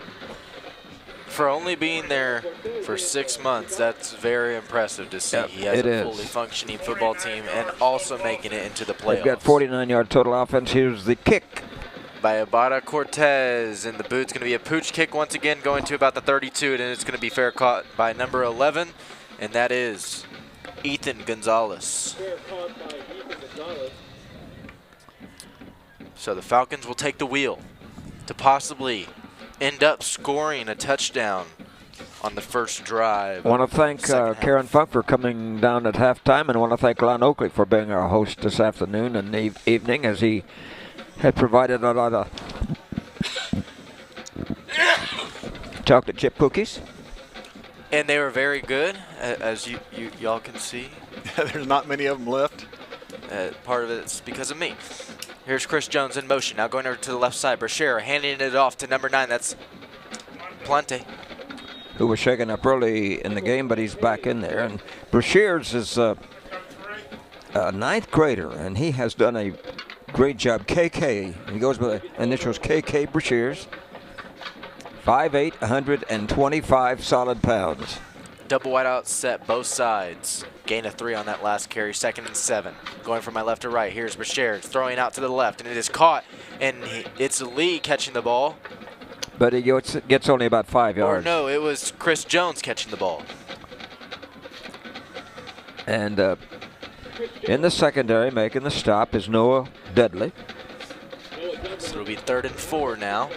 For only being there for 6 months, that's very impressive to see. He has a fully functioning football team and also making it into the playoffs. They've got 49-yard total offense. Here's the kick. By Abada Cortez, and the boot's going to be a pooch kick once again, going to about the 32, and it's going to be fair caught by number 11, and that is Ethan Gonzalez. So the Falcons will take the wheel to possibly end up scoring a touchdown on the first drive. I want to thank Karen Funk for coming down at halftime, and I want to thank Lon Oakley for being our host this afternoon and evening, as he had provided a lot of chocolate chip cookies. And they were very good, as y'all can see. There's not many of them left. Part of it's because of me. Here's Chris Jones in motion. Now going over to the left side. Brashear handing it off to number 9. That's Plante. Who was shaken up early in the game, but he's back in there. And Brashears is a 9th grader, and he has done a great job. KK, he goes by the initials KK Brashears. 5'8", 125 solid pounds. Double wide out set, both sides. Gain of 3 on that last carry, 2nd and 7. Going from my left to right, here's Brashear throwing out to the left, and it is caught, and it's Lee catching the ball. But he gets only about 5 yards. No, it was Chris Jones catching the ball. And in the secondary, making the stop, is Noah Dudley. So it'll be 3rd and 4 now,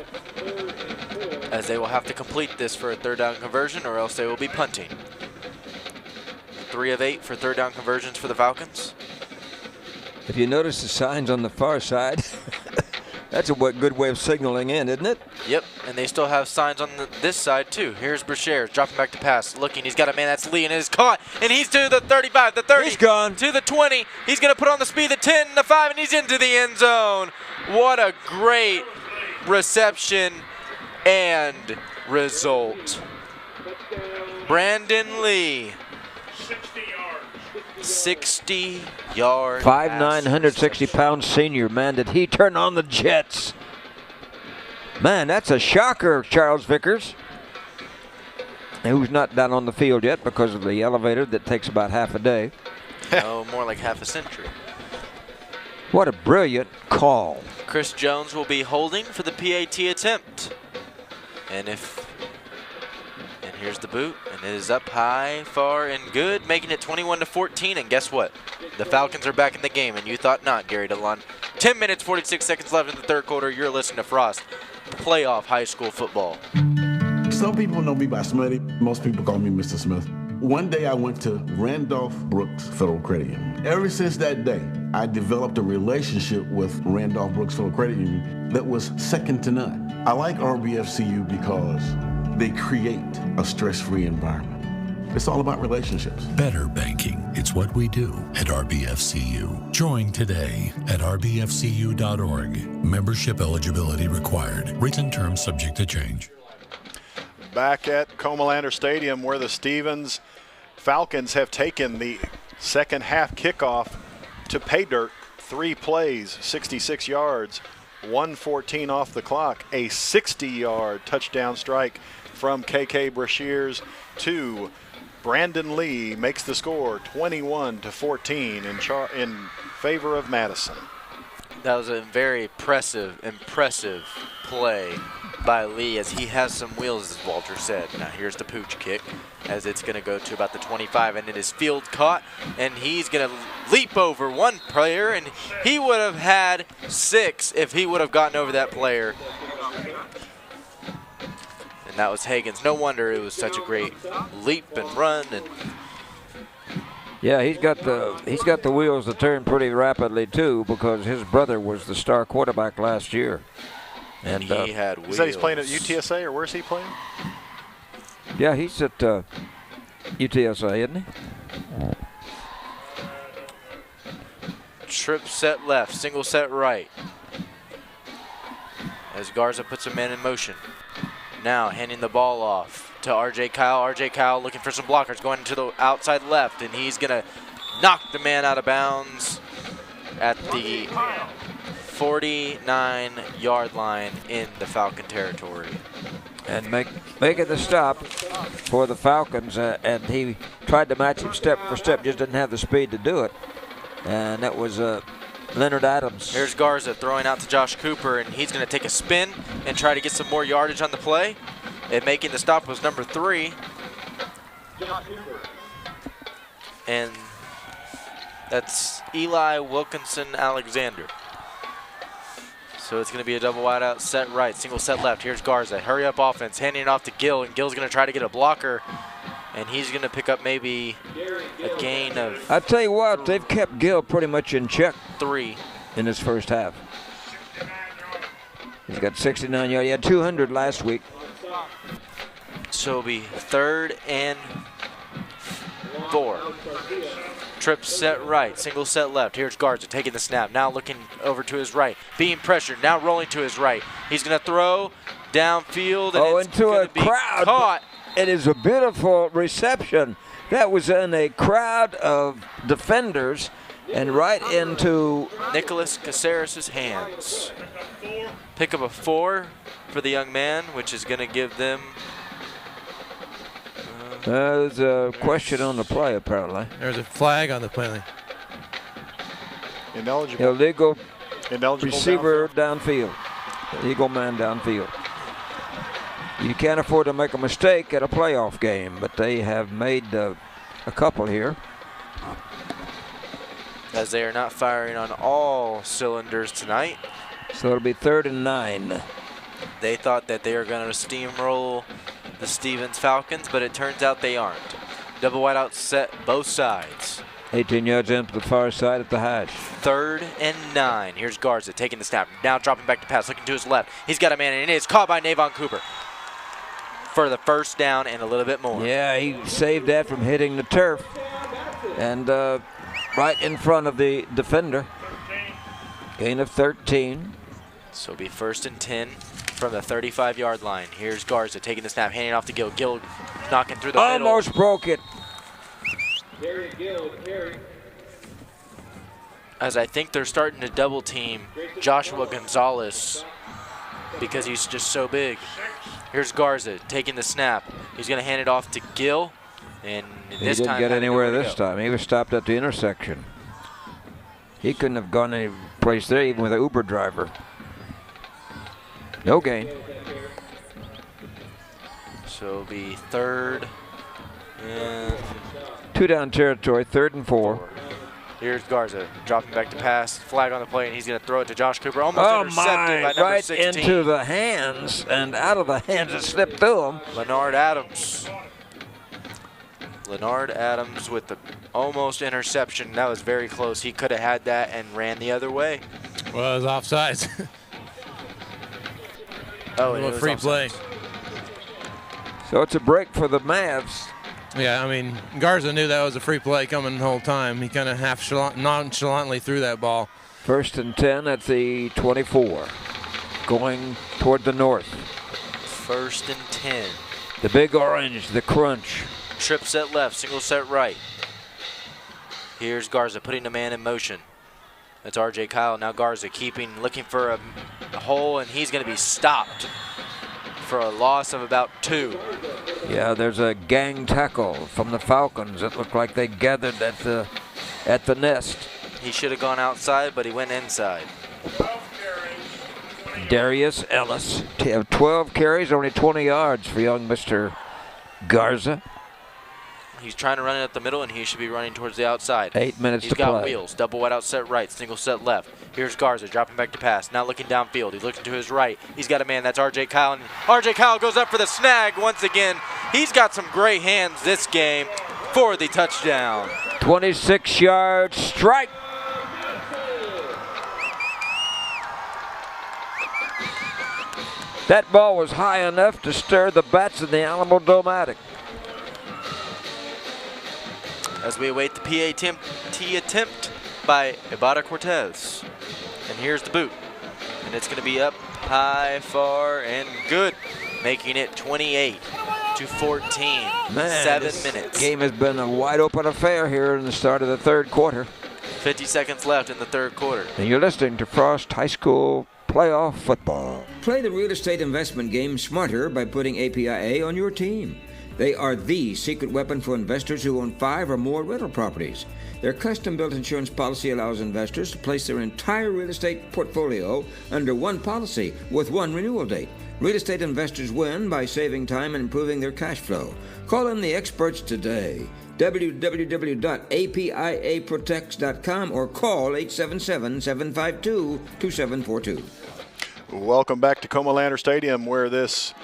as they will have to complete this for a 3rd down conversion, or else they will be punting. 3 of 8 for 3rd down conversions for the Falcons. If you notice the signs on the far side, that's a good way of signaling in, isn't it? Yep, and they still have signs on this side too. Here's Brashear dropping back to pass, looking. He's got a man, that's Lee, and it is caught. And he's to the 35, the 30. He's gone. To the 20. He's going to put on the speed, the 10, the 5, and he's into the end zone. What a great reception and result. Brandon Lee. 60 yards. 5'9", 160-pound senior, man. Did he turn on the Jets? Man, that's a shocker, Charles Vickers, who's not down on the field yet because of the elevator that takes about half a day. No, more like half a century. What a brilliant call. Chris Jones will be holding for the PAT attempt. And here's the boot, and it is up high, far, and good, making it 21-14. And guess what? The Falcons are back in the game, and you thought not, Gary DeLon. 10 minutes, 46 seconds left in the 3rd quarter. You're listening to Frost Playoff High School Football. Some people know me by Smitty. Most people call me Mr. Smith. One day I went to Randolph Brooks Federal Credit Union. Ever since that day, I developed a relationship with Randolph Brooks Federal Credit Union that was second to none. I like RBFCU because they create a stress-free environment. It's all about relationships. Better banking. It's what we do at RBFCU. Join today at rbfcu.org. Membership eligibility required. Written terms subject to change. Back at Comalander Stadium, where the Stevens Falcons have taken the second half kickoff to pay dirt. 3 plays, 66 yards, 1:14 off the clock. A 60-yard touchdown strike from KK Brashears to Brandon Lee makes the score 21-14 in favor of Madison. That was a very impressive play by Lee, as he has some wheels, as Walter said. Now here's the pooch kick, as it's going to go to about the 25, and it is field caught, and he's going to leap over one player, and he would have had 6 if he would have gotten over that player. And that was Hagens. No wonder it was such a great leap and run. And yeah, he's got the wheels to turn pretty rapidly too, because his brother was the star quarterback last year. And he had wheels. Is that he's playing at UTSA, or where's he playing? Yeah, he's at UTSA, isn't he? Trip set left, single set right. As Garza puts a man in motion. Now handing the ball off to R.J. Kyle. R.J. Kyle looking for some blockers, going to the outside left, and he's going to knock the man out of bounds at the 49-yard line in the Falcon territory. And making the stop for the Falcons, and he tried to match him step for step, just didn't have the speed to do it. And that was Leonard Adams. Here's Garza throwing out to Josh Cooper, and he's going to take a spin and try to get some more yardage on the play. And making the stop was number 3. And that's Eli Wilkinson Alexander. So it's going to be a double wide out, set right, single set left. Here's Garza, hurry up offense, handing it off to Gill, and Gill's going to try to get a blocker, and he's going to pick up maybe a gain of... I tell you what, they've kept Gill pretty much in check. 3 in his first half. He's got 69 yards. He had 200 last week. So it'll be 3rd and 4. Trip set right, single set left. Here's Garza taking the snap. Now looking over to his right, being pressured. Now rolling to his right. He's going to throw downfield, and it's into going a to be crowd. caught. It is a beautiful reception. That was in a crowd of defenders and right into Nicholas Caceres' hands. Pick up a 4 for the young man, which is going to give them. There's a question on the play, apparently. There's a flag on the play. Illegal receiver downfield. Illegal man downfield. You can't afford to make a mistake at a playoff game, but they have made a couple here. As they are not firing on all cylinders tonight. So it'll be 3rd and 9. They thought that they were going to steamroll the Stevens Falcons, but it turns out they aren't. Double wide out set both sides. 18 yards into the far side at the hash. 3rd and 9. Here's Garza taking the snap. Now dropping back to pass, looking to his left. He's got a man, and it is caught by Navon Cooper for the first down and a little bit more. Yeah, he saved that from hitting the turf. And right in front of the defender. Gain of 13. So it'll be 1st and 10 from the 35-yard line. Here's Garza taking the snap, handing off to Gill. Gill knocking through the middle. Almost broke it. As I think they're starting to double team Joshua Gonzalez because he's just so big. Here's Garza taking the snap. He's going to hand it off to Gill. And this he time didn't get anywhere this time. He was stopped at the intersection. He couldn't have gone any place there even with an Uber driver. No gain. So it'll be 3rd and 2 down territory, 3rd and 4. Here's Garza dropping back to pass. Flag on the play, and he's going to throw it to Josh Cooper. Almost intercepted by number right 16. into the hands and out of the hands. It slipped through him. Leonard Adams. Leonard Adams with the almost interception. That was very close. He could have had that and ran the other way. Well, it was offsides. Oh, it was a free play. So it's a break for the Mavs. Yeah, I mean, Garza knew that was a free play coming the whole time. He kind of nonchalantly threw that ball. 1st and 10 at the 24. Going toward the north. 1st and 10. The big orange, the crunch. Trip set left, single set right. Here's Garza putting the man in motion. That's R.J. Kyle. Now Garza looking for a hole, and he's going to be stopped for a loss of about 2. Yeah, there's a gang tackle from the Falcons. It looked like they gathered at the nest. He should have gone outside, but he went inside. Darius Ellis, 12 carries, only 20 yards for young Mr. Garza. He's trying to run it up the middle, and he should be running towards the outside. 8 minutes to play. He's got play. wheels. Double wide out set right, single set left. Here's Garza dropping back to pass. Now looking downfield. He's looking to his right. He's got a man. That's R.J. Kyle. And R.J. Kyle goes up for the snag once again. He's got some great hands this game for the touchdown. 26-yard strike. That ball was high enough to stir the bats in the Alamo Dome-matic. As we await the PAT attempt by Ibarra Cortez. And here's the boot. And it's going to be up high, far, and good. Making it 28-14. Man, 7 minutes. Game has been a wide open affair here in the start of the 3rd quarter. 50 seconds left in the 3rd quarter. And you're listening to Frost High School Playoff Football. Play the real estate investment game smarter by putting APIA on your team. They are the secret weapon for investors who own 5 or more rental properties. Their custom-built insurance policy allows investors to place their entire real estate portfolio under one policy with one renewal date. Real estate investors win by saving time and improving their cash flow. Call in the experts today. www.apiaprotects.com or call 877-752-2742. Welcome back to Comalander Stadium, where this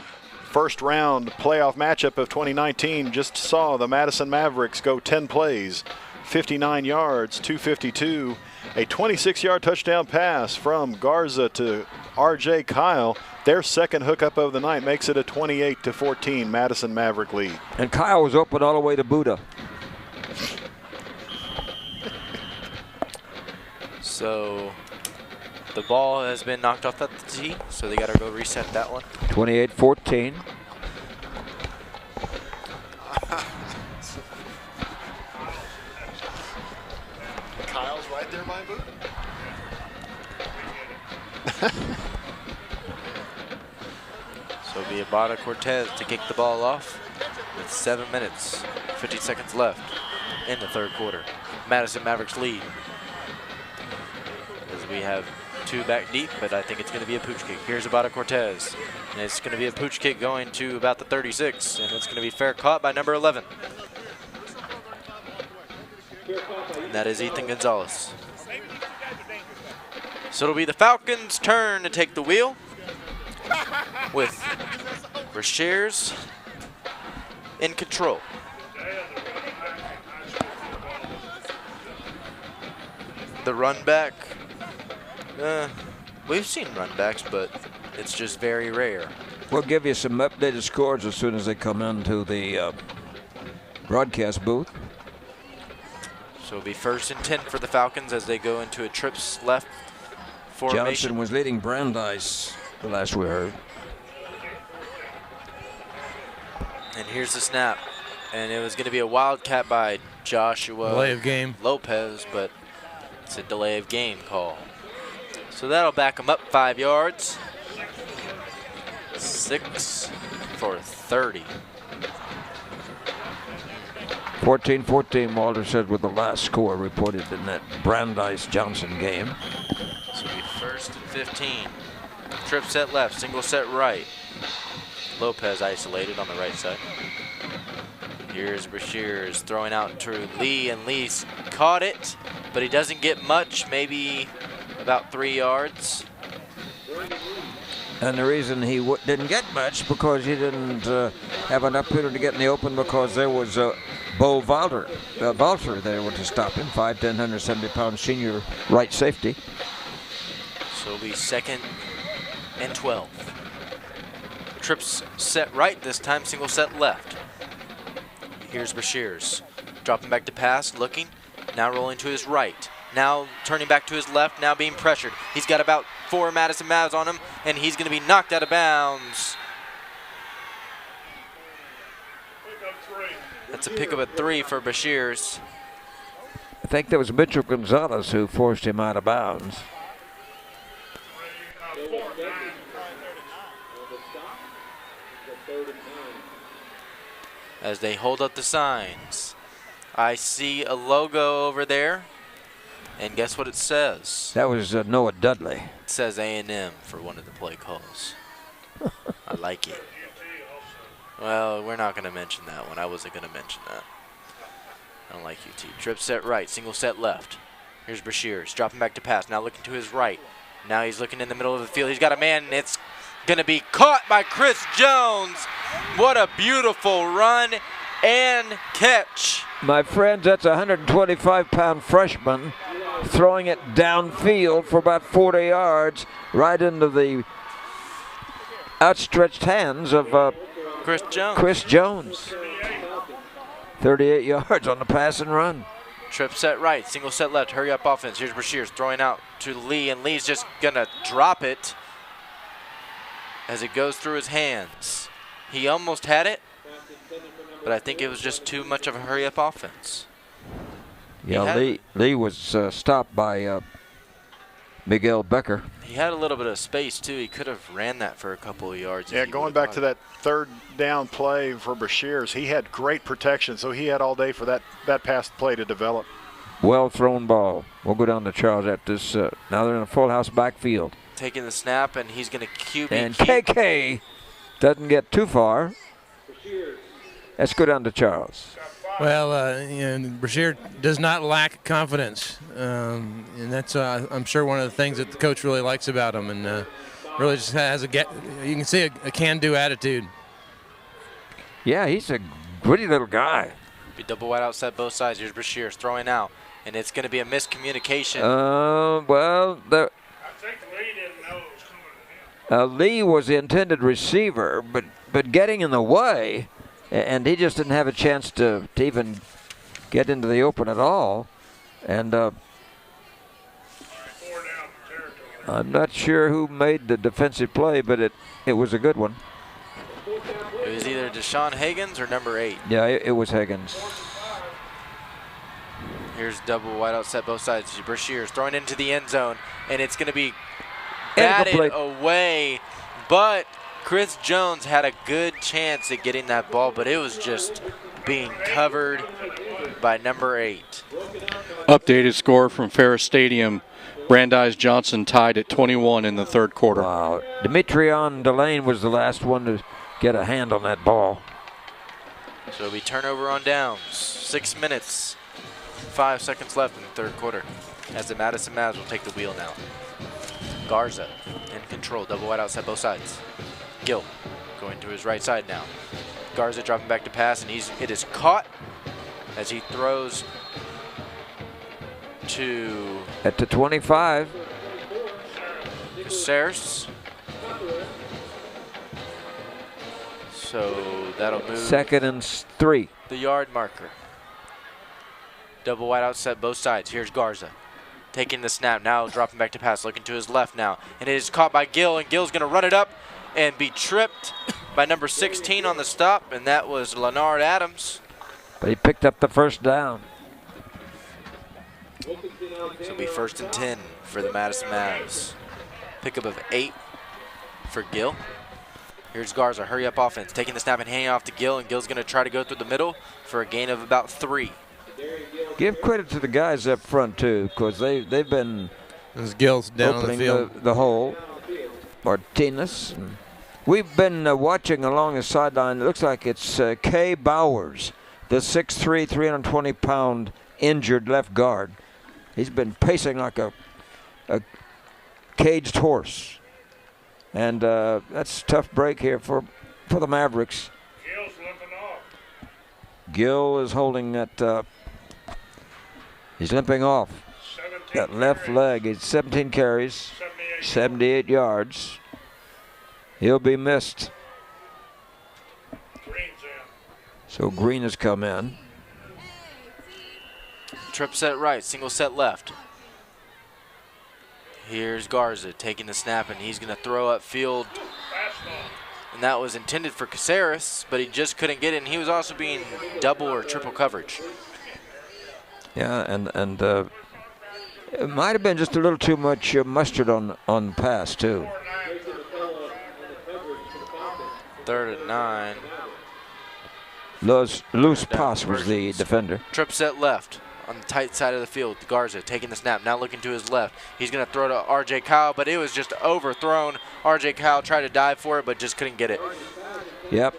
first round playoff matchup of 2019 just saw the Madison Mavericks go 10 plays, 59 yards, 252, a 26-yard touchdown pass from Garza to R.J. Kyle. Their second hookup of the night makes it a 28-14 Madison Maverick lead. And Kyle was open all the way to Buddha. So the ball has been knocked off at the tee, so they got to go reset that one. 28-14. Kyle's right there by Boo. So it'll be Abada Cortez to kick the ball off with 7 minutes, 50 seconds left in the third quarter. Madison Mavericks lead. As we have 2 back deep, but I think it's going to be a pooch kick. Here's Abada Cortez, and it's going to be a pooch kick going to about the 36, and it's going to be fair caught by number 11. And that is Ethan Gonzalez. So it'll be the Falcons' turn to take the wheel with Brashears in control. The run back, we've seen run backs, but it's just very rare. We'll give you some updated scores as soon as they come into the broadcast booth. So it'll be 1st and 10 for the Falcons as they go into a trips left formation. Johnson was leading Brandeis, the last we heard. And here's the snap. And it was going to be a wildcat by Joshua Delay of game. Lopez, but it's a delay of game call. So that'll back him up 5 yards. 6 for 30. 14-14, Walter said, with the last score reported in that Brandeis-Johnson game. So it'll be 1st and 15. Trip set left, single set right. Lopez isolated on the right side. Here's Brashears throwing out to Lee, and Lee's caught it, but he doesn't get much, maybe about 3 yards. And the reason he didn't get much because he didn't have enough opportunity to get in the open because there was Bo Valter there to stop him, 5'10", 170-pound senior right safety. So it'll be 2nd and 12. Trips set right this time, single set left. Here's Brashears, dropping back to pass, looking, now rolling to his right. Now turning back to his left, now being pressured. He's got about 4 Madison Mavs on him, and he's going to be knocked out of bounds. That's a pickup of 3 for Brashears. I think that was Mitchell Gonzalez who forced him out of bounds. As they hold up the signs, I see a logo over there, and guess what it says? That was Noah Dudley. It says A&M for one of the play calls. I like it. Well, we're not going to mention that one. I wasn't going to mention that. I don't like UT. Trip set right, single set left. Here's Brashears, dropping back to pass, now looking to his right. Now he's looking in the middle of the field. He's got a man, and it's going to be caught by Chris Jones. What a beautiful run and catch. My friends, that's a 125-pound freshman throwing it downfield for about 40 yards right into the outstretched hands of Chris Jones. 38 yards on the pass and run. Trip set right, single set left, hurry up offense. Here's Brashears throwing out to Lee, and Lee's just gonna drop it as it goes through his hands. He almost had it, but I think it was just too much of a hurry up offense. Yeah, Lee was stopped by Miguel Becker. He had a little bit of space too. He could have ran that for a couple of yards. Yeah, going back to that 3rd down play for Brashears, he had great protection, so he had all day for that pass play to develop. Well thrown ball. We'll go down to Charles at this. Now they're in a full house backfield. Taking the snap, and he's going to QB. And KK doesn't get too far. Let's go down to Charles. Well, Brashear does not lack confidence, and that's I'm sure one of the things that the coach really likes about him, and really just has you can see a can-do attitude. Yeah, he's a gritty little guy. Be double wide outside both sides. Here's Brashear throwing out, and it's going to be a miscommunication. Well, I think Lee didn't know it was coming to him. Lee was the intended receiver, but getting in the way, and he just didn't have a chance to even get into the open at all. And I'm not sure who made the defensive play, but it was a good one. It was either Deshaun Higgins or number 8. Yeah, it was Higgins. Here's double wideout set both sides. Brashear's throwing into the end zone, and it's going to be batted away. But Chris Jones had a good chance at getting that ball, but it was just being covered by number 8. Updated score from Ferris Stadium. Brandeis Johnson tied at 21 in the third quarter. Wow. Demetrion Delane was the last one to get a hand on that ball. So it'll be turnover on downs. 6 minutes, 5 seconds left in the third quarter as the Madison Mavs will take the wheel now. Garza in control, double wide outside both sides. Gill going to his right side now. Garza dropping back to pass, and it is caught as he throws to... At the 25. Caceres. So that'll move. 2nd and 3. The yard marker. Double wide out set both sides. Here's Garza taking the snap, now dropping back to pass, looking to his left now. And it is caught by Gill, and Gill's going to run it up and be tripped by number 16 on the stop, and that was Leonard Adams. But he picked up the first down. So it'll be 1st and 10 for the Madison Mavs. Pickup of 8 for Gill. Here's Garza, hurry up offense, taking the snap and handing off to Gill, and Gill's going to try to go through the middle for a gain of about 3. Give credit to the guys up front too, because they've been Gill's down opening the field. the hole. Martinez. We've been watching along the sideline. It looks like it's Kay Bowers, the 6'3", 320-pound injured left guard. He's been pacing like a caged horse. And that's a tough break here for the Mavericks. Gill's limping off. Gill is holding that. He's limping off. That left leg. It's 17 carries, 78 yards. He'll be missed. So Green has come in. Trip set right, single set left. Here's Garza taking the snap, and he's going to throw upfield. And that was intended for Caceres, but he just couldn't get it, and he was also being double or triple coverage. Yeah, and it might have been just a little too much mustard on the pass, too. 3rd and 9. Loose pass was the defender. Trip set left on the tight side of the field. Garza taking the snap, now looking to his left. He's going to throw to R.J. Kyle, but it was just overthrown. R.J. Kyle tried to dive for it, but just couldn't get it. Yep.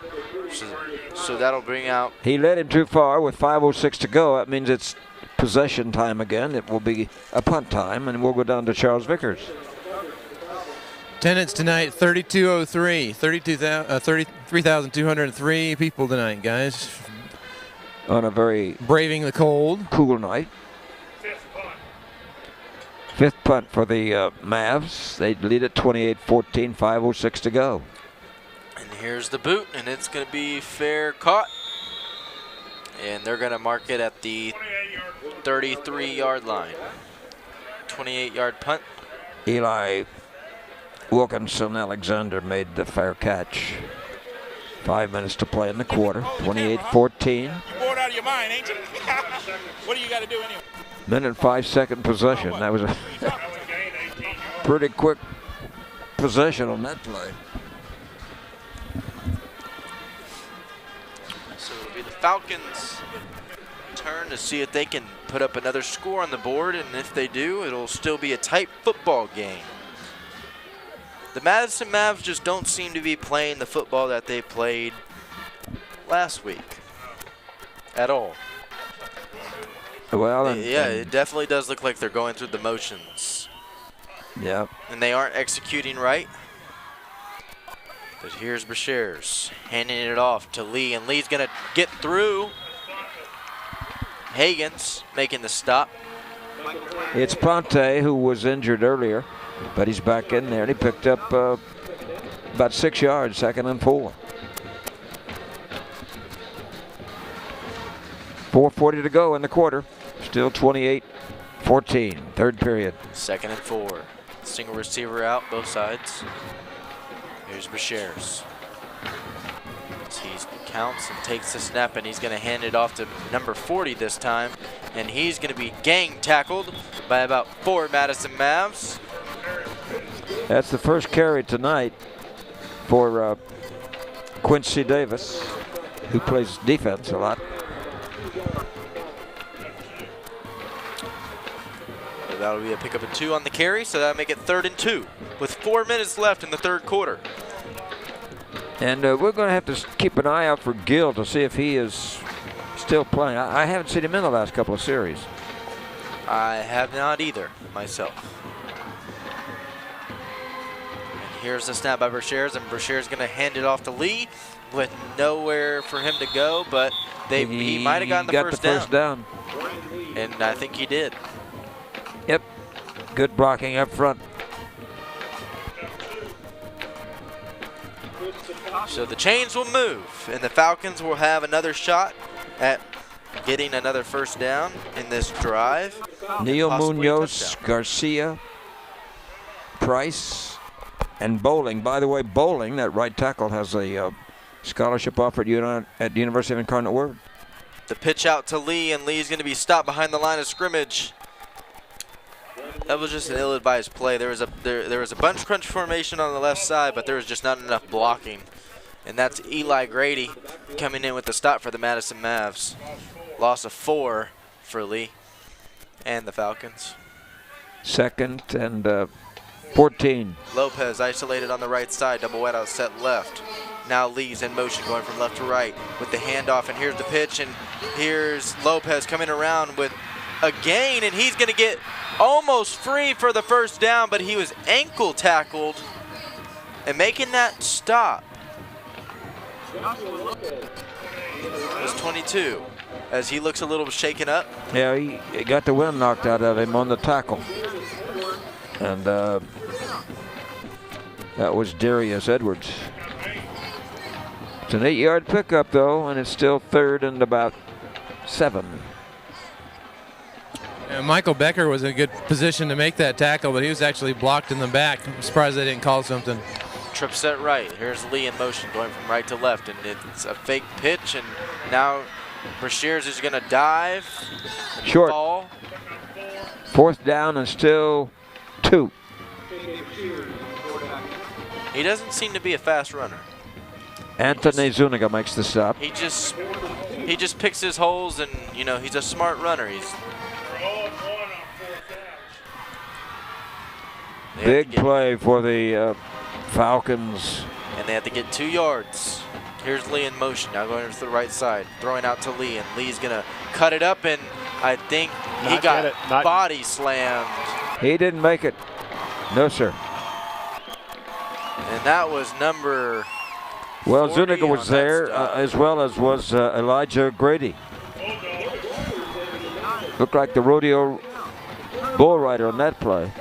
So that'll bring out... He led him too far with 5:06 to go. That means it's possession time again. It will be a punt time, and we'll go down to Charles Vickers. Attendance tonight, 3203, 33,203 people tonight, guys. On a very braving the cold, cool night. 5th punt for the Mavs. They lead at 28-14, 5:06 to go. And here's the boot, and it's going to be fair caught. And they're going to mark it at the 33-yard line. 28-yard punt. Eli Wilkinson Alexander made the fair catch. 5 minutes to play in the quarter. 28-14. You're bored out of your mind, ain't you? What do you got to do anyway? Minute 5-second possession. That was a pretty quick possession on that play. So it'll be the Falcons' turn to see if they can put up another score on the board, and if they do, it'll still be a tight football game. The Madison Mavs just don't seem to be playing the football that they played last week at all. Well, it definitely does look like they're going through the motions. Yeah. And they aren't executing right. But here's Brashears handing it off to Lee, and Lee's going to get through. Higgins making the stop. It's Ponte, who was injured earlier, but he's back in there, and he picked up about 6 yards, 2nd and 4. 4:40 to go in the quarter. Still 28-14, third period. 2nd and 4. Single receiver out, both sides. Here's Brashears. He counts and takes the snap, and he's going to hand it off to number 40 this time. And he's going to be gang tackled by about 4 Madison Mavs. That's the first carry tonight for Quincy Davis, who plays defense a lot. That'll be a pickup of 2 on the carry, so that'll make it 3rd and 2 with 4 minutes left in the third quarter. And we're going to have to keep an eye out for Gill to see if he is still playing. I haven't seen him in the last couple of series. I have not either, myself. And here's the snap by Brashears, and Brashears going to hand it off to Lee with nowhere for him to go, but he might have gotten the first down. And I think he did. Yep, good blocking up front. So the chains will move, and the Falcons will have another shot at getting another first down in this drive. Neil Munoz, Garcia, Price, and Bowling. By the way, Bowling, that right tackle, has a scholarship offer at the University of Incarnate Word. The pitch out to Lee, and Lee's going to be stopped behind the line of scrimmage. That was just an ill-advised play. There was a bunch crunch formation on the left side, but there was just not enough blocking. And that's Eli Grady coming in with the stop for the Madison Mavs. Loss of 4 for Lee and the Falcons. 2nd and 14. Lopez isolated on the right side, double wide out set left. Now Lee's in motion going from left to right with the handoff, and here's the pitch, and here's Lopez coming around with a gain, and he's going to get almost free for the first down, but he was ankle tackled and making that stop. It was 22 as he looks a little shaken up. Yeah, he got the wind knocked out of him on the tackle. And that was Darius Edwards. It's an 8-yard pickup, though, and it's still 3rd and about 7. And Michael Becker was in a good position to make that tackle, but he was actually blocked in the back. I'm surprised they didn't call something. Trip set right. Here's Lee in motion going from right to left, and it's a fake pitch, and now Brashears is going to dive. Short. Fall. 4th down and still 2. He doesn't seem to be a fast runner. Anthony Zuniga makes the stop. He just picks his holes, and he's a smart runner. Big play for the Falcons. And they have to get 2 yards. Here's Lee in motion, now going to the right side, throwing out to Lee, and Lee's going to cut it up, and I think he got body slammed. He didn't make it. No, sir. And that was number Well, Zuniga was there, as well as was Elijah Grady. Looked like the rodeo bull rider on that play.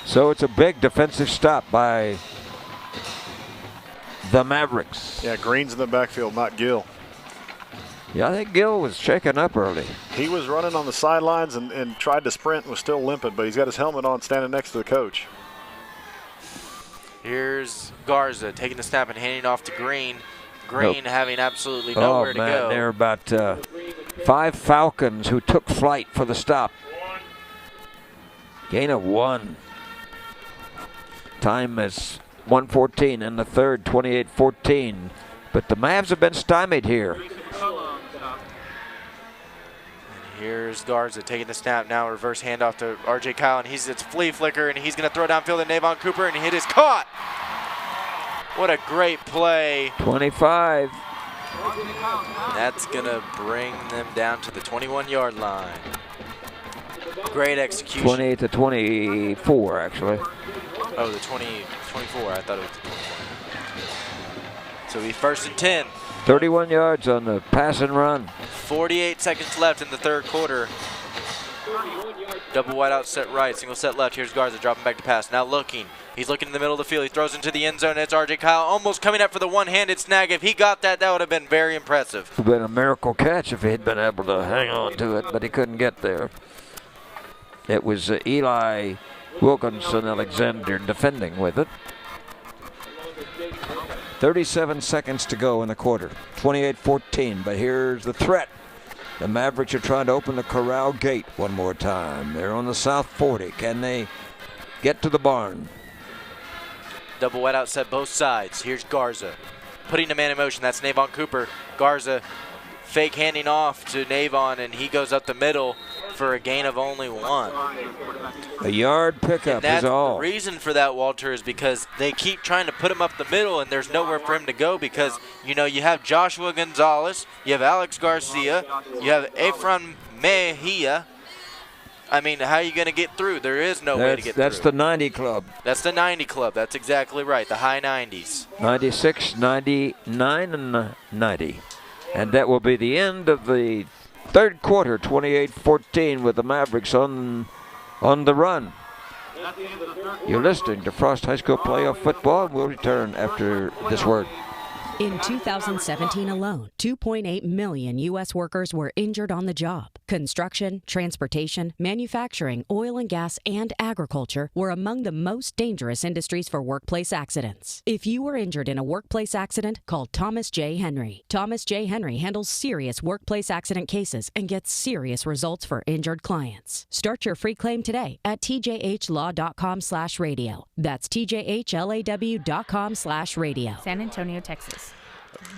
So it's a big defensive stop by the Mavericks. Yeah, Green's in the backfield, not Gill. Yeah, I think Gill was shaken up early. He was running on the sidelines and tried to sprint and was still limping, but he's got his helmet on standing next to the coach. Here's Garza taking the snap and handing off to Green. Green having absolutely nowhere to go. There are about 5 Falcons who took flight for the stop. Gain of 1. Time is 1:14 in the third, 28-14. But the Mavs have been stymied here. Here's Garza taking the snap now, reverse handoff to RJ Kyle, and it's flea flicker, and he's going to throw downfield to Navon Cooper, and it is caught. What a great play. 25. That's going to bring them down to the 21-yard line. Great execution. 28 to 24, actually. Oh, the 24. I thought it was the 24. So we 1st and 10. 31 yards on the pass and run. 48 seconds left in the third quarter. Double wide out set right, single set left. Here's Garza dropping back to pass. Now looking. He's looking in the middle of the field. He throws into the end zone. It's RJ Kyle almost coming up for the one-handed snag. If he got that, that would have been very impressive. It would have been a miracle catch if he had been able to hang on to it, but he couldn't get there. It was Eli Wilkinson Alexander defending with it. 37 seconds to go in the quarter. 28-14, but here's the threat. The Mavericks are trying to open the corral gate one more time. They're on the south 40. Can they get to the barn? Double wet out set both sides. Here's Garza. Putting the man in motion. That's Navon Cooper. Garza fake handing off to Navon, and he goes up the middle for a gain of only 1. A yard pickup is all. The reason for that, Walter, is because they keep trying to put him up the middle, and there's nowhere for him to go because, you know, you have Joshua Gonzalez, you have Alex Garcia, you have Efron Mejia. I mean, how are you going to get through? There is no way to get through. That's the 90 club. That's the 90 club. That's exactly right, the high 90s. 96, 99, and 90. And that will be the end of the third quarter, 28-14, with the Mavericks on the run. You're listening to Frost High School Playoff Football, and we'll return after this word. In 2017 alone, 2.8 million U.S. workers were injured on the job. Construction, transportation, manufacturing, oil and gas, and agriculture were among the most dangerous industries for workplace accidents. If you were injured in a workplace accident, call Thomas J. Henry. Thomas J. Henry handles serious workplace accident cases and gets serious results for injured clients. Start your free claim today at tjhlaw.com/radio. That's tjhlaw.com/radio. San Antonio, Texas.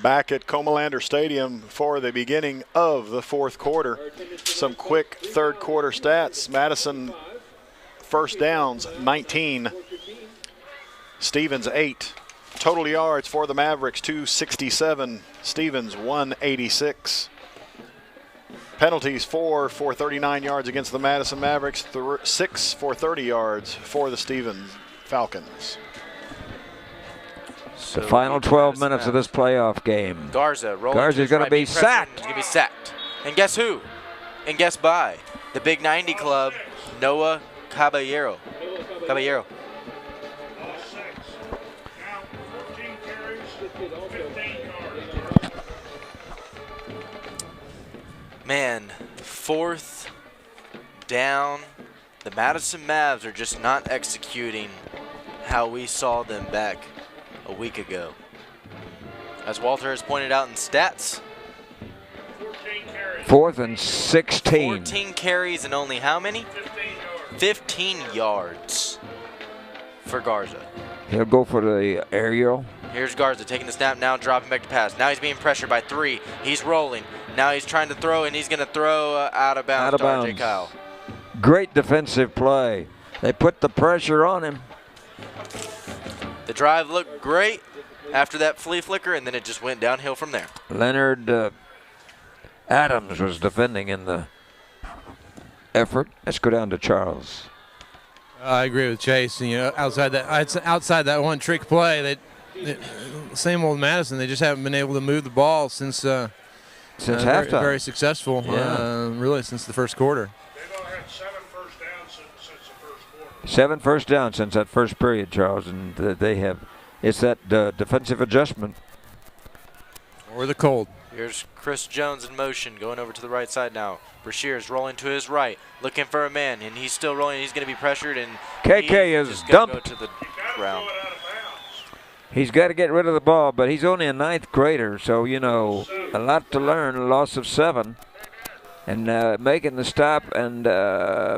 Back at Comalander Stadium for the beginning of the fourth quarter. Some quick third quarter stats. Madison first downs 19. Stevens 8. Total yards for the Mavericks 267. Stevens 186. Penalties 4 for 39 yards against the Madison Mavericks. 6 for 30 yards for the Stevens Falcons. The final 12 minutes of this playoff game. Garza's going to be sacked. He's going to be sacked. And guess who? And guess by? The big 90 club, Noah Caballero. Man, fourth down. The Madison Mavs are just not executing how we saw them back a week ago. As Walter has pointed out in stats, 4th and 16. 14 carries and only how many? 15 yards for Garza. He'll go for the aerial. Here's Garza taking the snap now, dropping back to pass. Now he's being pressured by 3. He's rolling. Now he's trying to throw, and he's going to throw out of bounds to RJ Kyle. Great defensive play. They put the pressure on him. The drive looked great after that flea flicker, and then it just went downhill from there. Leonard Adams was defending in the effort. Let's go down to Charles. I agree with Chase. You know, outside that one trick play, same old Madison. They just haven't been able to move the ball since halftime. Very successful, really, since the first quarter. 7 first downs since that first period, Charles, and it's that defensive adjustment. Or the cold. Here's Chris Jones in motion, going over to the right side now. Brashear's rolling to his right, looking for a man, and he's still rolling. He's going to be pressured, and KK is dumped. go to the ground. He's got to get rid of the ball, but he's only a 9th grader, so, you know, a lot to learn, a loss of 7. And making the stop and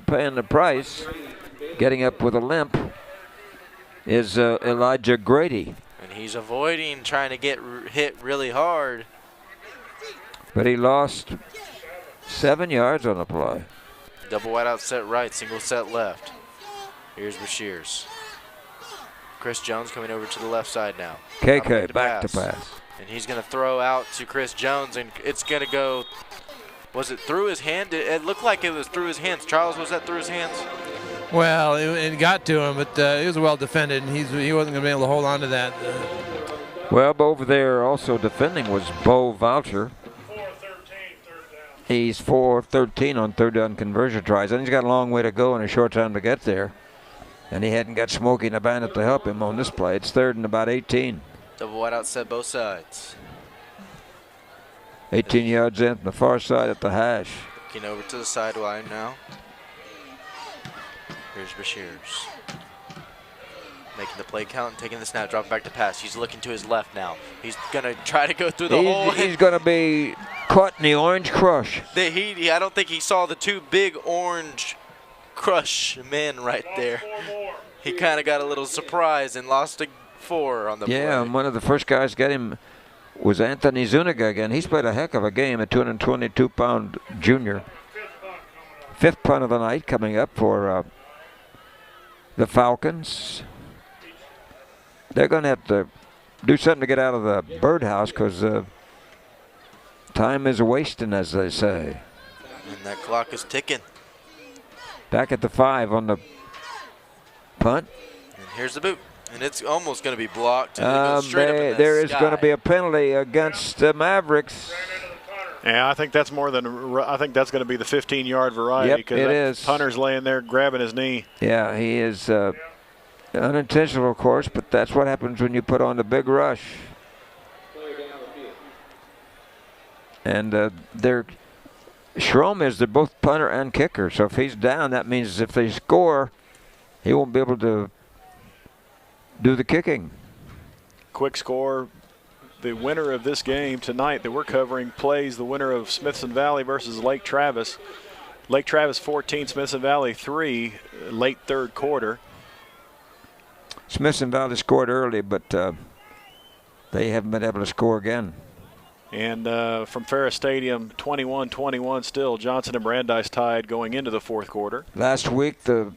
paying the price, getting up with a limp, is Elijah Grady. And he's avoiding trying to get hit really hard. But he lost 7 yards on the play. Double wide out set right, single set left. Here's Brashears. Chris Jones coming over to the left side now. KK back to pass. And he's going to throw out to Chris Jones, and it's going to go, was it through his hand? It looked like it was through his hands. Charles, was that through his hands? Well, it got to him, but it was well defended, and he wasn't going to be able to hold on to that. Well, over there also defending was Bo Voucher. He's 4 of 13 on third down conversion tries, and he's got a long way to go and a short time to get there. And he hadn't got Smokey and a bandit to help him on this play. It's 3rd and about 18. Double wide out set both sides. 18 yards in from the far side at the hash. Looking over to the sideline now. Here's Bashirs. Making the play count and taking the snap, dropping back to pass. He's looking to his left now. He's going to try to go through the hole. He's going to be caught in the orange crush. I don't think he saw the two big orange crush men right there. He kind of got a little surprised and lost a 4 on the play. Yeah, and one of the first guys to get him was Anthony Zuniga again. He's played a heck of a game, a 222-pound junior. 5th punt of the night coming up for the Falcons. They're going to have to do something to get out of the birdhouse because time is wasting, as they say. And that clock is ticking. Back at the 5 on the punt. And here's the boot. And it's almost going to be blocked. And it goes straight up in the there is sky. going to be a penalty against the Mavericks. Yeah, I think that's more than. I think that's going to be the 15-yard variety. Yep, because it that is. Punter's laying there grabbing his knee. Yeah, he is unintentional, of course, but that's what happens when you put on the big rush. And Schromm is they're both punter and kicker, so if he's down, that means if they score, he won't be able to do the kicking. Quick score. The winner of this game tonight that we're covering plays the winner of Smithson Valley versus Lake Travis. Lake Travis 14, Smithson Valley 3, late 3rd quarter. Smithson Valley scored early, but they haven't been able to score again. And from Ferris Stadium, 21-21 still. Johnson and Brandeis tied going into the 4th quarter. Last week, the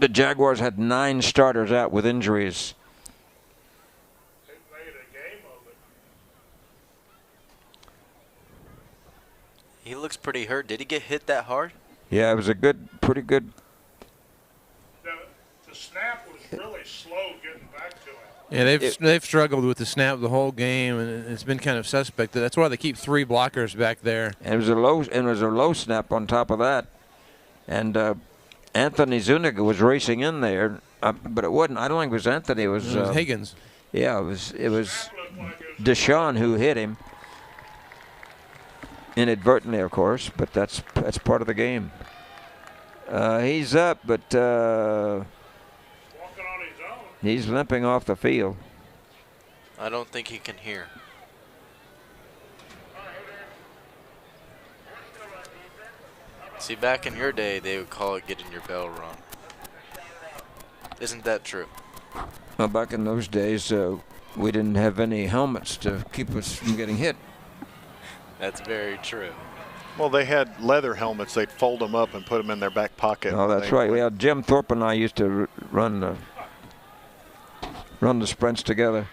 Jaguars had 9 starters out with injuries. He looks pretty hurt. Did he get hit that hard? Yeah, it was a pretty good. The snap was really slow getting back to it. Yeah, they've struggled with the snap the whole game, and it's been kind of suspect. That's why they keep 3 blockers back there. And it was a low snap on top of that, and Anthony Zuniga was racing in there, but it wasn't. I don't think it was Anthony. It was Higgins. Yeah, it was Deshaun who hit him. Inadvertently, of course, but that's part of the game. He's up, but he's limping off the field. I don't think he can hear. See, back in your day, they would call it getting your bell rung. Isn't that true? Well, back in those days, we didn't have any helmets to keep us from getting hit. That's very true. Well, they had leather helmets. They'd fold them up and put them in their back pocket. Oh, that's right. Yeah, Jim Thorpe and I used to run the sprints together.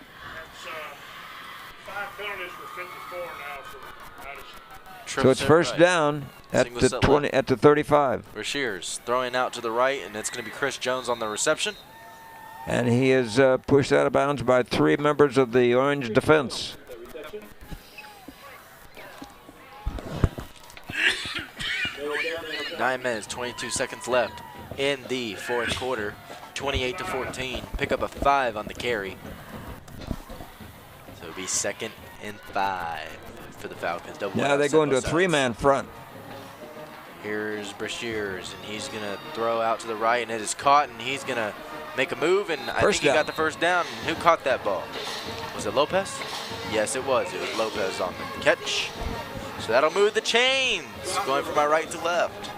5 penalties for 54 now for Madison. So it's first down at the 20 at the 35. Shears throwing out to the right, and it's going to be Chris Jones on the reception. And he is pushed out of bounds by 3 members of the Orange defense. Nine minutes, 22 seconds left in the 4th quarter. 28-14. Pick up a 5 on the carry. So it'll be 2nd and 5 for the Falcons. Now they go into a 3-man front. Here's Brashears, and he's going to throw out to the right, and it is caught, and he's going to make a move, and I think he got the first down. Who caught that ball? Was it Lopez? Yes, it was. It was Lopez on the catch. So that'll move the chains, going from my right to left.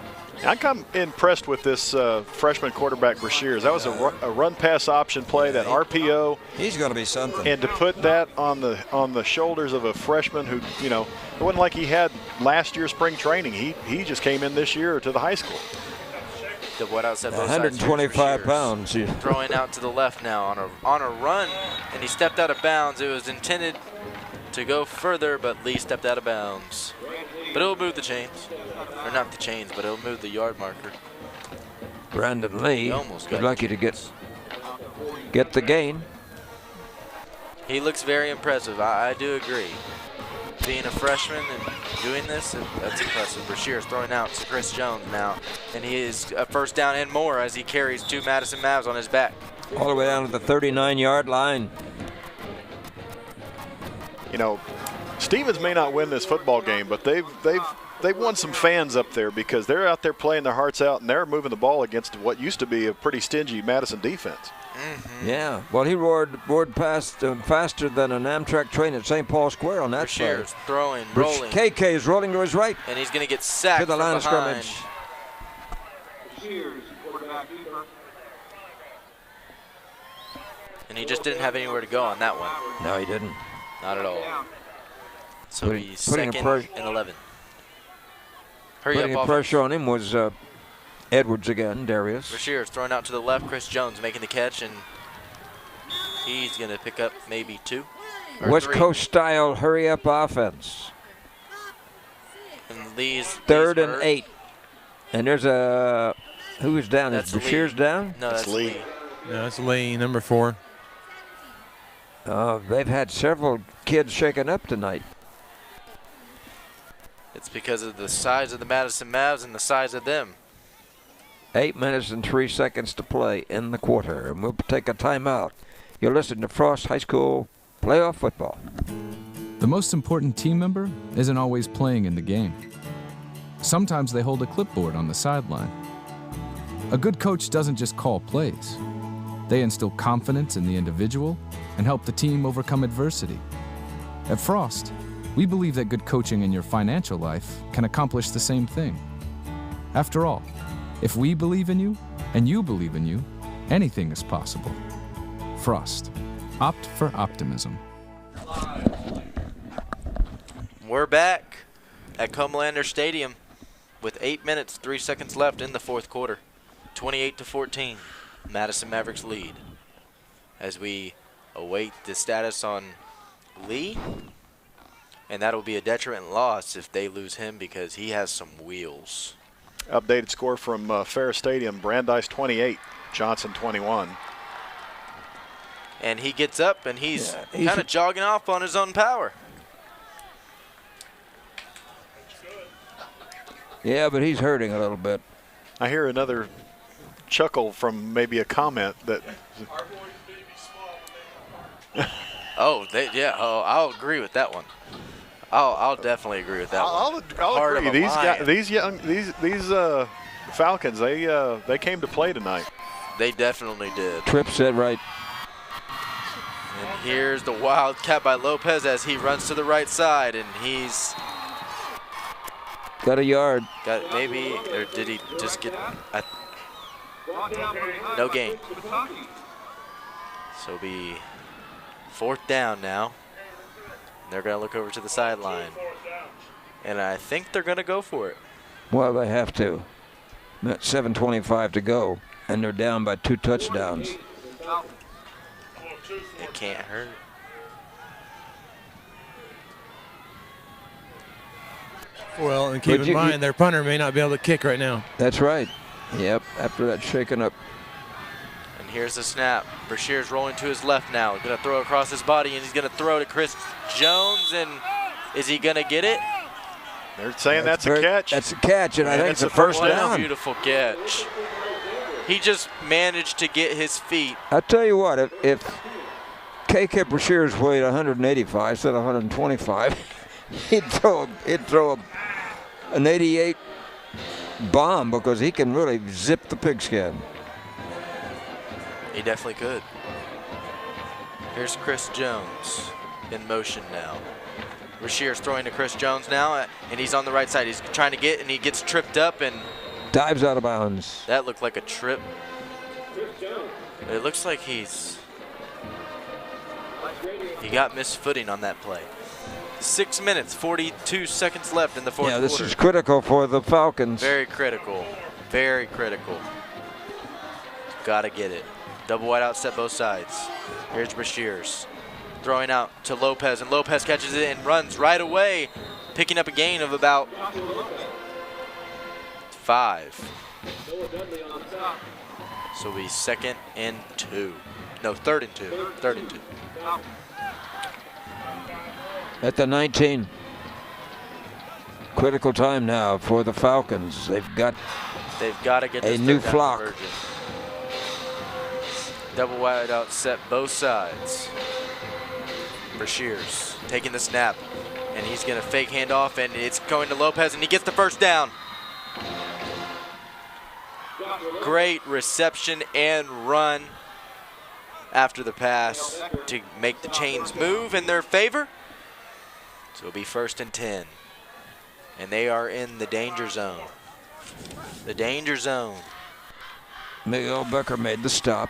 I'm impressed with this freshman quarterback, Brashears. That was a run-pass option play, that RPO. He's going to be something. And to put that on the shoulders of a freshman who, you know, it wasn't like he had last year's spring training. He just came in this year to the high school. The what I said, 125 pounds. Throwing out to the left now on a run, and he stepped out of bounds. It was intended to go further, but Lee stepped out of bounds. But it'll move the chains. Or not the chains, but it'll move the yard marker. Brandon Lee, good lucky to get the gain. He looks very impressive. I do agree. Being a freshman and doing this, that's impressive. Brashears throwing out to Chris Jones now, and he is a first down and more as he carries 2 Madison Mavs on his back. All the way down to the 39-yard line. You know, Stevens may not win this football game, but they've they've won some fans up there because they're out there playing their hearts out and they're moving the ball against what used to be a pretty stingy Madison defense. Yeah, well, he roared past faster than an Amtrak train at St. Paul Square on that side. Throwing, rolling. KK is rolling to his right. And he's going to get sacked to the line of behind. scrimmage. And he just didn't have anywhere to go on that one. No, he didn't. Not at all. So he's second and 11. Putting pressure on him was Edwards again, Darius. Brashear's throwing out to the left. Chris Jones making the catch, and he's going to pick up maybe 2 or West 3. Coast style hurry-up offense. And these Third and hurt. 8. And there's a who is down? That's Is Brashear's down? No, that's Lee. No, that's Lee, number 4. They've had several kids shaken up tonight. It's because of the size of the Madison Mavs and the size of them. 8 minutes and 3 seconds to play in the quarter, and we'll take a timeout. You're listening to Frost High School Playoff Football. The most important team member isn't always playing in the game. Sometimes they hold a clipboard on the sideline. A good coach doesn't just call plays. They instill confidence in the individual and help the team overcome adversity. At Frost, we believe that good coaching in your financial life can accomplish the same thing. After all, if we believe in you and you believe in you, anything is possible. Frost. Opt for optimism. We're back at Comalander Stadium with 8 minutes, 3 seconds left in the fourth quarter. 28-14, Madison Mavericks lead. As we await the status on Lee, and that'll be a detriment loss if they lose him because he has some wheels. Updated score from Ferris Stadium, Brandeis 28, Johnson 21. And he gets up and he's kind of jogging off on his own power. Yeah, but he's hurting a little bit. I hear another chuckle from maybe a comment that. I'll agree with that one. I'll definitely agree with that one. I'll agree. These Falcons, they came to play tonight. They definitely did. Tripp said right. And here's the wildcat by Lopez as he runs to the right side, and he's got a yard. Got maybe, or did he just get no gain? So it'll be fourth down now. They're going to look over to the sideline, and I think they're going to go for it. Well, they have to. 7:25 to go, and they're down by 2 touchdowns. It can't hurt. Well, and keep in mind, their punter may not be able to kick right now. That's right. Yep, after that shaking up. And here's the snap. Brashear's rolling to his left now. Going to throw across his body, and he's going to throw to Chris Jones. And is he going to get it? They're saying that's a catch. That's a catch, and I think it's a first down. Beautiful catch. He just managed to get his feet. I tell you what, if KK Brashear's weighed 185 instead of 125, he'd throw an 88 bomb because he can really zip the pigskin. He definitely could. Here's Chris Jones in motion now. Brashear's throwing to Chris Jones now, and he's on the right side. He's trying to get, and he gets tripped up and dives out of bounds. That looked like a trip. It looks like he got misfooting on that play. 6 minutes, 42 seconds left in the fourth quarter. Yeah, this is critical for the Falcons. Very critical. Very critical. Got to get it. Double wide out set both sides. Here's Brashear's throwing out to Lopez, and Lopez catches it and runs right away, picking up a gain of about 5. So it'll be 2nd and 2. No, 3rd and 2. 3rd and 2. At the 19. Critical time now for the Falcons. They've got to get a new flock. Conversion. Double wide out set both sides. Brashear's taking the snap, and And he's going to fake handoff, and it's going to Lopez, and he gets the first down. Great reception and run after the pass to make the chains move in their favor. So it'll be 1st and 10. And they are in the danger zone. The danger zone. Miguel Becker made the stop.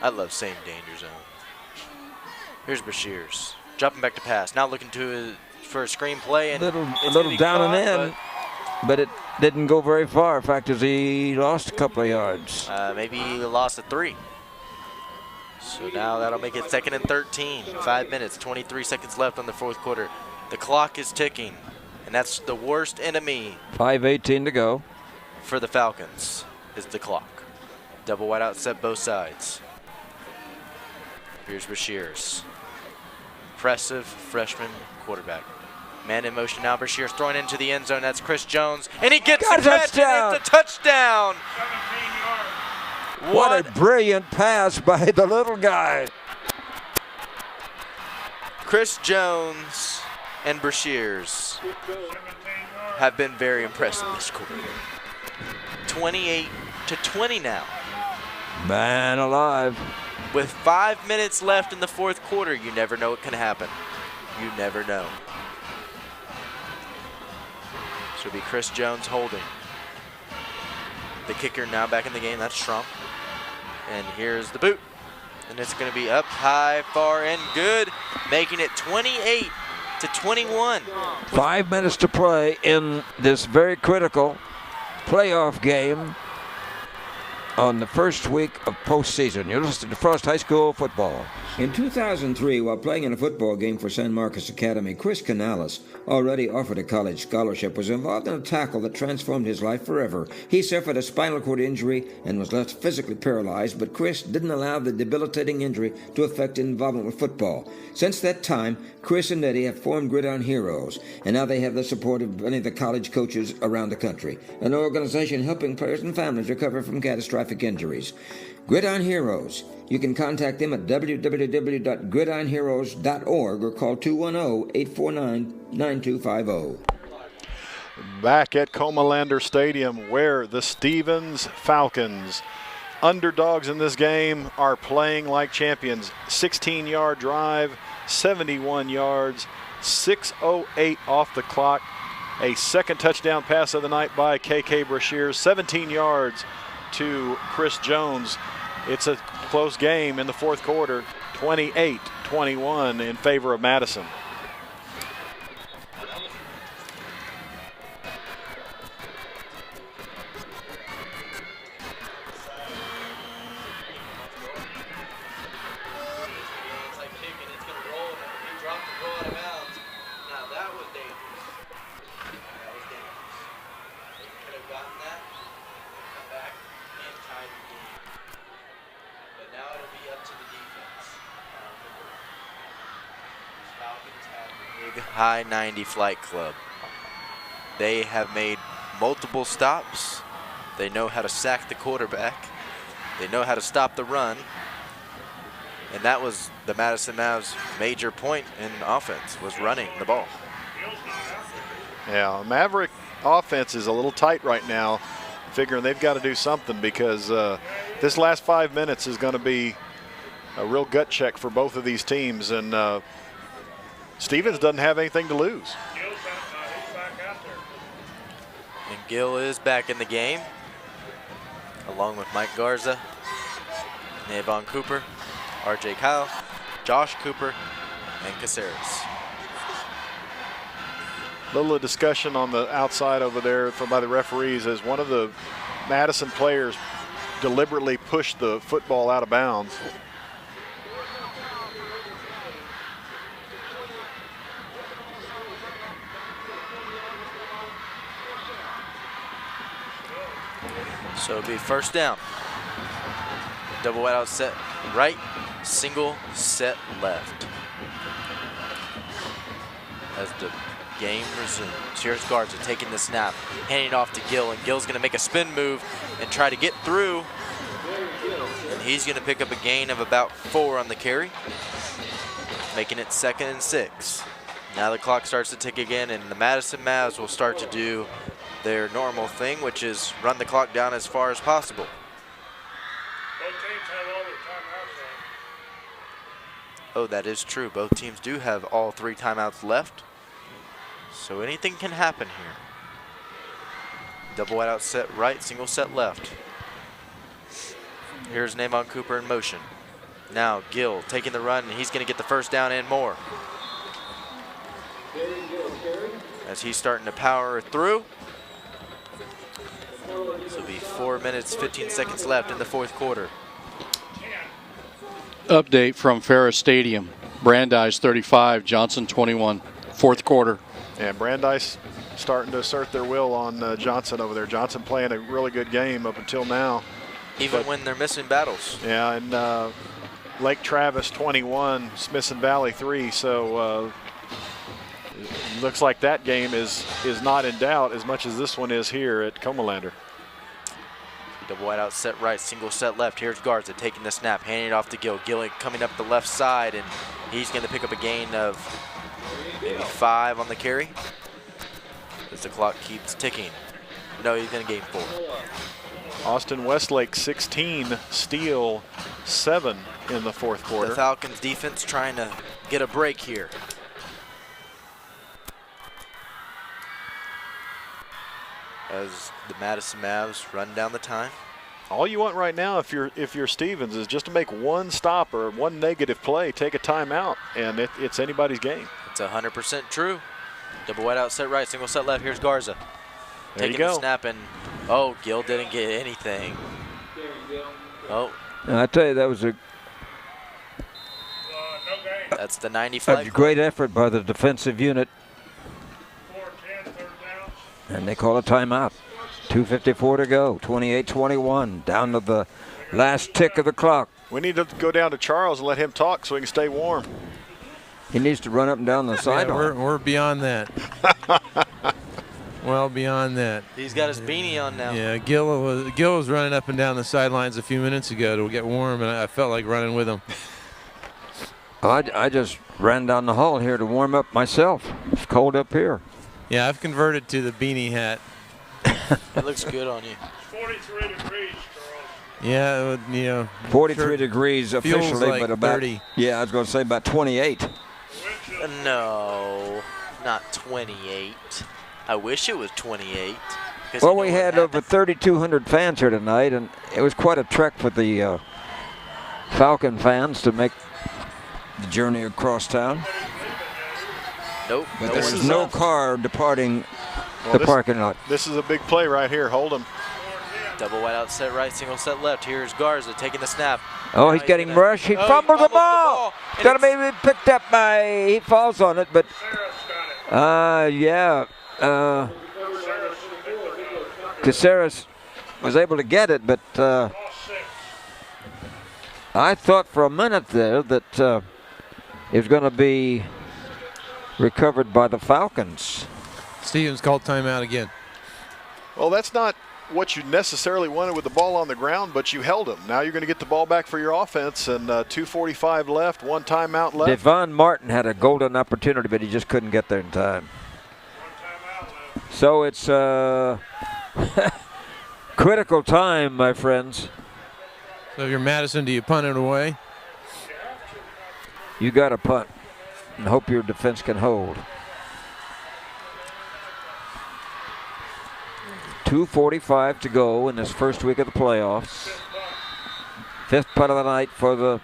I love saying danger zone. Here's Bashirs. Dropping back to pass. Now looking for a screenplay. And a little down and in, but it didn't go very far. In fact, as he lost a couple of yards. Maybe he lost a 3. So now that'll make it 2nd and 13. 5 minutes, 23 seconds left on the 4th quarter. The clock is ticking, and that's the worst enemy. 5:18 to go. For the Falcons is the clock. Double wide out set both sides. Here's Bashirs. Impressive freshman quarterback. Man in motion now. Bashirs throwing into the end zone. That's Chris Jones. And he gets the catch, and it's a touchdown. What a brilliant pass by the little guy. Chris Jones and Bashirs have been very impressive this quarter. 28-20 now. Man alive. With 5 minutes left in the 4th quarter, you never know what can happen. You never know. So it'll be Chris Jones holding. The kicker now back in the game, that's Trump. And here's the boot. And it's going to be up high, far, and good, making it 28-21. 5 minutes to play in this very critical playoff game on the first week of postseason. You're listening to Frost High School football. In 2003, while playing in a football game for San Marcos Academy, Chris Canales, already offered a college scholarship, was involved in a tackle that transformed his life forever. He suffered a spinal cord injury and was left physically paralyzed, but Chris didn't allow the debilitating injury to affect his involvement with football. Since that time, Chris and Eddie have formed Gridiron Heroes, and now they have the support of many of the college coaches around the country, an organization helping players and families recover from catastrophic injuries. Gridiron Heroes. You can contact them at www.gridironheroes.org or call 210-849-9250. Back at Comalander Stadium, where the Stevens Falcons, underdogs in this game, are playing like champions. 16-yard drive, 71 yards, 6:08 off the clock. A second touchdown pass of the night by K.K. Brashear, 17 yards to Chris Jones. It's a close game in the 4th quarter, 28-21 in favor of Madison. High 90 Flight Club. They have made multiple stops. They know how to sack the quarterback. They know how to stop the run. And that was the Madison Mavs' major point in offense, was running the ball. Yeah, Maverick offense is a little tight right now, figuring they've got to do something because this last 5 minutes is going to be a real gut check for both of these teams. And Stevens doesn't have anything to lose. And Gill is back in the game, along with Mike Garza, Navon Cooper, R.J. Kyle, Josh Cooper, and Caceres. Little discussion on the outside over there by the referees as one of the Madison players deliberately pushed the football out of bounds. So it'll be 1st down. Double wide out set right, single set left. As the game resumes. Here's Garza taking the snap, handing it off to Gill, and Gill's gonna make a spin move and try to get through. And he's gonna pick up a gain of about 4 on the carry. making it 2nd and 6. Now the clock starts to tick again, and the Madison Mavs will start to do their normal thing, which is run the clock down as far as possible. Oh, that is true. Both teams do have all 3 timeouts left. So anything can happen here. Double wide out set right, single set left. Here's Navon Cooper in motion. Now Gill taking the run, and he's going to get the first down and more. As he's starting to power through. This will be 4 minutes, 15 seconds left in the 4th quarter. Update from Ferris Stadium. Brandeis 35, Johnson 21. 4th quarter. Yeah, Brandeis starting to assert their will on Johnson over there. Johnson playing a really good game up until now. Even when they're missing battles. Yeah, and Lake Travis 21, Smithson Valley 3. So looks like that game is not in doubt as much as this one is here at Comalander. Double wide out set right, single set left. Here's Garza taking the snap, handing it off to Gill. Gill coming up the left side, and he's going to pick up a gain of maybe 5 on the carry as the clock keeps ticking. No, he's going to gain 4. Austin Westlake 16, Steele 7 in the 4th quarter. The Falcons defense trying to get a break here. As the Madison Mavs run down the time. All you want right now, if you're Stevens, is just to make one stop or one negative play, take a timeout, and it's anybody's game. It's 100% true. Double wide out set right, single set left. Here's Garza. There taking the snap, and oh, Gill didn't get anything. Oh. I tell you, that was that's the 95. a great effort by the defensive unit. And they call a timeout. 2:54 to go. 28-21. Down to the last tick of the clock. We need to go down to Charles and let him talk so he can stay warm. He needs to run up and down the sideline. We're beyond that. Well beyond that. He's got his beanie on now. Yeah, Gill was running up and down the sidelines a few minutes ago to get warm, and I felt like running with him. I just ran down the hall here to warm up myself. It's cold up here. Yeah, I've converted to the beanie hat. It looks good on you. 43 degrees, Charles. Yeah, 43 degrees officially, like but about 30. Yeah, I was going to say about 28. No, not 28. I wish it was 28. Well, we had over 3,200 fans here tonight, and it was quite a trek for the Falcon fans to make the journey across town. Nope. But there was no car departing the parking lot. This is a big play right here. Hold him. Double wide out set right, single set left. Here's Garza taking the snap. Oh, he's getting rushed. He fumbled the ball. It's going to be picked up by, he falls on it, but yeah. Caceres was able to get it, but I thought for a minute there that it was going to be recovered by the Falcons. Stevens called timeout again. Well, that's not what you necessarily wanted with the ball on the ground, but you held him. Now you're going to get the ball back for your offense, and 2:45 left, 1 timeout left. Devon Martin had a golden opportunity, but he just couldn't get there in time. So it's critical time, my friends. So if you're Madison, do you punt it away? You got to punt and hope your defense can hold. 2:45 to go in this first week of the playoffs. 5th punt of the night for the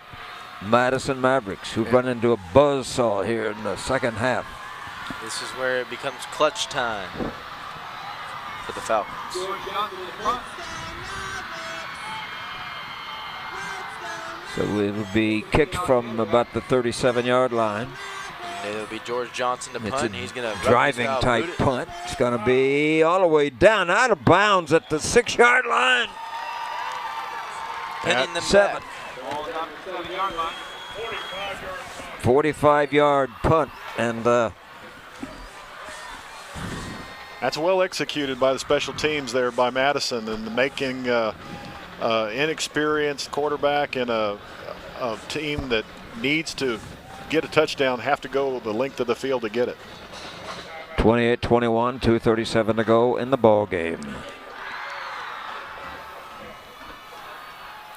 Madison Mavericks, who run into a buzzsaw here in the second half. This is where it becomes clutch time for the Falcons. So it will be kicked from about the 37-yard line. It'll be George Johnson to punt, and he's going to driving type punt. It's going to be all the way down, out of bounds at the 6-yard line. Pinning them 7. 45-yard punt, and that's well executed by the special teams there by Madison, and making inexperienced quarterback and a team that needs to get a touchdown, have to go the length of the field to get it. 28-21, 2:37 to go in the ball game.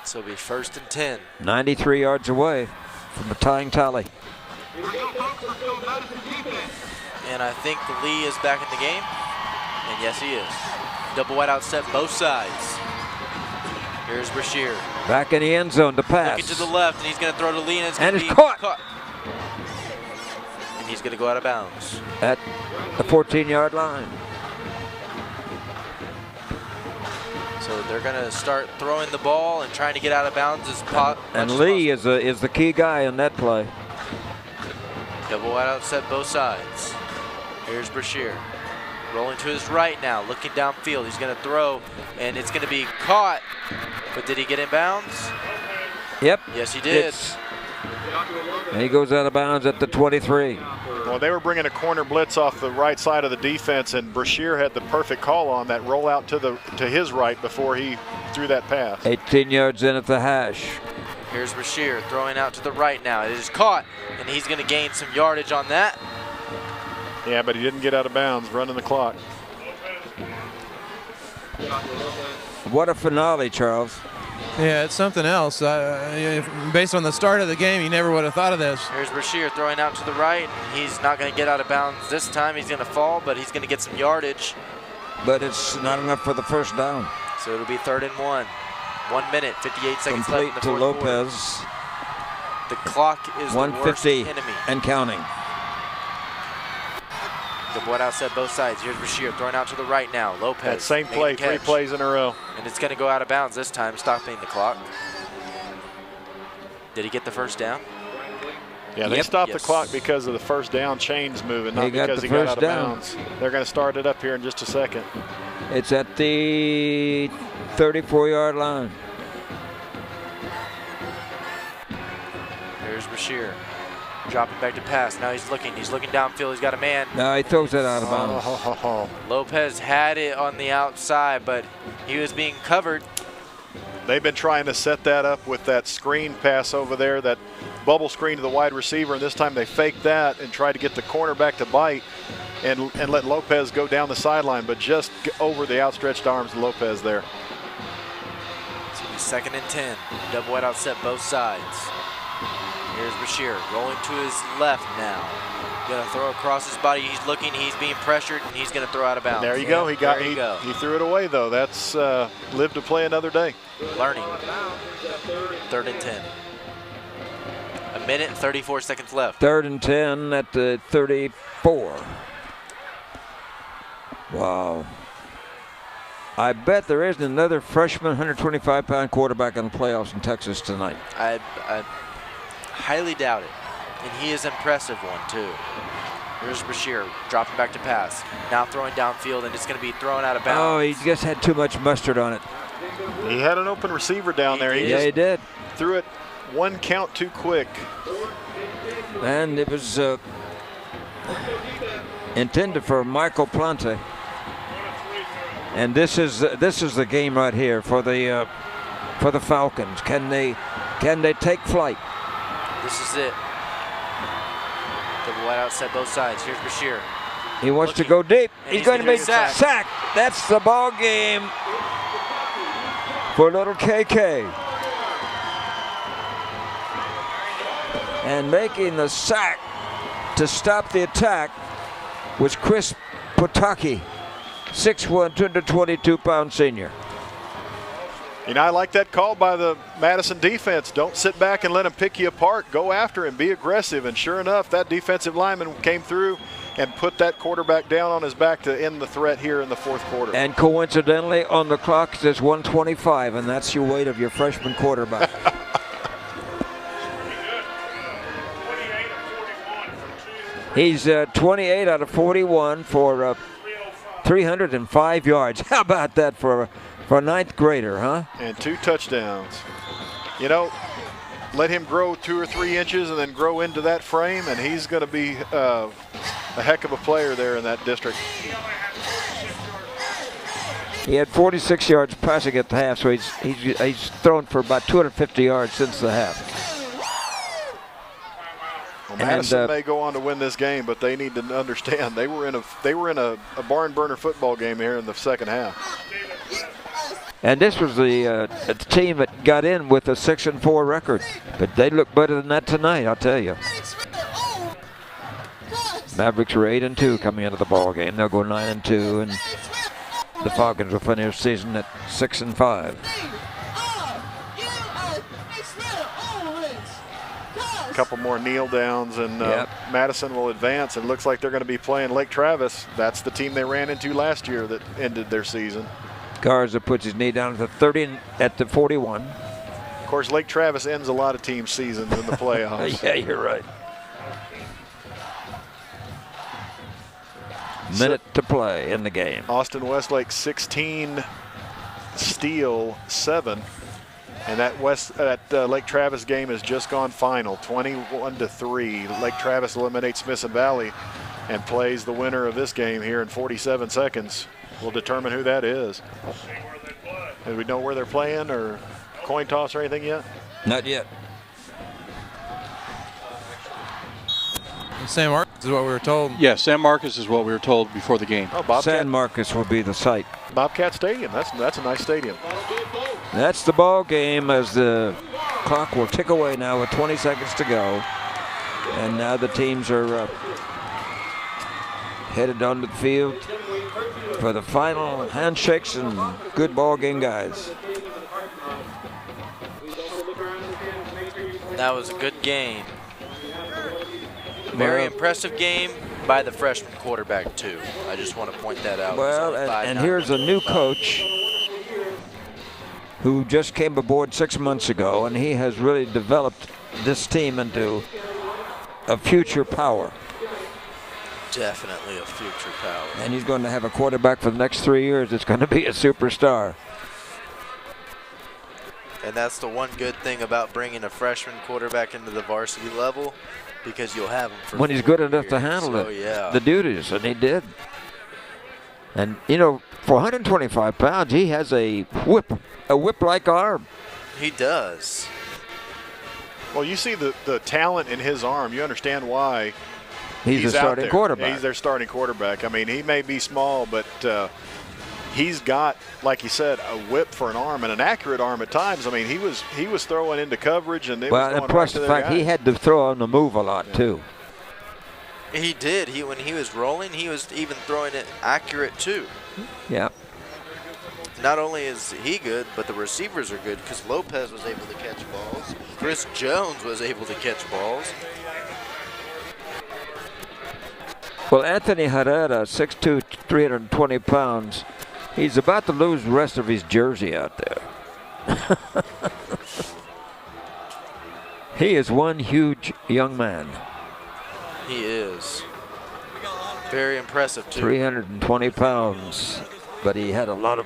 So it'll be 1st and 10. 93 yards away from the tying tally. And I think Lee is back in the game. And yes, he is. Double wide out set both sides. Here's Brashear. Back in the end zone to pass. Looking to the left, and he's going to throw to Lee, and it's going to be caught. And he's going to go out of bounds. At the 14-yard line. So they're going to start throwing the ball and trying to get out of bounds as much And as Lee is the key guy on that play. Double wide out set both sides. Here's Brashear. Rolling to his right now, looking downfield. He's going to throw, and it's going to be caught. But did he get in bounds? Yep. Yes, he did. And he goes out of bounds at the 23. Well, they were bringing a corner blitz off the right side of the defense, and Brashear had the perfect call on that roll out to his right before he threw that pass. 18 yards in at the hash. Here's Brashear throwing out to the right now. It is caught, and he's going to gain some yardage on that. Yeah, but he didn't get out of bounds, running the clock. What a finale, Charles. Yeah, it's something else. Based on the start of the game, you never would have thought of this. Here's Brashear throwing out to the right. He's not going to get out of bounds this time. He's going to fall, but he's going to get some yardage. But it's not enough for the first down. So it'll be 3rd and 1. 1 minute, 58 seconds Complete left in the to fourth Lopez. quarter. The clock is the worst 150 enemy. and counting. The board out set both sides. Here's Brashear throwing out to the right now. Lopez. That same play, 3 plays in a row. And it's going to go out of bounds this time, stopping the clock. Did he get the first down? Yeah, they stopped the clock because of the first down chains moving, not because he got out of bounds. They're going to start it up here in just a second. It's at the 34-yard line. Here's Brashear. Dropping back to pass. Now he's looking downfield. He's got a man. No, he throws it out of bounds. Lopez had it on the outside, but he was being covered. They've been trying to set that up with that screen pass over there, that bubble screen to the wide receiver, and this time they faked that and tried to get the cornerback to bite and let Lopez go down the sideline, but just over the outstretched arms of Lopez there. It's going to be 2nd and 10. Double wide out set both sides. Here's Brashear rolling to his left now. Going to throw across his body. He's looking. He's being pressured, and he's going to throw out of bounds. There you go. He threw it away, though. That's live to play another day. Learning. 3rd and 10. 1 minute, 34 seconds left. 3rd and 10 at the 34. Wow. I bet there isn't another freshman 125-pound quarterback in the playoffs in Texas tonight. I highly doubt it. And he is an impressive one, too. Here's Brashear dropping back to pass. Now throwing downfield, and it's going to be thrown out of bounds. Oh, he just had too much mustard on it. He had an open receiver down there. He did. Threw it 1 count too quick. And it was intended for Michael Plante. And this is the game right here for the Falcons. Can they take flight? This is it. Double wide out set both sides. Here's Brashear. He wants to go deep. He's going to be sacked. That's the ball game for little KK. And making the sack to stop the attack was Chris Potocki, 6'1", 222-pound senior. You know, I like that call by the Madison defense. Don't sit back and let them pick you apart. Go after him. Be aggressive. And sure enough, that defensive lineman came through and put that quarterback down on his back to end the threat here in the fourth quarter. And coincidentally, on the clock it says 125, and that's your weight of your freshman quarterback. He's 28 out of 41 for 305 yards. How about that for a ninth grader, huh? And 2 touchdowns. You know, let him grow 2 or 3 inches and then grow into that frame, and he's going to be a heck of a player there in that district. He had 46 yards passing at the half, so he's thrown for about 250 yards since the half. Well, Madison may go on to win this game, but they need to understand they were in a barn burner football game here in the second half. And this was the team that got in with a 6-4 record, but they look better than that tonight, I'll tell you. Mavericks were 8-2 coming into the ball game. They'll go 9-2, and the Falcons will finish the season at 6-5. A couple more kneel downs, and Madison will advance. It looks like they're going to be playing Lake Travis. That's the team they ran into last year that ended their season. Garza puts his knee down at the 30 at the 41. Of course, Lake Travis ends a lot of team seasons in the playoffs. Yeah, you're right. Minute to play in the game. Austin Westlake 16, Steele 7. And that Lake Travis game has just gone final, 21-3. Lake Travis eliminates Smithson Valley and plays the winner of this game here in 47 seconds. We'll determine who that is. Do we know where they're playing or coin toss or anything yet? Not yet. San Marcos is what we were told. Yeah, San Marcos is what we were told before the game. Oh, Bobcat. San Marcos will be the site. Bobcat Stadium. That's a nice stadium. That's the ball game as the clock will tick away now with 20 seconds to go. And now the teams are headed onto the field for the final handshakes and good ball game, guys. That was a good game. Very impressive game by the freshman quarterback, too. I just want to point that out. Well, and here's a new coach who just came aboard 6 months ago, and he has really developed this team into a future power. Definitely a future power. And he's going to have a quarterback for the next 3 years. It's going to be a superstar. And that's the one good thing about bringing a freshman quarterback into the varsity level, because you'll have him for when he's good enough to handle the duties, and he did. And, you know, for 125 pounds, he has a whip-like arm. He does. Well, you see the talent in his arm. You understand why he's a starting quarterback. He's their starting quarterback. I mean, he may be small, but he's got, like you said, a whip for an arm and an accurate arm at times. I mean, he was throwing into coverage, and and plus the fact he had to throw on the move a lot too. He did. When he was rolling, he was even throwing it accurate too. Yeah. Not only is he good, but the receivers are good, because Lopez was able to catch balls. Chris Jones was able to catch balls. Well, Anthony Herrera, 6'2", 320 pounds. He's about to lose the rest of his jersey out there. He is one huge young man. He is. Very impressive, too. 320 pounds, but he had a lot of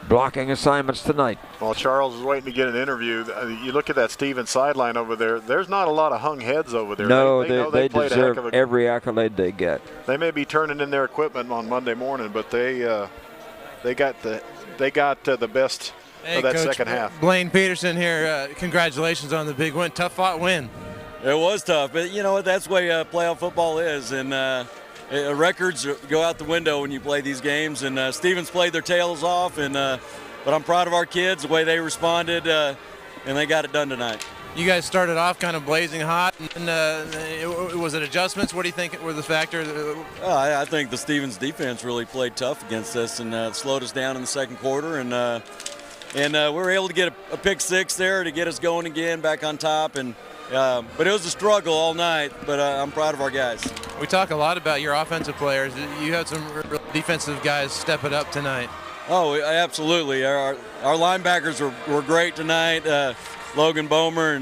blocking assignments tonight. While Charles is waiting to get an interview, you look at that Stevens sideline over there, there's not a lot of hung heads over there. No, they deserve every accolade they get. They may be turning in their equipment on Monday morning, but they got the best of that Coach second half. Blaine Peterson here, congratulations on the big win. Tough fought win. It was tough, but you know what? That's the way playoff football is, and records go out the window when you play these games. And Stevens played their tails off, and but I'm proud of our kids, the way they responded, and they got it done tonight. You guys started off kind of blazing hot, and was it adjustments? What do you think were the factors? I think the Stevens defense really played tough against us and slowed us down in the second quarter, and we were able to get a pick six there to get us going again, back on top. And but it was a struggle all night, but I'm proud of our guys. We talk a lot about your offensive players. You had some defensive guys step it up tonight. Oh, absolutely. Our linebackers were great tonight. Logan Bomer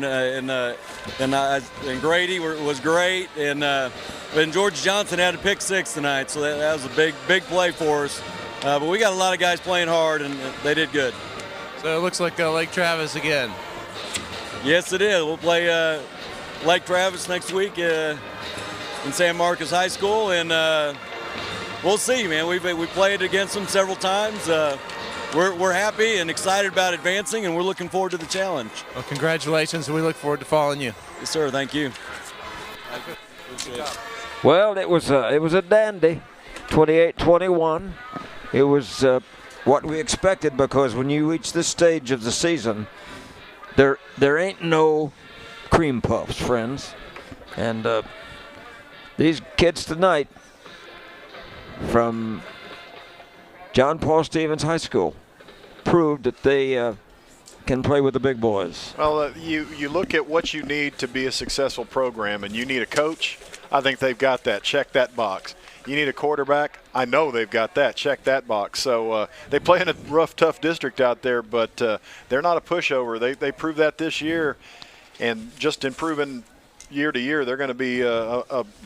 and Grady was great, and George Johnson had a pick six tonight, so that was a big play for us. But we got a lot of guys playing hard, and they did good. So it looks like Lake Travis again. Yes, it is. We'll play Lake Travis next week in San Marcos High School, and we'll see, man. We played against them several times. We're happy and excited about advancing, and we're looking forward to the challenge. Well, congratulations, and we look forward to following you. Yes, sir. Thank you. Well, it was a dandy, 28-21. It was what we expected, because when you reach this stage of the season, there ain't no cream puffs, friends. And these kids tonight from John Paul Stevens High School proved that they can play with the big boys. Well, you look at what you need to be a successful program, and you need a coach. I think they've got that. Check that box. You need a quarterback. I know they've got that. Check that box. So they play in a rough, tough district out there, but they're not a pushover. They proved that this year, and just improving year to year, they're going to be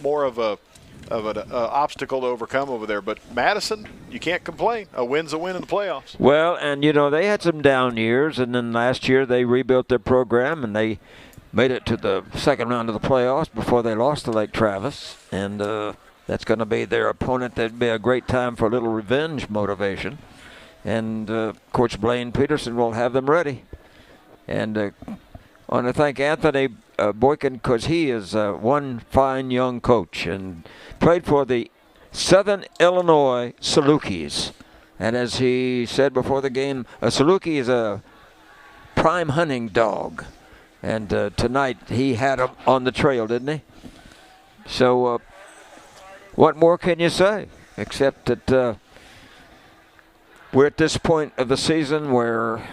more of an obstacle to overcome over there. But Madison, you can't complain. A win's a win in the playoffs. Well, and they had some down years, and then last year they rebuilt their program and they made it to the second round of the playoffs before they lost to Lake Travis, and that's going to be their opponent. That'd be a great time for a little revenge motivation, and Coach Blaine Peterson will have them ready. And I want to thank Anthony Boykin, because he is one fine young coach and played for the Southern Illinois Salukis. And as he said before the game, a Saluki is a prime hunting dog. And tonight he had him on the trail, didn't he? So what more can you say, except that we're at this point of the season where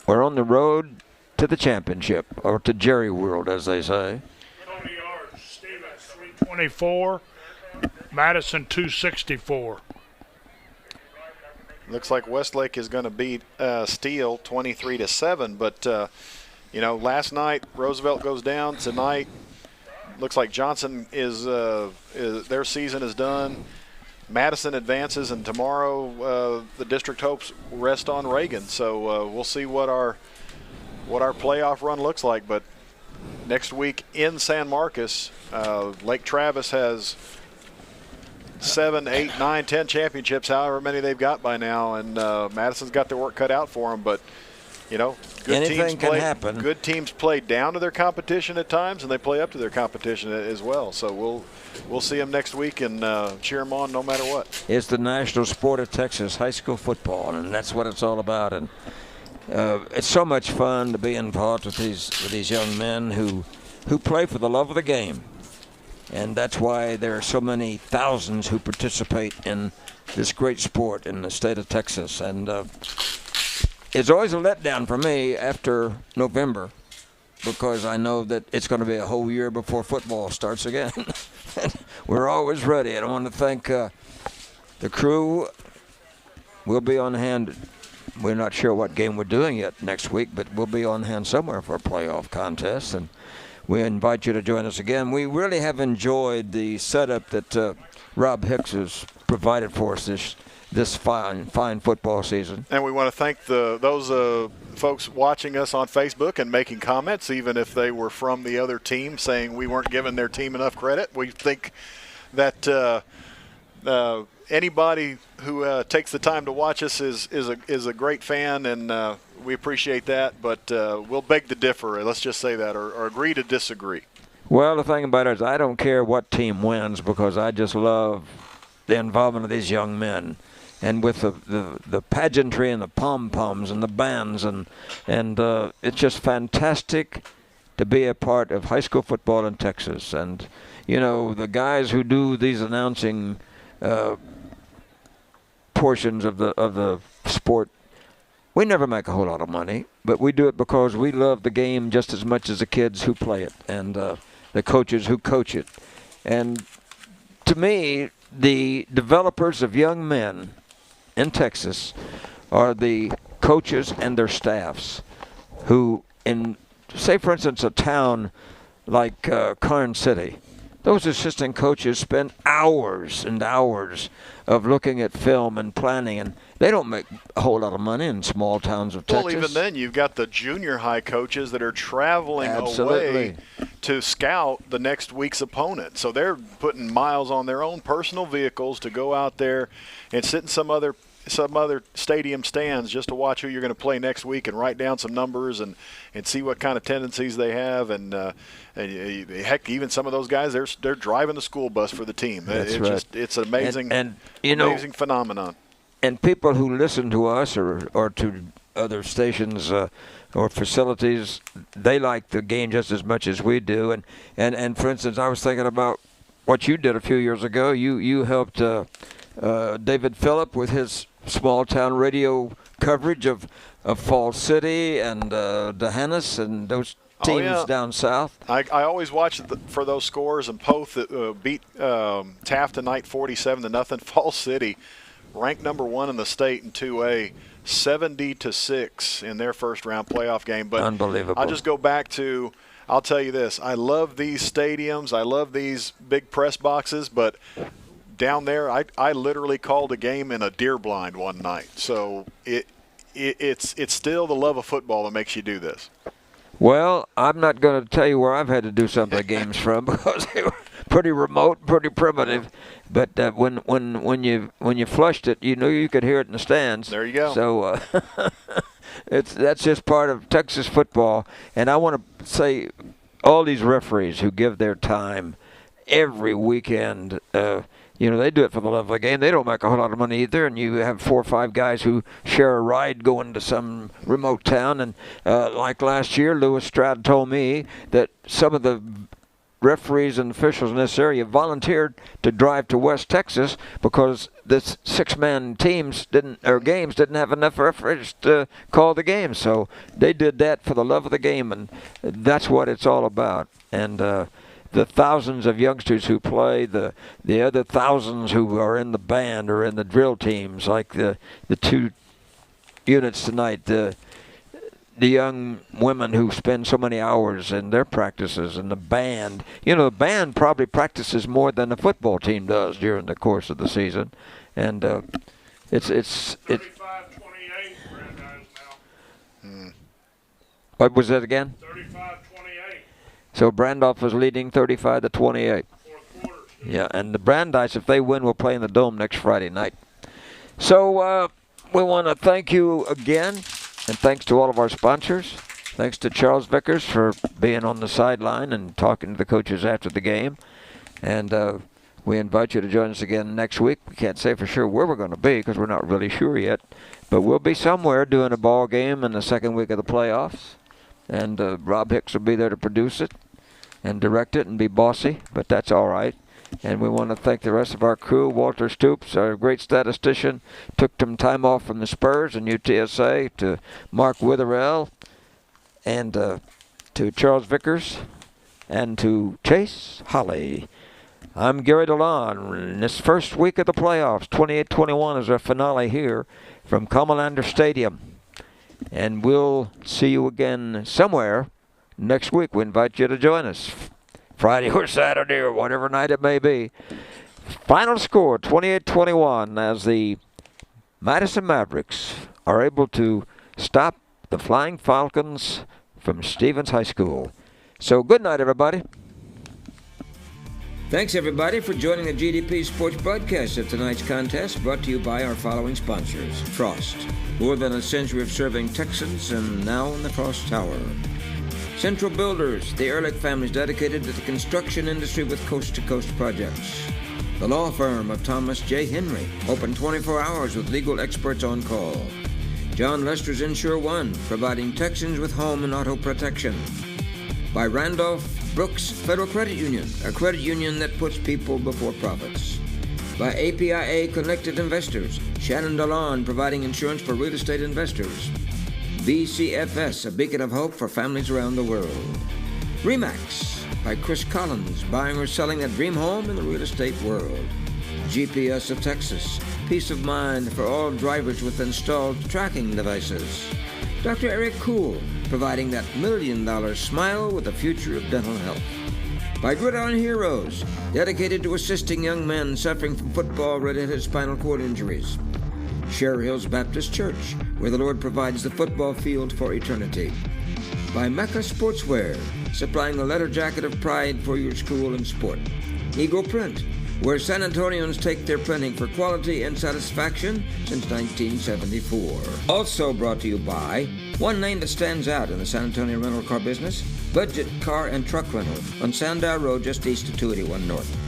we're on the road to the championship, or to Jerry World, as they say. 20 yards, Steve at 324, Madison 264. Looks like Westlake is going to beat Steele 23-7, but last night Roosevelt goes down. Tonight looks like Johnson is their season is done. Madison advances, and tomorrow the district hopes rest on Reagan. So we'll see what our playoff run looks like. But next week in San Marcos, Lake Travis has 7, 8, 9, 10 championships, however many they've got by now, and Madison's got their work cut out for them. But good teams play down to their competition at times, and they play up to their competition as well. So we'll see them next week and cheer them on no matter what. It's the national sport of Texas, high school football, and that's what it's all about. And it's so much fun to be involved with these young men who play for the love of the game. And that's why there are so many thousands who participate in this great sport in the state of Texas. And it's always a letdown for me after November, because I know that it's going to be a whole year before football starts again. We're always ready. And I want to thank the crew. We'll be on hand. We're not sure what game we're doing yet next week, but we'll be on hand somewhere for a playoff contest. And we invite you to join us again. We really have enjoyed the setup that Rob Hicks has provided for us this fine football season. And we want to thank those folks watching us on Facebook and making comments, even if they were from the other team, saying we weren't giving their team enough credit. We think that anybody who takes the time to watch us is a great fan, and we appreciate that. But we'll beg to differ. Let's just say that, or agree to disagree. Well, the thing about it is I don't care what team wins, because I just love the involvement of these young men. And with the pageantry and the pom-poms and the bands, and it's just fantastic to be a part of high school football in Texas. And, the guys who do these announcing portions of the sport, we never make a whole lot of money, but we do it because we love the game just as much as the kids who play it and the coaches who coach it. And to me, the developers of young men in Texas are the coaches and their staffs who, say for instance a town like Karn City, those assistant coaches spend hours and hours of looking at film and planning, and they don't make a whole lot of money in small towns of Texas. Well, even then, you've got the junior high coaches that are traveling away to scout the next week's opponent. So they're putting miles on their own personal vehicles to go out there and sit in some other some other stadium stands just to watch who you're going to play next week and write down some numbers and see what kind of tendencies they have. And heck, even some of those guys, they're driving the school bus for the team. That's right. It's an amazing, amazing phenomenon. And people who listen to us or to other stations or facilities, they like the game just as much as we do. And for instance, I was thinking about what you did a few years ago. You helped David Phillip with his small town radio coverage of Falls City and D'Hanis and those teams down south. I always watch for those scores, and Poth beat Taft tonight 47-0. Falls City, ranked number 1 in the state in 2A, 70-6 in their first round playoff game. But unbelievable. I'll just go back to, I'll tell you this, I love these stadiums, I love these big press boxes, but down there I literally called a game in a deer blind one night. So it's still the love of football that makes you do this. Well, I'm not going to tell you where I've had to do some of the games from because they were pretty remote, pretty primitive. But when you flushed it, you knew you could hear it in the stands. There you go. So that's just part of Texas football. And I want to say all these referees who give their time every weekend, they do it for the love of the game. They don't make a whole lot of money either, and you have 4 or 5 guys who share a ride going to some remote town. And like last year, Lewis Stroud told me that some of the referees and officials in this area volunteered to drive to West Texas because the 6-man games didn't have enough referees to call the game. So they did that for the love of the game, and that's what it's all about. And the thousands of youngsters who play, the other thousands who are in the band or in the drill teams, like the 2 units tonight, the young women who spend so many hours in their practices, and the band. The band probably practices more than the football team does during the course of the season. And it's 35-28 Brandeis now. What was that again? 35-28. So Brandoff is leading 35-28. Yeah, and the Brandeis, if they win, will play in the Dome next Friday night. So we want to thank you again, and thanks to all of our sponsors. Thanks to Charles Vickers for being on the sideline and talking to the coaches after the game. And we invite you to join us again next week. We can't say for sure where we're going to be because we're not really sure yet. But we'll be somewhere doing a ball game in the second week of the playoffs. And Rob Hicks will be there to produce it and direct it and be bossy, but that's all right. And we want to thank the rest of our crew. Walter Stoops, our great statistician, took some time off from the Spurs and UTSA, to Mark Witherell, and to Charles Vickers, and to Chase Holly. I'm Gary DeLon. In this first week of the playoffs, 28-21 is our finale here from Comalander Stadium. And we'll see you again somewhere next week. We invite you to join us Friday or Saturday or whatever night it may be. Final score 28-21 as the Madison Mavericks are able to stop the Flying Falcons from Stevens High School. So good night, everybody. Thanks, everybody, for joining the GDP Sports broadcast of tonight's contest, brought to you by our following sponsors. Frost, more than a century of serving Texans, and now in the Frost Tower. Central Builders, the Ehrlich family is dedicated to the construction industry with coast-to-coast projects. The law firm of Thomas J. Henry, open 24 hours with legal experts on call. John Lester's Insure One, providing Texans with home and auto protection. By Randolph Brooks Federal Credit Union, a credit union that puts people before profits. By APIA Connected Investors, Shannon DeLon, providing insurance for real estate investors. BCFS, a beacon of hope for families around the world. RE/MAX, by Chris Collins, buying or selling a dream home in the real estate world. GPS of Texas, peace of mind for all drivers with installed tracking devices. Dr. Eric Kuhl, providing that $1 million smile with a future of dental health. By Gridiron Heroes, dedicated to assisting young men suffering from football-related spinal cord injuries. Cherry Hills Baptist Church, where the Lord provides the football field for eternity. By Mecca Sportswear, supplying the leather jacket of pride for your school and sport. Eagle Print, where San Antonians take their printing for quality and satisfaction since 1974. Also brought to you by one name that stands out in the San Antonio rental car business, Budget Car and Truck Rental on Sandow Road just east of 281 North.